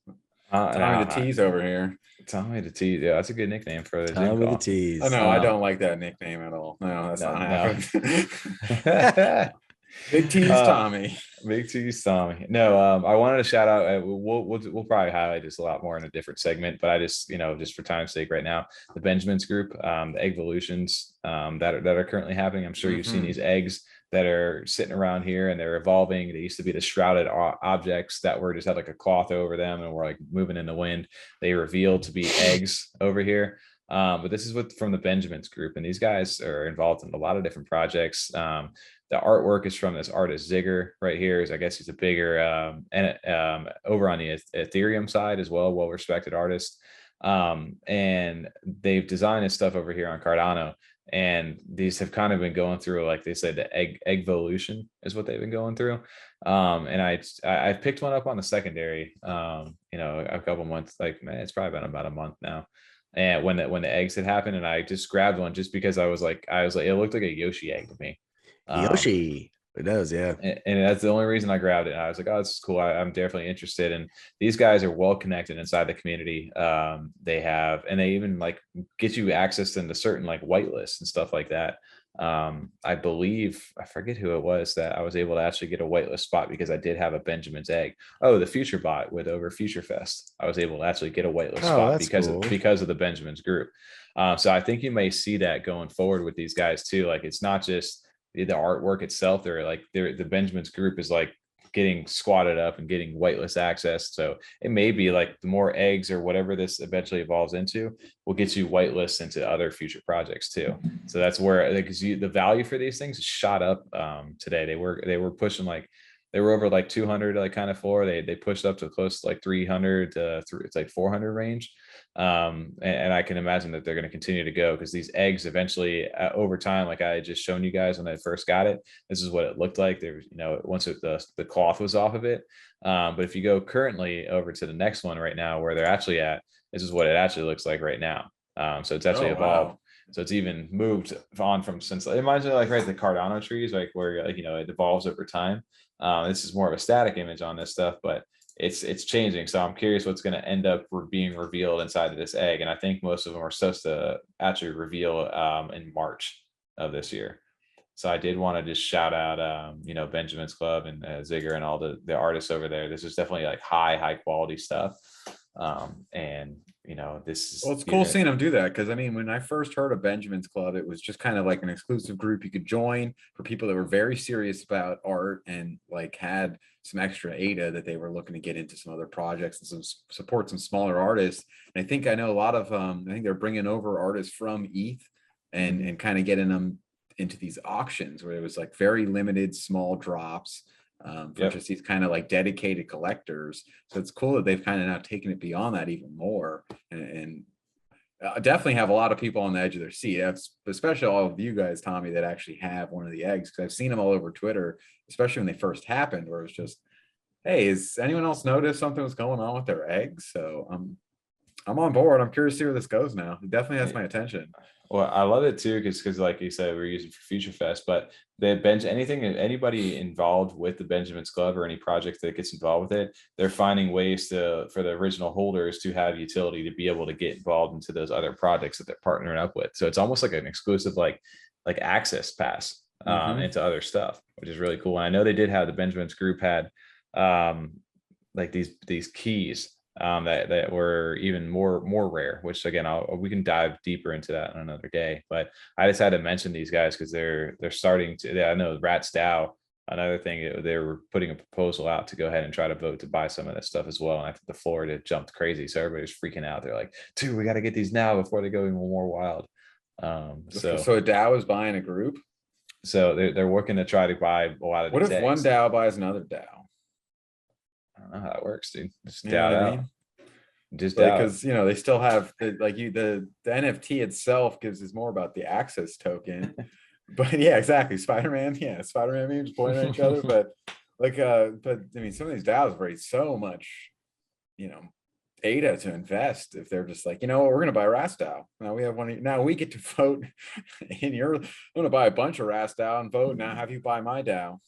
C: Tommy the tease over here.
B: Tommy the tease. Yeah, that's a good nickname for the
A: Tommy the tease.
C: Oh no, I don't like that nickname at all. No, that's not happening. Big tease, Tommy.
B: Big tease, Tommy. No, I wanted to shout out. We'll probably highlight this a lot more in a different segment, but I just, you know, just for time's sake, right now, the Benjamin's group, the Eggvolutions that are currently happening. I'm sure you've seen these eggs that are sitting around here, and they're evolving. They used to be the shrouded objects that were just had like a cloth over them and were like moving in the wind. They revealed to be eggs over here. But this is from the Benjamin's group, and these guys are involved in a lot of different projects. The artwork is from this artist Zigor right here. I guess he's a bigger and over on the Ethereum side as well, well-respected artist. And they've designed his stuff over here on Cardano. And these have kind of been going through, like they said, the Eggvolution is what they've been going through. And I picked one up on the secondary, you know, a couple months, like, man, it's probably been about a month now. And when the eggs had happened, and I just grabbed one just because I was like, it looked like a Yoshi egg to me.
A: Yoshi, it does, yeah.
B: And that's the only reason I grabbed it. And I was like, oh, this is cool. I'm definitely interested. And these guys are well connected inside the community. They even like get you access into certain like whitelists and stuff like that. I believe, I forget who it was that I was able to actually get a whitelist spot because I did have a Benjamin's egg. Oh, the Future Bot with over Future Fest. I was able to actually get a whitelist spot because of the Benjamin's group. So I think you may see that going forward with these guys too. Like, it's not just the artwork itself. The Benjamin's group is like getting squatted up and getting whitelist access. So it may be like the more eggs or whatever this eventually evolves into will get you whitelists into other future projects too. So that's where, because the value for these things is shot up today. They were pushing like, they were over like 200 like kind of floor. They pushed up to close to like 300 to it's like 400 range. And I can imagine that they're going to continue to go, because these eggs eventually over time, like I had just shown you guys when I first got it, this is what it looked like. There was, you know, once the cloth was off of it. But if you go currently over to the next one right now where they're actually at, this is what it actually looks like right now. So it's actually evolved. Wow. So it's even moved on from, since it reminds me like, right, the Cardano trees, like where, like, you know, it evolves over time. This is more of a static image on this stuff, but it's changing. So I'm curious what's going to end up being revealed inside of this egg. And I think most of them are supposed to actually reveal in March of this year. So I did want to just shout out, you know, Benjamin's Club and Zigor and all the artists over there. This is definitely like high quality stuff. And you know, this is,
C: well, it's cool seeing them do that, because I mean, when I first heard of Benjamin's Club, it was just kind of like an exclusive group you could join for people that were very serious about art and like had some extra ADA that they were looking to get into some other projects and support some smaller artists. And I think I know a lot of I think they're bringing over artists from ETH and kind of getting them into these auctions where it was like very limited small drops for just these kind of like dedicated collectors. So it's cool that they've kind of now taken it beyond that even more, and definitely have a lot of people on the edge of their seat. Especially all of you guys, Tommy, that actually have one of the eggs, because I've seen them all over Twitter, especially when they first happened, where it's just, hey, has anyone else noticed something was going on with their eggs? So I'm on board. I'm curious to see where this goes now. It definitely has my attention.
B: Well, I love it too, because like you said, we're using for Future Fest, but anybody involved with the Benjamin's Club or any project that gets involved with it, they're finding ways for the original holders to have utility to be able to get involved into those other projects that they're partnering up with. So it's almost like an exclusive like access pass into other stuff, which is really cool. And I know they did have, the Benjamin's group had like these keys that were even more rare, which again, we can dive deeper into that on another day. But I just had to mention these guys because they're starting to. I know Rat's DAO another thing, they were putting a proposal out to go ahead and try to vote to buy some of this stuff as well. And I think the Florida jumped crazy. So everybody's freaking out. They're like, dude, we got to get these now before they go even more wild.
C: So a DAO is buying a group.
B: So they're working to try to buy a lot of.
C: What if eggs. One DAO buys another DAO?
B: I don't know how that works, dude. Just
C: DAO out. I mean? Just because they still have the NFT itself is more about the access token. But yeah, exactly. Spider-Man memes pointing at each other. But I mean, some of these DAOs raise so much, ADA to invest if they're just like, you know what, we're gonna buy RAS DAO. Now we have one. Now we get to vote in your. I'm gonna buy a bunch of RAS DAO and vote. Now have you buy my DAO?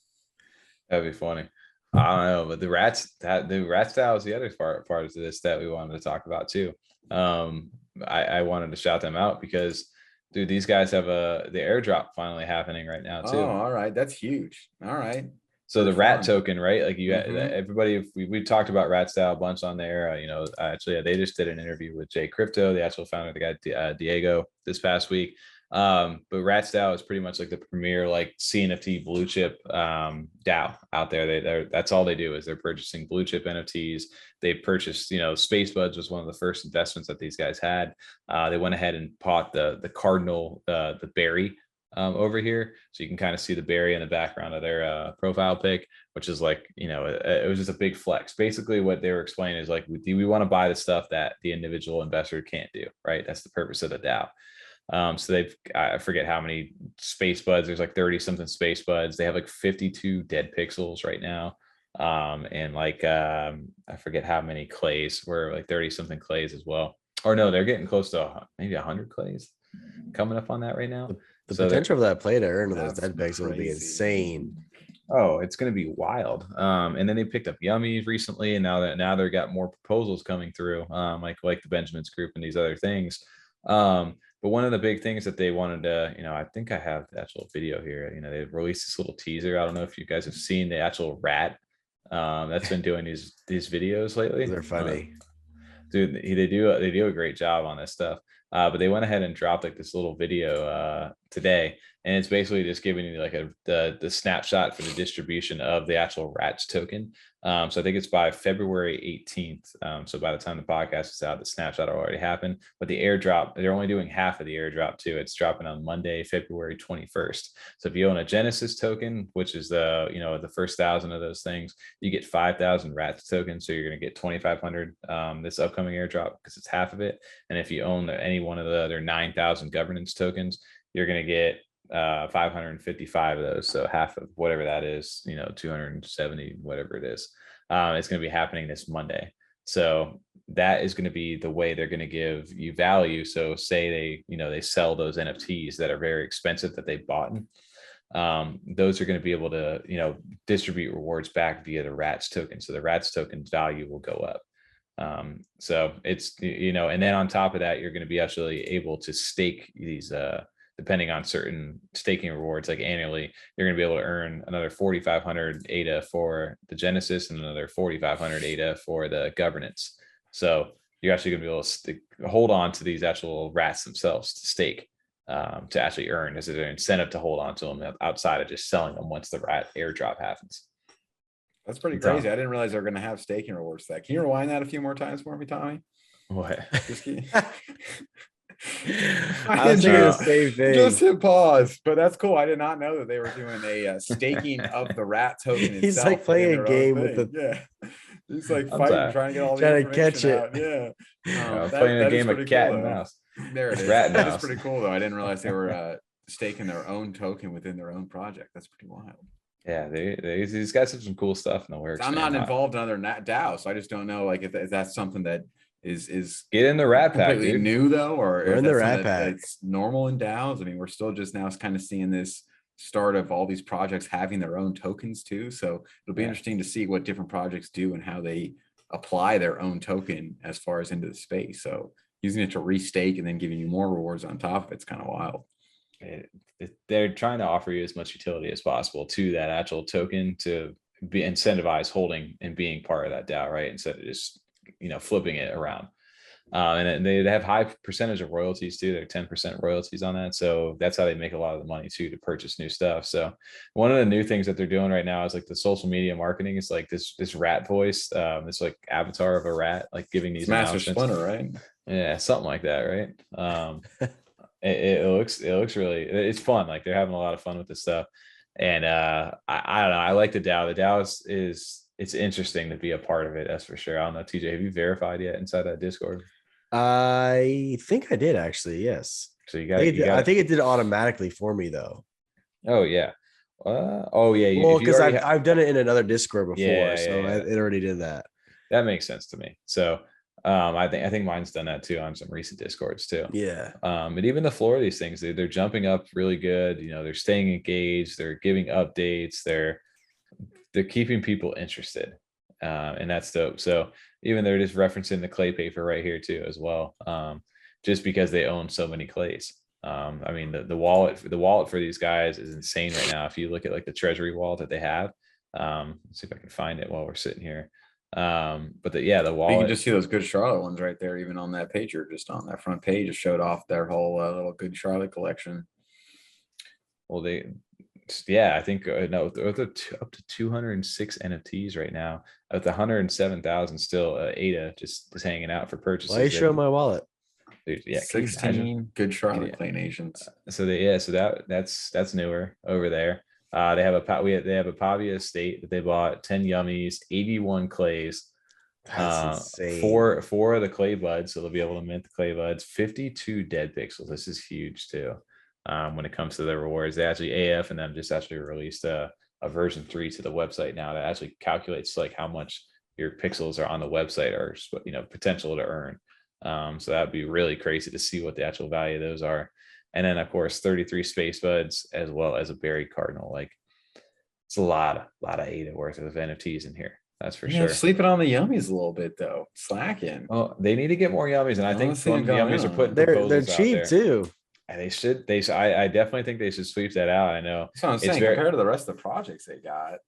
B: That'd be funny. I don't know, but the rats DAO is the other part of this that we wanted to talk about too. I wanted to shout them out because, dude, these guys have the airdrop finally happening right now too.
C: Oh, all right, that's huge. All right.
B: So the rat token, right? Like everybody, we talked about Rat DAO a bunch on there. Actually, they just did an interview with Jay Crypto, the actual founder, the guy Diego, this past week. But Rat DAO is pretty much like the premier like CNFT blue chip DAO out there. That's all they do is they're purchasing blue chip NFTs. They purchased, Clayburz was one of the first investments that these guys had. They went ahead and bought the cardinal, the berry over here, so you can kind of see the berry in the background of their profile pic, which is like, it was just a big flex. Basically what they were explaining is like, we want to buy the stuff that the individual investor can't do, right? That's the purpose of the DAO. So I forget how many space buds, there's like 30 something space buds. They have like 52 dead pixels right now. And like, I forget how many clays, were like 30 something clays as well. Or no, they're getting close to maybe 100 clays coming up on that right now.
A: The potential of that play to earn those dead pixels would be insane.
B: Oh, it's going to be wild. And then they picked up Yummi recently, and now they've got more proposals coming through, like the Benjamin's group and these other things. But one of the big things that they wanted to, I think I have the actual video here. They released this little teaser. I don't know if you guys have seen the actual rat that's been doing these videos lately.
A: They're funny.
B: Dude, they do a great job on this stuff. But they went ahead and dropped like this little video today, and it's basically just giving you like the snapshot for the distribution of the actual rats token. So I think it's by February 18th. So by the time the podcast is out, the snapshot will already happen. But the airdrop, they're only doing half of the airdrop too. It's dropping on Monday, February 21st. So if you own a Genesis token, which is the first 1,000 of those things, you get 5,000 rats tokens. So you're going to get 2,500 this upcoming airdrop because it's half of it. And if you own any one of the other 9,000 governance tokens, you're going to get 555 of those. So half of whatever that is, 270, whatever it is. It's going to be happening this Monday. So that is going to be the way they're going to give you value. So say they sell those NFTs that are very expensive that they bought. Those are going to be able to, distribute rewards back via the RATS token. So the RATS token's value will go up. So it's, and then on top of that, you're going to be actually able to stake these, depending on certain staking rewards, like annually, you're going to be able to earn another 4,500 ADA for the Genesis and another 4,500 ADA for the governance. So you're actually going to be able to hold on to these actual rats themselves to stake, to actually earn. Is it an incentive to hold on to them outside of just selling them once the rat airdrop happens?
C: That's pretty crazy. I didn't realize they were going to have staking rewards. Can you rewind that a few more times for me, Tommy?
B: What?
C: Just kidding.
A: I was thinking the same thing.
C: Just hit pause, but that's cool. I did not know that they were doing a staking of the rat token.
A: He's like playing a game with
C: He's like fighting, trying to get all the
A: trying to catch it.
C: Out. Yeah,
B: playing a game of cat and mouse.
C: There it is. That is pretty cool, though. I didn't realize they were staking their own token within their own project. That's pretty wild.
B: Yeah, these guys have some cool stuff in the works.
C: I'm not involved in other DAO, so I just don't know if that's something that is
B: get in the rat pack,
C: completely new though, or
A: in the rat pack.
C: It's normal in DAOs. I mean, we're still just now kind of seeing this start of all these projects having their own tokens too. So it'll be interesting to see what different projects do and how they apply their own token as far as into the space. So using it to restake and then giving you more rewards on top of it's kind of wild.
B: They're trying to offer you as much utility as possible to that actual token to be incentivized holding and being part of that DAO, right? Instead of just flipping it around. And they have high percentage of royalties too. They're 10% royalties on that. So that's how they make a lot of the money too, to purchase new stuff. So one of the new things that they're doing right now is like the social media marketing. It's like this rat voice, this like avatar of a rat, like giving these
C: Master Splinter, right?
B: Yeah, something like that, right? It looks really, it's fun. Like they're having a lot of fun with this stuff. And I don't know. I like the DAO. The DAO it's interesting to be a part of it. That's for sure. I don't know, TJ, have you verified yet inside that Discord?
A: I think I did actually. Yes.
B: So you got.
A: I think it did automatically for me though.
B: Oh yeah. Oh yeah.
A: Well, because I've done it in another Discord before, it already did that.
B: That makes sense to me. So I think mine's done that too on some recent Discords too.
A: Yeah.
B: But even the floor of these things, they're jumping up really good. You know, they're staying engaged. They're giving updates. They're keeping people interested. And that's dope. So even they're just referencing the clay paper right here too, as well. Just because they own so many clays. I mean, the wallet for these guys is insane right now. If you look at like the treasury wallet that they have, let's see if I can find it while we're sitting here. But the wallet,
C: you can just see those Good Charlotte ones right there, even on that page, or just on that front page, it showed off their whole little Good Charlotte collection.
B: Well, I think no, they're up to 206 NFTs right now. At the 107,000 still, ADA just hanging out for purchases.
A: Why are you showing my wallet?
B: Dude, yeah,
C: 16 Good Charlotte Clay Nations.
B: So that's newer over there. They have a PAVIA estate that they bought, 10 Yummies, 81 clays.
A: That's insane.
B: Four of the Claybudz, so they'll be able to mint the Claybudz. 52 dead pixels. This is huge too. When it comes to the rewards, they actually AF and them just actually released a version 3 to the website now that actually calculates like how much your pixels are on the website or potential to earn. So that'd be really crazy to see what the actual value of those are. And then of course 33 space buds as well as a buried cardinal. Like it's a lot of ADA worth of NFTs in here. That's for sure.
C: Sleeping on the Yummies a little bit though. Slacking.
B: Oh, they need to get more Yummies, and I think the Yummies are putting
A: they're cheap too.
B: And they should. I definitely think they should sweep that out. I know.
C: That's what I'm saying. Compared to the rest of the projects they got,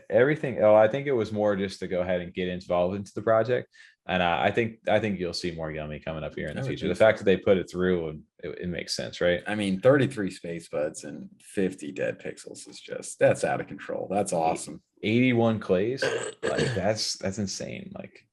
B: everything. Oh, I think it was more just to go ahead and get involved into the project. And I think you'll see more Yummy coming up here in the future. The fact that they put it through, it makes sense, right?
C: I mean, 33 space buds and 50 dead pixels is that's out of control. That's awesome.
B: 81 clays, like that's insane. Like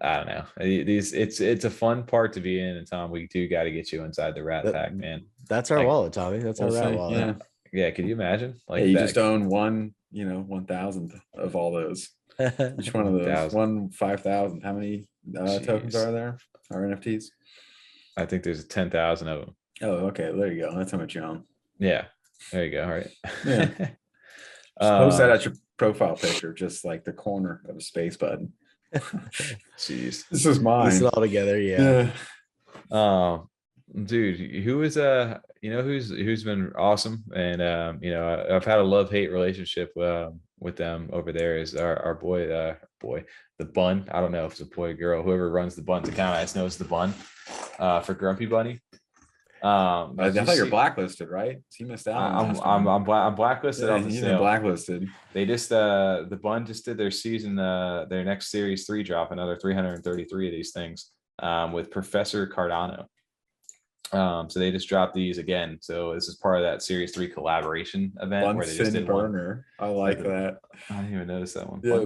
B: I don't know. It's a fun part to be in, and Tom, we do got to get you inside the rat pack, man.
A: That's our wallet, Tommy. That's our rat wallet.
B: Yeah. Could you imagine?
C: Like you just own 1,000th of all those. Each one of those, 5,000. How many tokens are there? Or NFTs?
B: I think there's 10,000 of them.
C: Oh, okay. There you go. That's how much you own.
B: Yeah. There you go. All right.
C: Yeah. Post that at your profile picture, just like the corner of a space button.
B: Jeez.
C: This is mine.
A: Piece it all together. Yeah.
B: Dude, who is who's been awesome, and I've had a love-hate relationship with them over there is our boy, the Bun. I don't know if it's a boy or girl, whoever runs the Bun's account. I just know it's the Bun for Grumpy Bunny.
C: I thought you're blacklisted, right? He missed out.
B: I'm blacklisted.
C: Yeah, he's been blacklisted.
B: They just the Bun just did their season, their next series 3 drop, another 333 of these things with Professor Cardano. So they just dropped these again. So this is part of that series 3 collaboration event where they just did
C: burner. I like that.
B: I didn't even notice that one.
C: Yeah,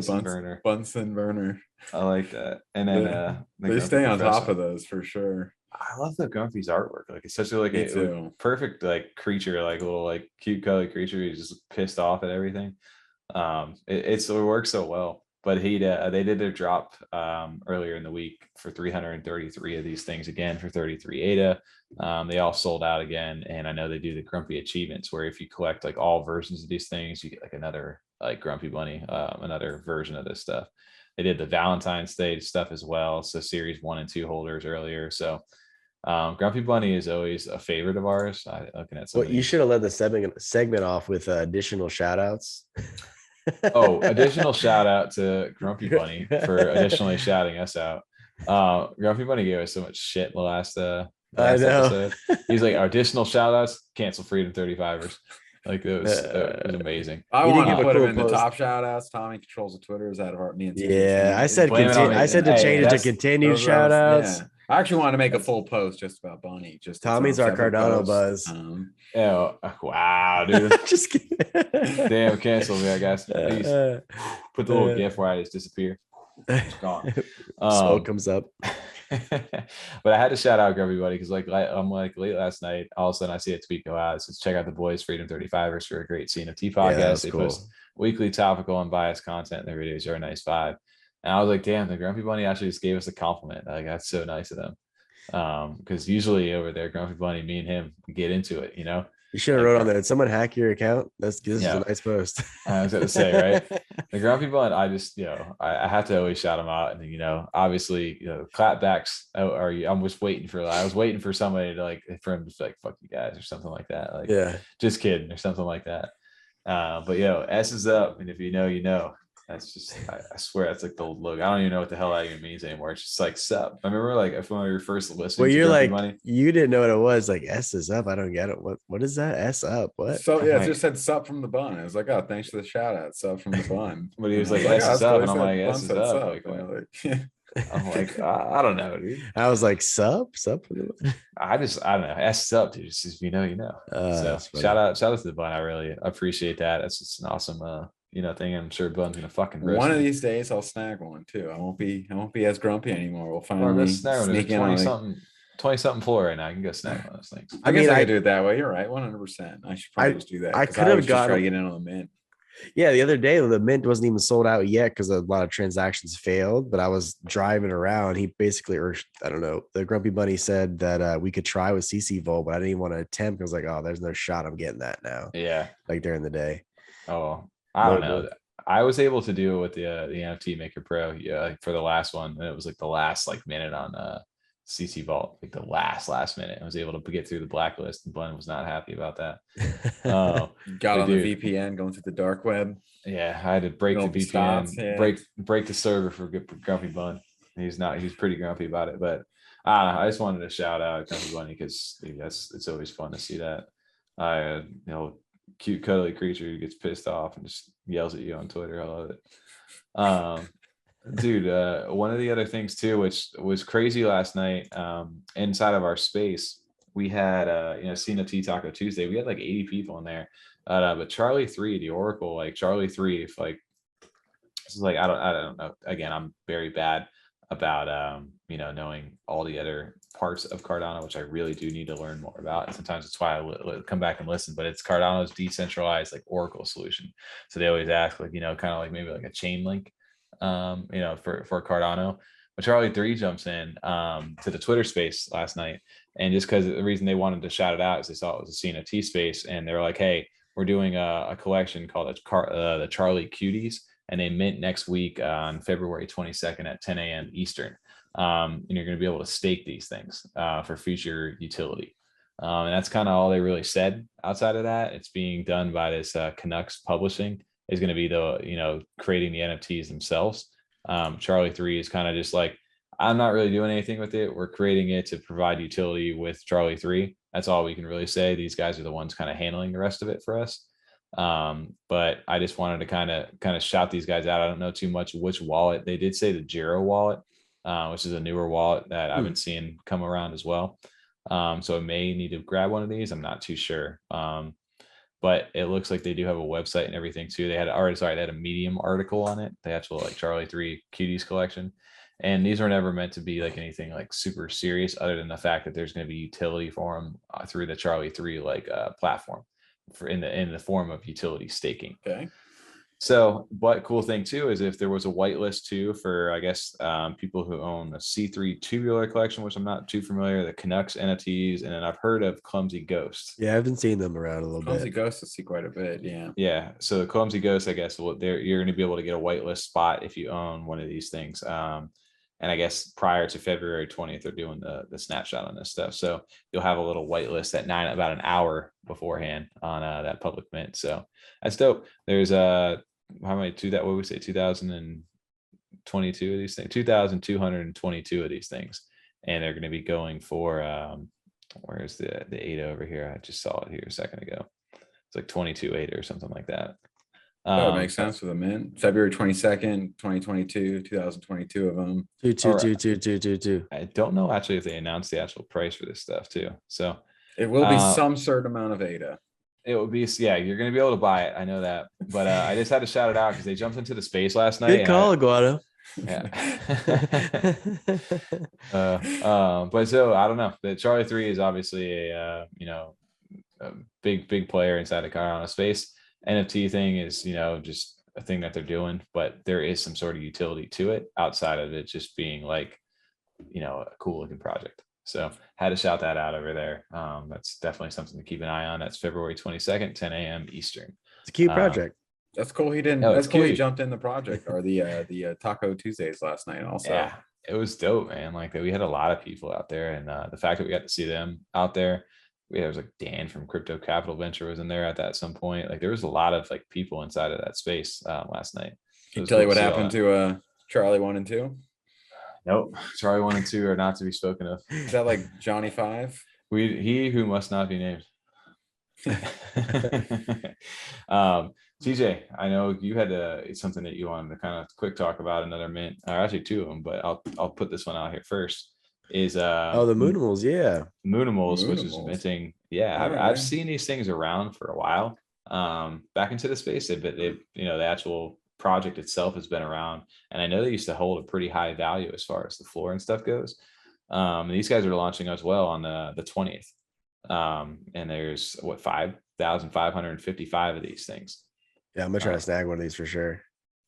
C: Bunsen burner.
B: I like that. And then
C: they stay on top of those for sure.
B: I love the Grumpy's artwork. Like it's such a perfect like creature, like a little like cute colored creature. He's just pissed off at everything. It works so well. But they did their drop earlier in the week for 333 of these things again for 33 ADA. They all sold out again, and I know they do the Grumpy achievements where if you collect like all versions of these things, you get like another like Grumpy Bunny, another version of this stuff. They did the Valentine's Day stuff as well, so series 1 and 2 holders earlier. So Grumpy Bunny is always a favorite of ours. Looking at
A: you should have led the segment off with additional shout outs.
B: Additional shout out to Grumpy Bunny for additionally shouting us out. Grumpy Bunny gave us so much shit in the last episode. He's like, additional shout outs, cancel Freedom 35ers. Like it was amazing.
C: I want to put him in the top shout outs. Tommy controls the Twitters out of me and
A: I said to change it to continued shout outs.
C: I actually want to make a full post just about Bunny. Just
A: Tommy's our CardanoBuzz.
B: Oh wow, dude!
A: Just kidding.
B: Damn, cancel me, I guess. Please put the little GIF where I just disappear. It's gone.
A: Smoke comes up.
B: But I had to shout out everybody because I'm like late last night, all of a sudden I see a tweet go out. It says, check out the boys Freedom 35ers for a great CNFT podcast.
A: Yeah,
B: they
A: cool.
B: post weekly topical unbiased content. Their videos are a nice vibe. And I was like, damn, the Grumpy Bunny actually just gave us a compliment. Like, that's so nice of them. Because usually over there, Grumpy Bunny, me and him get into it, you know.
A: You should have wrote on there. Did someone hack your account? This is a nice post.
B: I was going to say, right? The Grumpy Bunny, I just, I have to always shout them out. And, obviously, clapbacks I'm just waiting for, I was waiting for somebody to for him to be like, fuck you guys or something like that. Like, yeah, just kidding or something like that. But S is up. And if you know, you know. That's just, I swear, that's like the look. I don't even know what the hell that even means anymore. It's just like sup. I remember when we were first listening.
A: Well, you're like, Money. You didn't know what it was. Like S is up. I don't get it. What is that? S up? What?
C: So yeah, it just said sup from the bun. I was like, oh, thanks for the shout out. Sup from the bun.
B: But he was like, S is up, and I'm like, S is up. I'm like, I don't know, dude.
A: I was like, sup.
B: I don't know. S is up, dude. Just if you know, you know. So shout out to the bun. I really appreciate that. That's just an awesome thing. I'm sure Bun's gonna fucking roast
C: one of
B: me.
C: these days I'll snag one too. I won't be as grumpy anymore. We'll finally sneak in on
B: 20-something floor right now. I can go snag one of those things.
C: I guess I could do it that way. You're right, 100%. I should probably just do that.
A: I could have got
C: to get in on the mint.
A: Yeah, the other day the mint wasn't even sold out yet because a lot of transactions failed. But I was driving around. He basically, or I don't know, the Grumpy Bunny said that we could try with CC Volt, but I didn't even want to attempt. I was like, oh, there's no shot I'm getting that now.
B: Yeah,
A: like during the day.
B: Oh, I don't know. I was able to do it with the NFT Maker Pro, for the last one, and it was like the last minute on CC Vault, like the last minute. I was able to get through the blacklist, and Glenn was not happy about that.
C: Got on the VPN, going to the dark web.
B: Yeah, I had to break the VPN, break the server for Grumpy Bun. He's pretty grumpy about it, but I just wanted to shout out Grumpy Bunny because it's always fun to see that. Cute cuddly creature who gets pissed off and just yells at you on Twitter. I love it. Dude, one of the other things too, which was crazy last night, inside of our space, we had CNFT Taco Tuesday. We had like 80 people in there. But Charlie 3, the Oracle, Charlie 3, if this is I don't know. Again, I'm very bad about knowing all the other parts of Cardano, which I really do need to learn more about. And sometimes it's why I come back and listen, but it's Cardano's decentralized Oracle solution. So they always ask kind of maybe a chain link, for Cardano. But Charlie 3 jumps in to the Twitter space last night. And just because the reason they wanted to shout it out is they saw it was a CNFT space, and they're like, hey, we're doing a collection called the Charlie Cuties, and they mint next week on February 22nd at 10 a.m. Eastern. And you're going to be able to stake these things for future utility. And that's kind of all they really said. Outside of that, it's being done by this Canucks Publishing is going to be creating the NFTs themselves. Charlie 3 is kind of just I'm not really doing anything with it. We're creating it to provide utility with Charlie 3. That's all we can really say. These guys are the ones kind of handling the rest of it for us. But I just wanted to kind of shout these guys out. I don't know too much which wallet. They did say the Giro wallet, which is a newer wallet that I've been seeing come around as well. So I may need to grab one of these. I'm not too sure. But it looks like they do have a website and everything too. They had a Medium article on it, the actual Charlie 3 Cuties collection. And these are never meant to be anything super serious, other than the fact that there's going to be utility for them through the Charlie 3 platform in the form of utility staking.
C: Okay.
B: So, but cool thing too is if there was a whitelist too for people who own the C3 tubular collection, which I'm not too familiar, the Canucks NFTs, and then I've heard of Clumsy Ghost.
A: Yeah, I've been seeing them around a little bit.
C: Clumsy Ghost, I see quite a bit. Yeah.
B: Yeah. So the Clumsy Ghost, I guess, you're going to be able to get a whitelist spot if you own one of these things. And I guess prior to February 20th, they're doing the snapshot on this stuff. So you'll have a little whitelist at about an hour beforehand on that public mint. So that's dope. There's how many 2022 of these things, 2,222 of these things. And they're going to be going for, where's the ADA over here? I just saw it here a second ago. It's 22 ADA or something like that.
C: That would make sense for the mint. February 22nd, 2022, 2022 of them.
A: Two.
B: I don't know actually if they announced the actual price for this stuff too. So
C: it will be some certain amount of ADA.
B: It will be, yeah, you're going to be able to buy it. I know that. But I just had to shout it out because they jumped into the space last night.
A: Good call, Guado.
B: Yeah. But so I don't know. The Charlie 3 is obviously a big player inside the Cardano space. NFT thing is, just a thing that they're doing, but there is some sort of utility to it outside of it just being like, a cool looking project. So had to shout that out over there. That's definitely something to keep an eye on. That's February 22nd, 10 a.m. Eastern.
A: It's a cute project.
C: That's cool. He didn't. That's cool. He jumped in the project or the Taco Tuesdays last night. Also,
B: yeah, it was dope, man. Like we had a lot of people out there, and the fact that we got to see them out there. There was like Dan from Crypto Capital Venture was in there at some point. Like there was a lot of like people inside of that space last night.
C: Can you tell you what happened to Charlie 1 and 2?
B: Nope. Charlie 1 and 2 are not to be spoken of.
C: Is that like Johnny 5?
B: He who must not be named. TJ, I know you had it's something that you wanted to kind of quick talk about another mint, or actually two of them, but I'll put this one out here first. Is
A: the Moonimals,
B: Moonimals, which is minting. Yeah, I've seen these things around for a while. Back into the space, but the actual project itself has been around, and I know they used to hold a pretty high value as far as the floor and stuff goes. These guys are launching as well on the 20th, and there's 5,555 of these things.
A: Yeah, I'm gonna try to snag one of these for sure.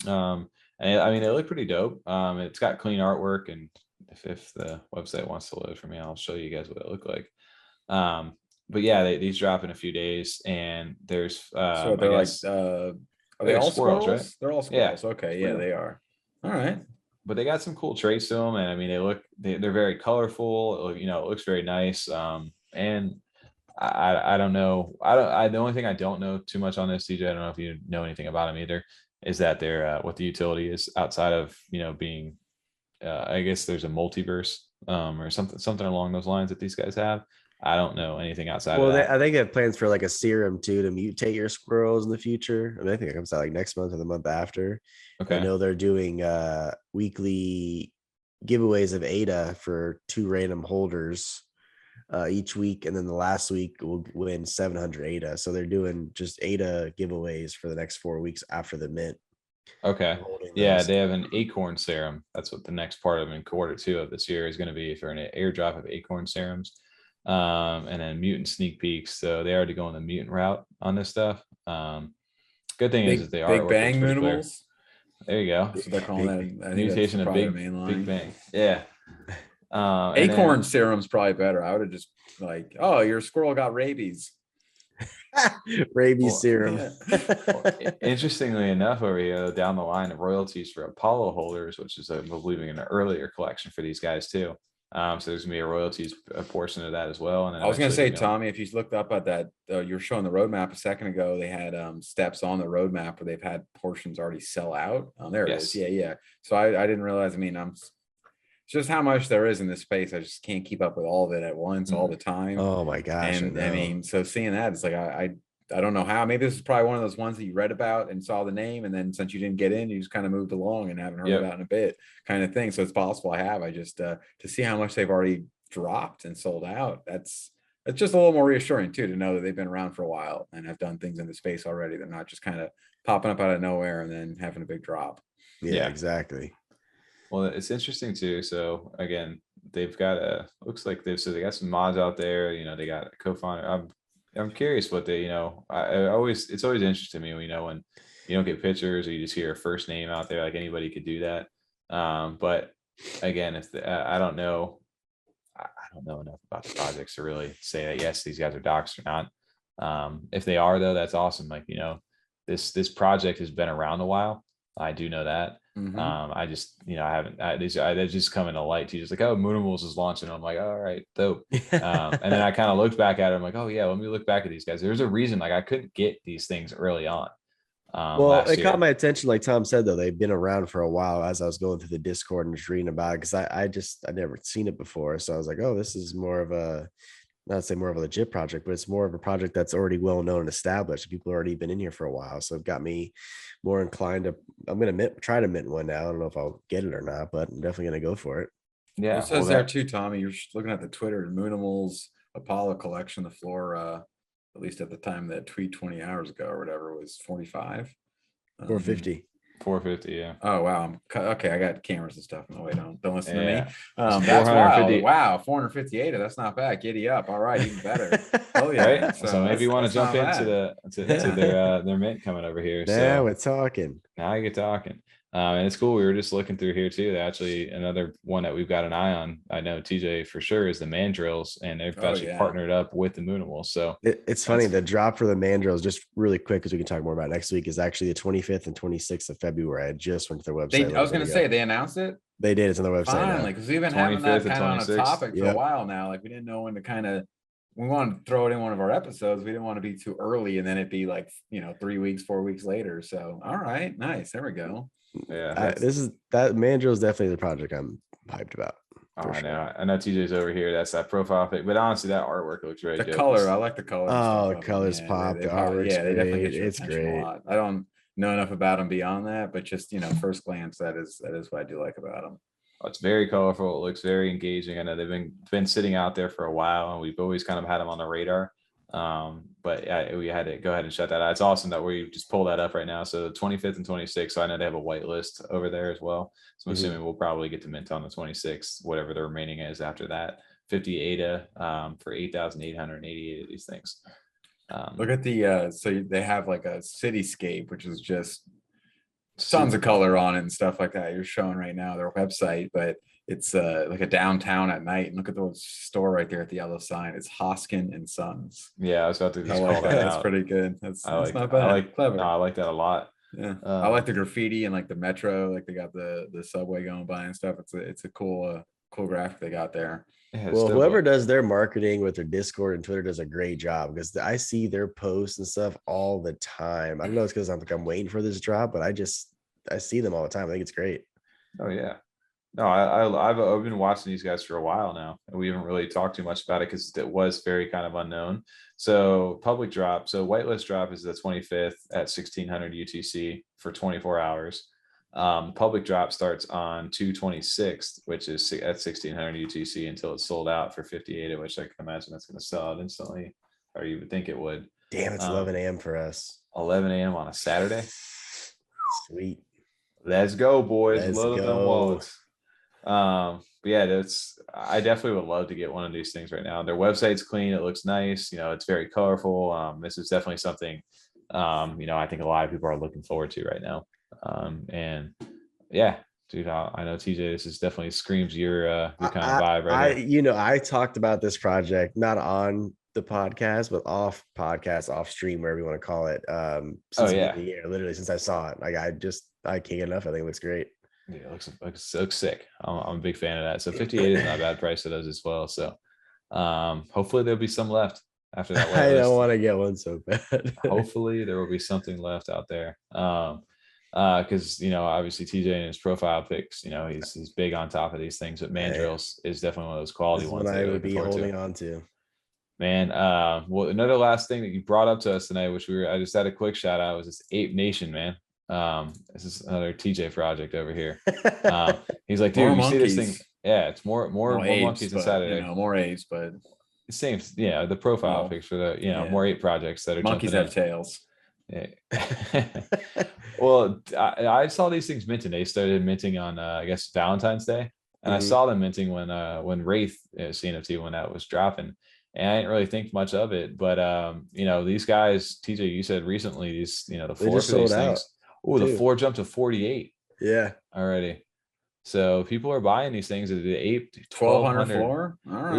B: And I mean, they look pretty dope. It's got clean artwork, and if the website wants to load for me, I'll show you guys what it look like. But yeah, these drop in a few days, and there's
C: so they're are they all squirrels, right? They're all squirrels. Yeah. Okay, yeah, they are. All right.
B: But they got some cool traits to them, and I mean, they're very colorful. It looks very nice. And I don't know. The only thing I don't know too much on this, DJ, I don't know if you know anything about them either, is that they're what the utility is outside of being. I guess there's a multiverse or something along those lines that these guys have. I don't know anything outside of that.
A: I think they have plans for like a serum too to mutate your squirrels in the future. I mean, I think it comes out like next month or the month after. Okay. I know they're doing weekly giveaways of ADA for 2 random holders each week, and then the last week will win 700 ADA. So they're doing just ADA giveaways for the next 4 weeks after the mint.
B: Okay. Yeah, they have an acorn serum. That's what the next part of in quarter 2 of this year is going to be, for an airdrop of acorn serums. And then mutant sneak peeks. So they already go on the mutant route on this stuff. Good thing is they are
C: Big Bang Moonimals.
B: There you go.
C: So they're calling that
B: mutation of Big Bang. Yeah.
C: Acorn serum's probably better. I would have just like, oh, your squirrel got rabies.
A: Rabies serum.
B: Yeah. Interestingly enough, over here down the line of royalties for Apollo holders, which is I believe an earlier collection for these guys too. So there's gonna be a royalties portion of that as well. And then
C: I was gonna say, Tommy, if you looked up at that, you were showing the roadmap a second ago. They had steps on the roadmap where they've had portions already sell out. There it is. Yeah. So I didn't realize. I mean, it's just how much there is in this space. I just can't keep up with all of it at once, all the time.
A: Oh my gosh!
C: And I mean, so seeing that, it's like I don't know how. Maybe this is probably one of those ones that you read about and saw the name, and then since you didn't get in, you just kind of moved along and haven't heard about in a bit, kind of thing. So it's possible I have. I just to see how much they've already dropped and sold out. It's just a little more reassuring too, to know that they've been around for a while and have done things in the space already. They're not just kind of popping up out of nowhere and then having a big drop.
A: Yeah, exactly.
B: Well, it's interesting too. So again, they've got looks like they got some mods out there. They got a co-founder. I'm curious what they, it's always interesting to me, when you don't get pictures or you just hear a first name out there, like anybody could do that. But again, I don't know enough about the projects to really say that, yes, these guys are docs or not. If they are though, that's awesome. Like, this project has been around a while. I do know that. I just, they're just coming to light. He's just like, oh, Moonimals is launching. I'm like, all right, dope. And then I kind of looked back at it. I'm like, oh yeah, let me look back at these guys. There's a reason, like I couldn't get these things early on.
A: Well, it caught my attention. Like Tom said, though, they've been around for a while as I was going through the Discord and just reading about it. Cause I never seen it before. So I was like, oh, this is more of a not to say more of a legit project, but it's more of a project that's already well known and established. People already been in here for a while, so it got me more inclined to. I'm gonna try to mint one now. I don't know if I'll get it or not, but I'm definitely gonna go for it.
C: Yeah, it says there too, Tommy. You're looking at the Twitter Moonimals Apollo collection. The floor, at least at the time that tweet 20 hours ago or whatever, was 45.
A: 450.
B: 450, yeah.
C: Oh wow. Okay, I got cameras and stuff. No, wait, don't listen to me. That's wild. Wow, 458. That's not bad. Giddy up. All right, even better. Oh yeah.
B: Right? So maybe you want to jump into their mint coming over here.
A: Now we're talking.
B: Now I get talking. And it's cool. We were just looking through here too. Actually, another one that we've got an eye on, I know TJ for sure, is the Mandrillz, and they've actually partnered up with the Moonimals. So
A: it's funny. The drop for the Mandrillz, just really quick, because we can talk more about next week, is actually the 25th and 26th of February. I just went to their website.
C: I was going to say they announced it.
A: They did. It's on their website.
C: Finally, because we've been having that kind of on a topic for a while now. Like we didn't know when to kind of. We wanted to throw it in one of our episodes. We didn't want to be too early, and then it'd be like 3 weeks, 4 weeks later. So all right, nice. There we go.
B: Yeah,
A: that Mandrillz is definitely the project I'm hyped about.
B: I know TJ's over here. That's that profile pic, but honestly, that artwork looks really good.
C: The color, I like the color.
A: Oh, the colors pop. The artwork's
C: they definitely get your
A: it's
C: attention
A: great.
C: a lot. I don't know enough about them beyond that, but just first glance, that is what I do like about them.
B: It's very colorful. It looks very engaging. I know they've been sitting out there for a while, and we've always kind of had them on the radar. But yeah, we had to go ahead and shut that out. It's awesome that we just pull that up right now. So the 25th and 26th. So I know they have a white list over there as well. So I'm assuming we'll probably get to mint on the 26th, whatever the remaining is after that. 50 ADA for 8,888 of these things.
C: Look at the so they have like a cityscape, which is just tons of color on it and stuff like that. You're showing right now their website, but it's like a downtown at night. And look at the store right there at the yellow sign. It's Hoskin and Sons.
B: Yeah, I was about to just
C: call that. That's pretty good. That's not bad. Clever.
B: No, I like that a lot.
C: Yeah, I like the graffiti and like the metro. Like they got the subway going by and stuff. It's a cool graphic they got there.
A: Yeah, well, whoever does their marketing with their Discord and Twitter does a great job, because I see their posts and stuff all the time. I don't know, it's because I'm waiting for this drop, but I see them all the time. I think it's great.
B: Oh yeah. No, I've been watching these guys for a while now, and we haven't really talked too much about it because it was very kind of unknown. So public drop, so whitelist drop is the 25th at 1600 UTC for 24 hours. Public drop starts on 2/26th, which is at 1600 UTC until it's sold out for 58, which I can imagine that's going to sell out instantly, or you would think it would.
A: Damn, it's 11 a.m. for us.
B: 11 a.m. on a Saturday.
A: Sweet.
B: Let's go, boys. Load them wallets. But yeah, I definitely would love to get one of these things right now. Their website's clean. It looks nice. It's very colorful. This is definitely something, I think a lot of people are looking forward to right now. And yeah, dude, I know TJ, this is definitely screams your kind of vibe right here.
A: I talked about this project, not on the podcast, but off podcast, off stream, whatever you want to call it. Since the year, literally since I saw it. Like I can't get enough. I think it looks great.
B: Yeah, it looks sick. I'm a big fan of that. So 58 is not a bad price for those as well. So hopefully there'll be some left after that.
A: I don't want to get one so bad.
B: Hopefully there will be something left out there. Because obviously TJ and his profile pics, he's big on top of these things, but Mandrillz is definitely one of those quality ones that I would be holding on to. Man, well, another last thing that you brought up to us tonight, which I just had a quick shout out, was this Ape Nation, man. This is another TJ project over here. He's like, dude, you see this thing? Yeah, it's more monkeys inside of there.
C: More apes, but
B: same. Yeah, the profile picture, more ape projects that are
C: monkeys have tails.
B: Yeah. Well, I saw these things minting. They started minting on I guess Valentine's Day, and I saw them minting when Wraith CNFT, when that was dropping, and I didn't really think much of it. But these guys, TJ, you said recently these the floor for these things. Oh, the floor jumped to 48.
A: Yeah,
B: already. So people are buying these things at the Ape
C: 1200 floor. All right.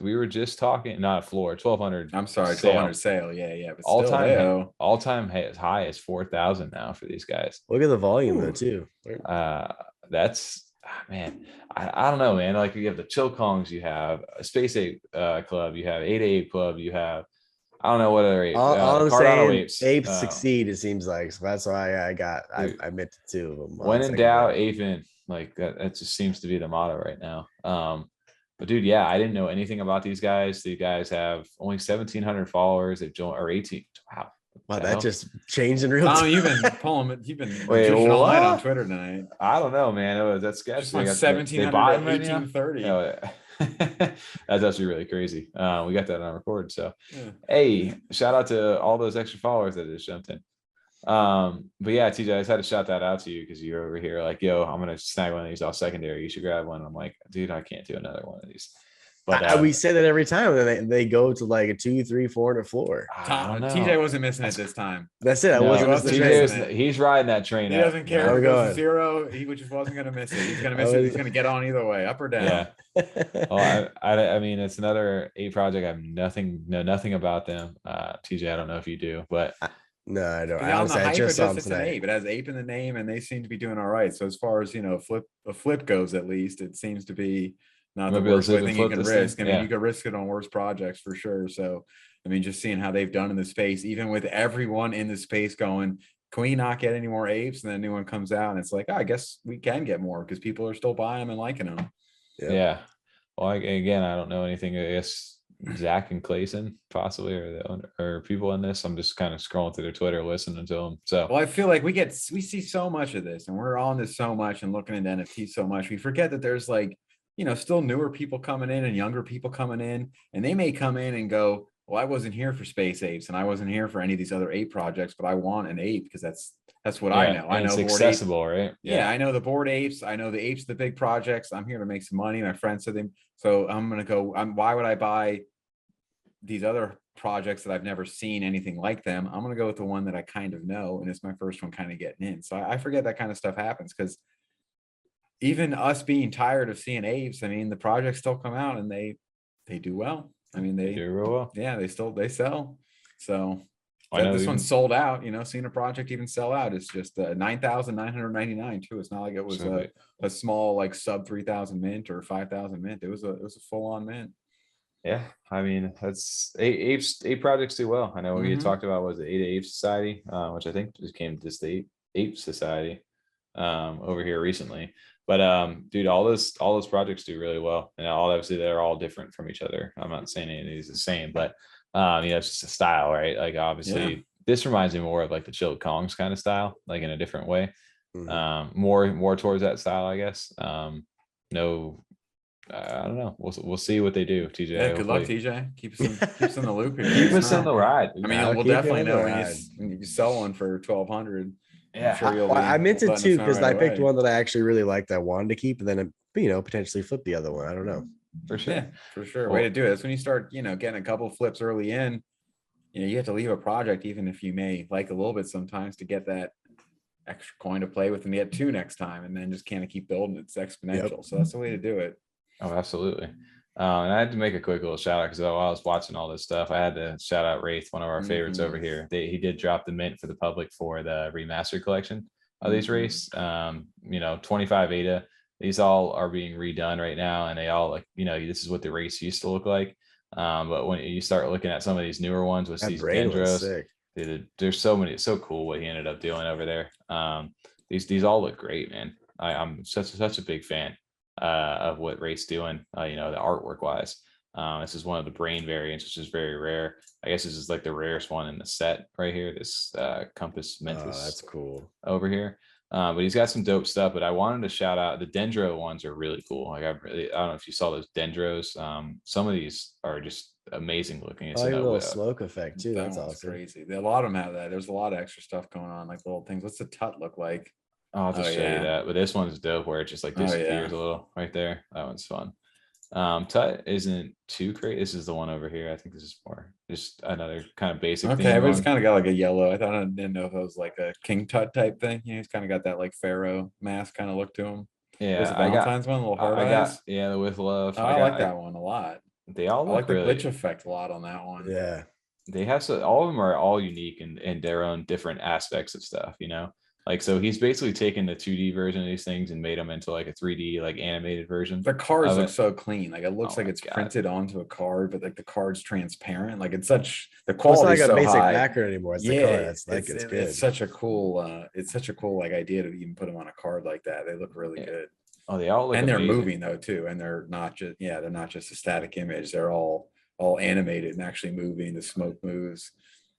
B: We were just talking, not floor, 1200.
C: I'm sorry, 1200 sale. Yeah. But
B: all time high is 4,000 now for these guys.
A: Look at the volume though too.
B: That's man. I don't know, man. Like you have the Chill Kongs, you have a Space Ape Club, you have 8 Club, you have I don't know what other apes.
A: All I'm saying, apes succeed. It seems like so that's why I meant to two of them.
B: When in doubt, ape in. Like that just seems to be the motto right now. But dude, yeah, I didn't know anything about these guys. These guys have only 1,700 followers. They've joined, or 18. Wow.
A: Wow, that just changed in real time.
C: You've been pushing all night on Twitter tonight.
B: I don't know, man. That's sketchy.
C: 1,700, 1830.
B: Oh, yeah. That's actually really crazy. We got that on record. So, hey, shout out to all those extra followers that just jumped in. But yeah, TJ, I just had to shout that out to you because you're over here like, yo, I'm gonna snag one of these off secondary. You should grab one. I'm like, dude, I can't do another one of these. But
A: we say that every time, and they go to like a 2, 3, 4 floor.
C: TJ wasn't missing it this time.
A: That's it. I wasn't missing
B: it. He's riding that train.
C: He doesn't care if it goes to 0. He just wasn't gonna miss it. He's gonna miss it. He's gonna get on either way, up or down.
B: Yeah. Well, I mean, it's another 8 project. I have know nothing about them. TJ, I don't know if you do, but.
A: No, I don't.
C: I just saw them tonight. It's an ape. It has ape in the name, and they seem to be doing all right. So as far as a flip goes, at least it seems to be not the worst thing you can risk. I mean, you could risk it on worse projects for sure. So, I mean, just seeing how they've done in the space, even with everyone in the space going, can we not get any more apes? And then a new one comes out, and it's like, I guess we can get more because people are still buying them and liking them.
B: Yeah. Well, again, I don't know anything. I guess Zach and Clayson possibly or people in this. I'm just kind of scrolling through their Twitter, listening to them. So
C: well, I feel like we see so much of this, and we're on this so much and looking into NFTs so much. We forget that there's like, still newer people coming in and younger people coming in, and they may come in and go, well, I wasn't here for Space Apes and I wasn't here for any of these other ape projects, but I want an ape because that's what I know. I know
B: it's accessible, right?
C: Yeah, I know the board apes. I know the apes, the big projects. I'm here to make some money. My friends said them. So I'm going to go, why would I buy these other projects that I've never seen anything like them? I'm going to go with the one that I kind of know. And it's my first one kind of getting in. So I forget that kind of stuff happens because even us being tired of seeing apes, I mean, the projects still come out and they do well. I mean, they
B: do real well.
C: Yeah, they sell. So this one's sold out, seeing a project even sell out is just 9,999 too. It's not like it was a small, like sub 3,000 mint or 5,000 mint. It was a full on mint.
B: Yeah, I mean, that's eight projects do well. I know we had talked about was the Ape Society, which I think just came to the Ape Society over here recently. But dude, all those projects do really well, and obviously they're all different from each other. I'm not saying any of these are the same, but it's just a style, right? Like obviously, this reminds me more of like the Chilled Kongs kind of style, like in a different way, more towards that style, I guess. I don't know. We'll see what they do, TJ.
C: Yeah, good luck, TJ. Keep us in the loop here.
B: Keep us in the ride.
C: I mean, we'll definitely know when you sell one for 1,200.
A: Yeah, I meant it too because I picked one that I actually really liked. I wanted to keep, and then potentially flip the other one. I don't know.
C: For sure, for sure. Way to do it. That's when you start, getting a couple flips early in. You have to leave a project, even if you may like a little bit sometimes, to get that extra coin to play with and get 2 next time, and then just kind of keep building. It's exponential. Yep. So that's the way to do it.
B: Oh, absolutely. And I had to make a quick little shout out because while I was watching all this stuff, I had to shout out Wraith, one of our favorites over here. He did drop the mint for the public for the remastered collection of these Wraiths. 25 ADA. These all are being redone right now, and they all this is what the Wraiths used to look like. But when you start looking at some of these newer ones with these Mandrillz, there's so many. It's so cool what he ended up doing over there. These all look great, man. I'm such a big fan of what Wraith's doing, the artwork wise. This is one of the brain variants, which is very rare. I guess this is like the rarest one in the set right here. This Compass Mentis.
A: That's cool
B: over here. But he's got some dope stuff. But I wanted to shout out the Dendro ones are really cool. Like I don't know if you saw those Dendros. Some of these are just amazing looking. It's
A: a little smoke effect too. That's
C: awesome. Crazy. A lot of them have that. There's a lot of extra stuff going on, like little things. What's the tut look like?
B: I'll just show you that. But this one's dope where it just like disappears a little right there. That one's fun. Tut isn't too great. This is the one over here. I think this is more just another kind of basic.
C: Okay, but it's kind of got like a yellow. I didn't know if it was like a King Tut type thing. He's kind of got that like Pharaoh mask kind of look to him.
B: Yeah,
C: I got one, little hard eyes.
B: The with love.
C: I like that one a lot.
B: They all
C: like the glitch effect a lot on that one.
A: Yeah,
B: they have all of them are all unique in their own different aspects of stuff. Like, so he's basically taken the 2D version of these things and made them into like a 3D, like animated version.
C: The cards look so clean. Like it looks like it's printed onto a card, but like the card's transparent. Like it's such, the quality is so high. It's not like a basic backer
A: anymore. It's the card. It's good.
C: It's such a cool like idea to even put them on a card like that. They look really good.
B: Oh, they all look
C: and they're
B: amazing.
C: moving though too, and they're not just a static image. They're all animated and actually moving. The smoke moves,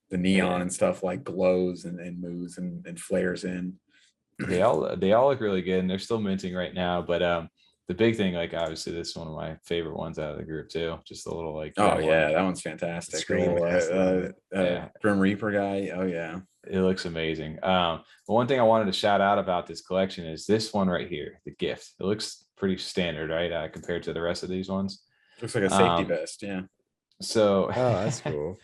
C: the neon and stuff like glows and moves and flares in.
B: They all look really good, and they're still minting right now. But the big thing, like obviously, this is one of my favorite ones out of the group too. Just a little like
C: that one's fantastic. Grim Reaper guy. Oh yeah,
B: it looks amazing. But one thing I wanted to shout out about this collection is this one right here, the gift. It looks pretty standard, right, compared to the rest of these ones.
C: Looks like a safety vest, yeah.
B: So
A: that's cool.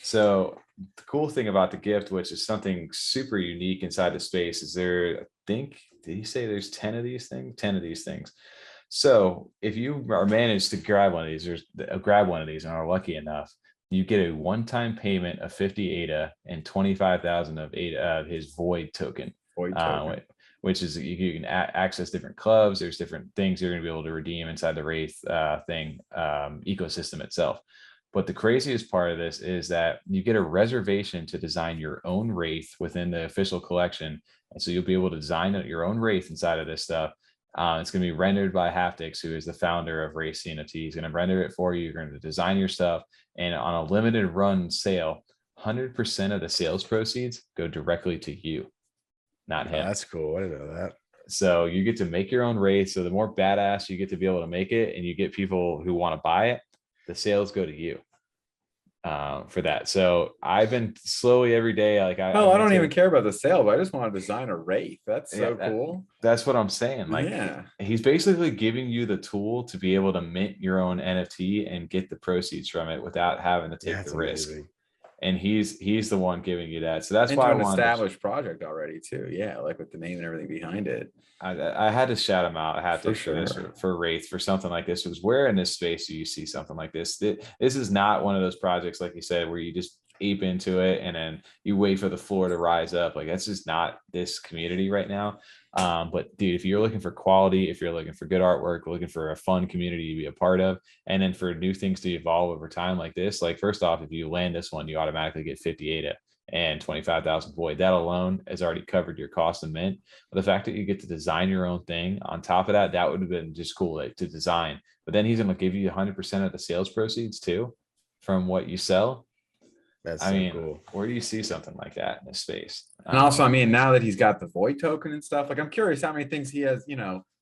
B: So the cool thing about the gift, which is something super unique inside the space, is there, I think, did he say there's 10 of these things? 10 of these things. So if you are managed to grab one of these, and are lucky enough, you get a one-time payment of 50 ADA and 25,000 of ADA of his void token. Which is you can access different clubs. There's different things you're going to be able to redeem inside the Wraith ecosystem itself. But the craziest part of this is that you get a reservation to design your own Wraith within the official collection. And so you'll be able to design your own Wraith inside of this stuff. It's going to be rendered by Haptics, who is the founder of Wraith CNFT. He's going to render it for you. You're going to design your stuff. And on a limited run sale, 100% of the sales proceeds go directly to you, not him.
A: That's cool. I didn't know that.
B: So you get to make your own Wraith. So the more badass you get to be able to make it, and you get people who want to buy it, the sales go to you for that. So I've been slowly every day, like I
C: don't even care about the sale, but I just want to design a Wraith. That's so cool.
B: That's what I'm saying. Like, he's basically giving you the tool to be able to mint your own NFT and get the proceeds from it without having to take the risk. Amazing. And he's the one giving you that. So that's why I wanted an established project already too. Yeah, like with the name and everything behind it. I had to shout him out. I had to for Wraith for something like this. Because where in this space do you see something like this? This is not one of those projects, like you said, where you just ape into it and then you wait for the floor to rise up. Like that's just not this community right now. But dude, if you're looking for quality, if you're looking for good artwork, looking for a fun community to be a part of, and then for new things to evolve over time like this, like first off, if you land this one, you automatically get 50 ADA and 25,000 void. That alone has already covered your cost of mint. But the fact that you get to design your own thing on top of that, that would have been just cool to design. But then he's going to give you 100% of the sales proceeds too from what you sell.
A: That's
B: cool. Where do you see something like that in this space?
C: And also, now that he's got the void token and stuff, like I'm curious how many things he has,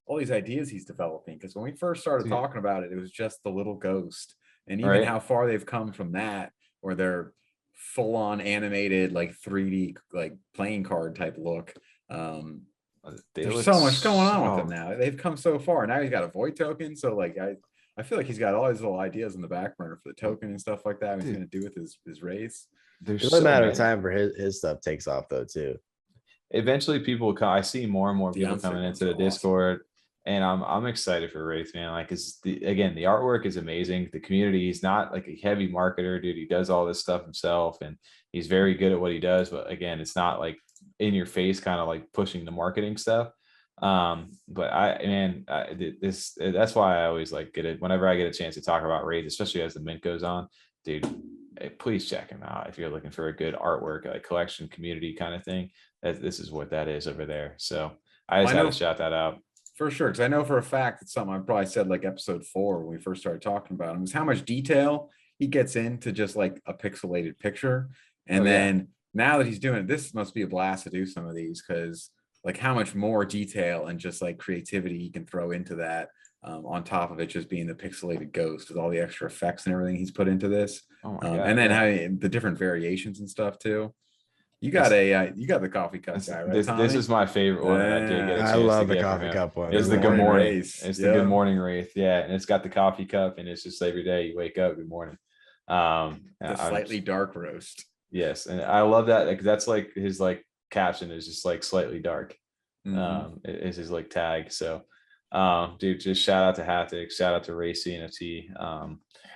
C: all these ideas he's developing. Because when we first started talking about it, it was just the little ghost. And even how far they've come from that, where they're full on animated, like 3D, like playing card type look. There's so much going on with them now. They've come so far. Now he's got a void token. So like I feel like he's got all these little ideas in the back burner for the token and stuff like that. What he's going to do with his Wraiths.
A: It's a matter of time for his stuff takes off though too.
B: Eventually people will come. I see more and more people coming into the Discord, and I'm excited for Wraith, man. Like the artwork is amazing. The community, he's not like a heavy marketer, dude. He does all this stuff himself and he's very good at what he does. But again, it's not like in your face, kind of like pushing the marketing stuff. But that's why I always like get it whenever I get a chance to talk about Wraith, especially as the mint goes on, dude. Please check him out if you're looking for a good artwork, like collection community kind of thing. This is what that is over there. So I just had to shout that out
C: for sure, because I know for a fact it's something I probably said like episode 4 when we first started talking about him, is how much detail he gets into just like a pixelated picture. And now that he's doing it, this must be a blast to do some of these, because like how much more detail and just like creativity he can throw into that. On top of it just being the pixelated ghost with all the extra effects and everything he's put into this. Oh my God, and then how the different variations and stuff too. You got the coffee cup guy, right?
B: This is my favorite one.
A: I love the coffee cup one.
B: It's the good morning. It's the good morning Wraith. Yeah, and it's got the coffee cup, and it's just every day you wake up, good morning.
C: The slightly dark roast.
B: Yes, and I love that. Like that's like his like caption is just like slightly dark. Is his like tag. So dude, just shout out to Haptics, shout out to Wraith CNFT.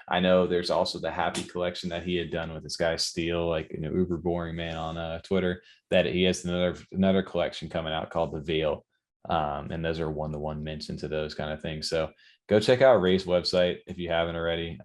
B: I know there's also the Happy collection that he had done with this guy Steele, like an uber boring man on Twitter, that he has another collection coming out called the Veil. And those are 1-to-1 mints into those kind of things. So go check out Wraith's website if you haven't already.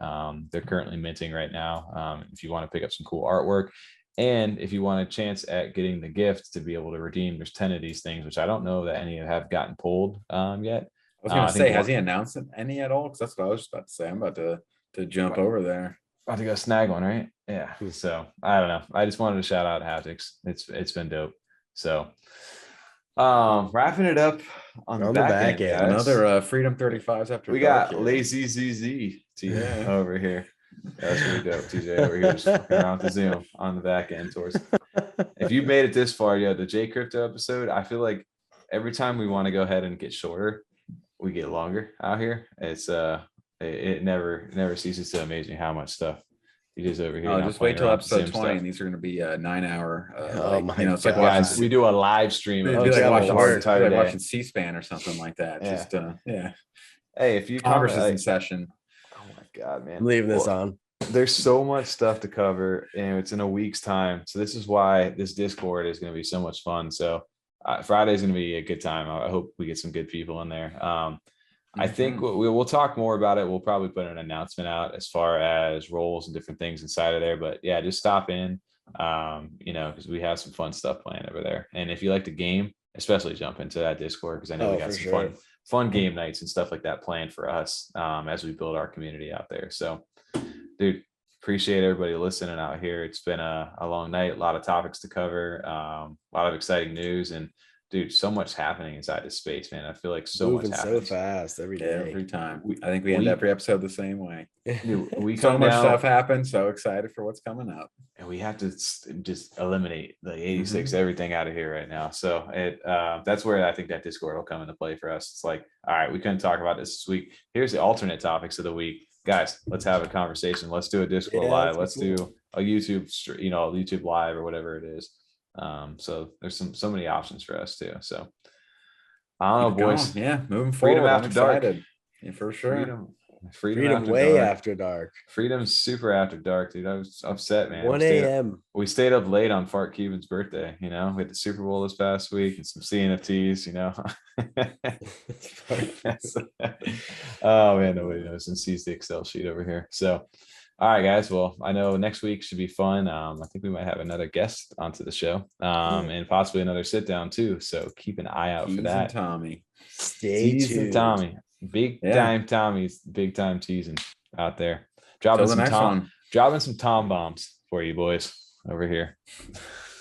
B: They're currently minting right now. If you want to pick up some cool artwork, and if you want a chance at getting the gift to be able to redeem, there's 10 of these things, which I don't know that any have gotten pulled yet.
C: was gonna say, has he announced any at all? Because that's what I was just about to say. I'm about to jump over there.
B: About to go snag one, right? Yeah. So I don't know. I just wanted to shout out Haptics. It's been dope. So wrapping it up on the back end,
C: another Freedom 35s after
B: we got here. Lazy ZZ TJ over here. That's really dope. TJ over here just fucking around the Zoom on the back end towards. If you made it this far, the J Crypto episode, I feel like every time we want to go ahead and get shorter, we get longer out here. It's it never ceases to amaze me how much stuff he does over here.
C: Just wait till episode 20 stuff. And these are going to be 9 hour
B: it's like guys, we do a live stream.
C: It's like watching C-SPAN or something like that.
B: Hey, if you
C: Congress is in session.
B: Oh my god, man,
A: I'm leaving this on.
B: There's so much stuff to cover, and it's in a week's time. So this is why this Discord is going to be so much fun. So Friday is going to be a good time. I hope we get some good people in there. I think we'll talk more about it. We'll probably put an announcement out as far as roles and different things inside of there. But yeah, just stop in, because we have some fun stuff planned over there. And if you like the game, especially jump into that Discord, because I know we got some fun game nights and stuff like that planned for us as we build our community out there. So, dude, appreciate everybody listening out here. It's been a long night, a lot of topics to cover, a lot of exciting news, and dude, so much happening inside this space, man. I feel like moving much happens
A: so fast every day.
C: Every time. I think we end every episode the same way.
B: Dude,
C: so much stuff happens. So excited for what's coming up.
B: And we have to just eliminate the 86 everything out of here right now. So that's where I think that Discord will come into play for us. It's like, all right, we couldn't talk about this week. Here's the alternate topics of the week. Guys, let's have a conversation. Let's do a Discord live. Let's do a YouTube live or whatever it is. So there's so many options for us too. So I don't know, boys.
C: Yeah, moving forward.
B: Freedom after dark.
C: Yeah, for sure.
B: Freedom
A: way after dark.
B: Freedom's super after dark, dude. I was upset, man.
A: 1 a.m.
B: We stayed up late on Fart Cuban's birthday. We had the Super Bowl this past week and some CNFTs. Oh man, nobody knows and sees the Excel sheet over here. So. All right, guys. Well, I know next week should be fun. I think we might have another guest onto the show and possibly another sit down too. So keep an eye out for that.
C: Tommy.
A: Stay tuned.
B: Tommy. Big time Tommy's big time teasing out there. Dropping some Tom bombs for you boys over here.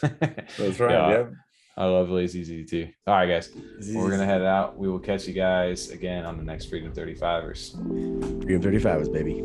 C: That's right. Yeah.
B: I love Lazy ZT. All right, guys. We're going to head out. We will catch you guys again on the next Freedom 35ers.
A: Freedom 35ers, baby.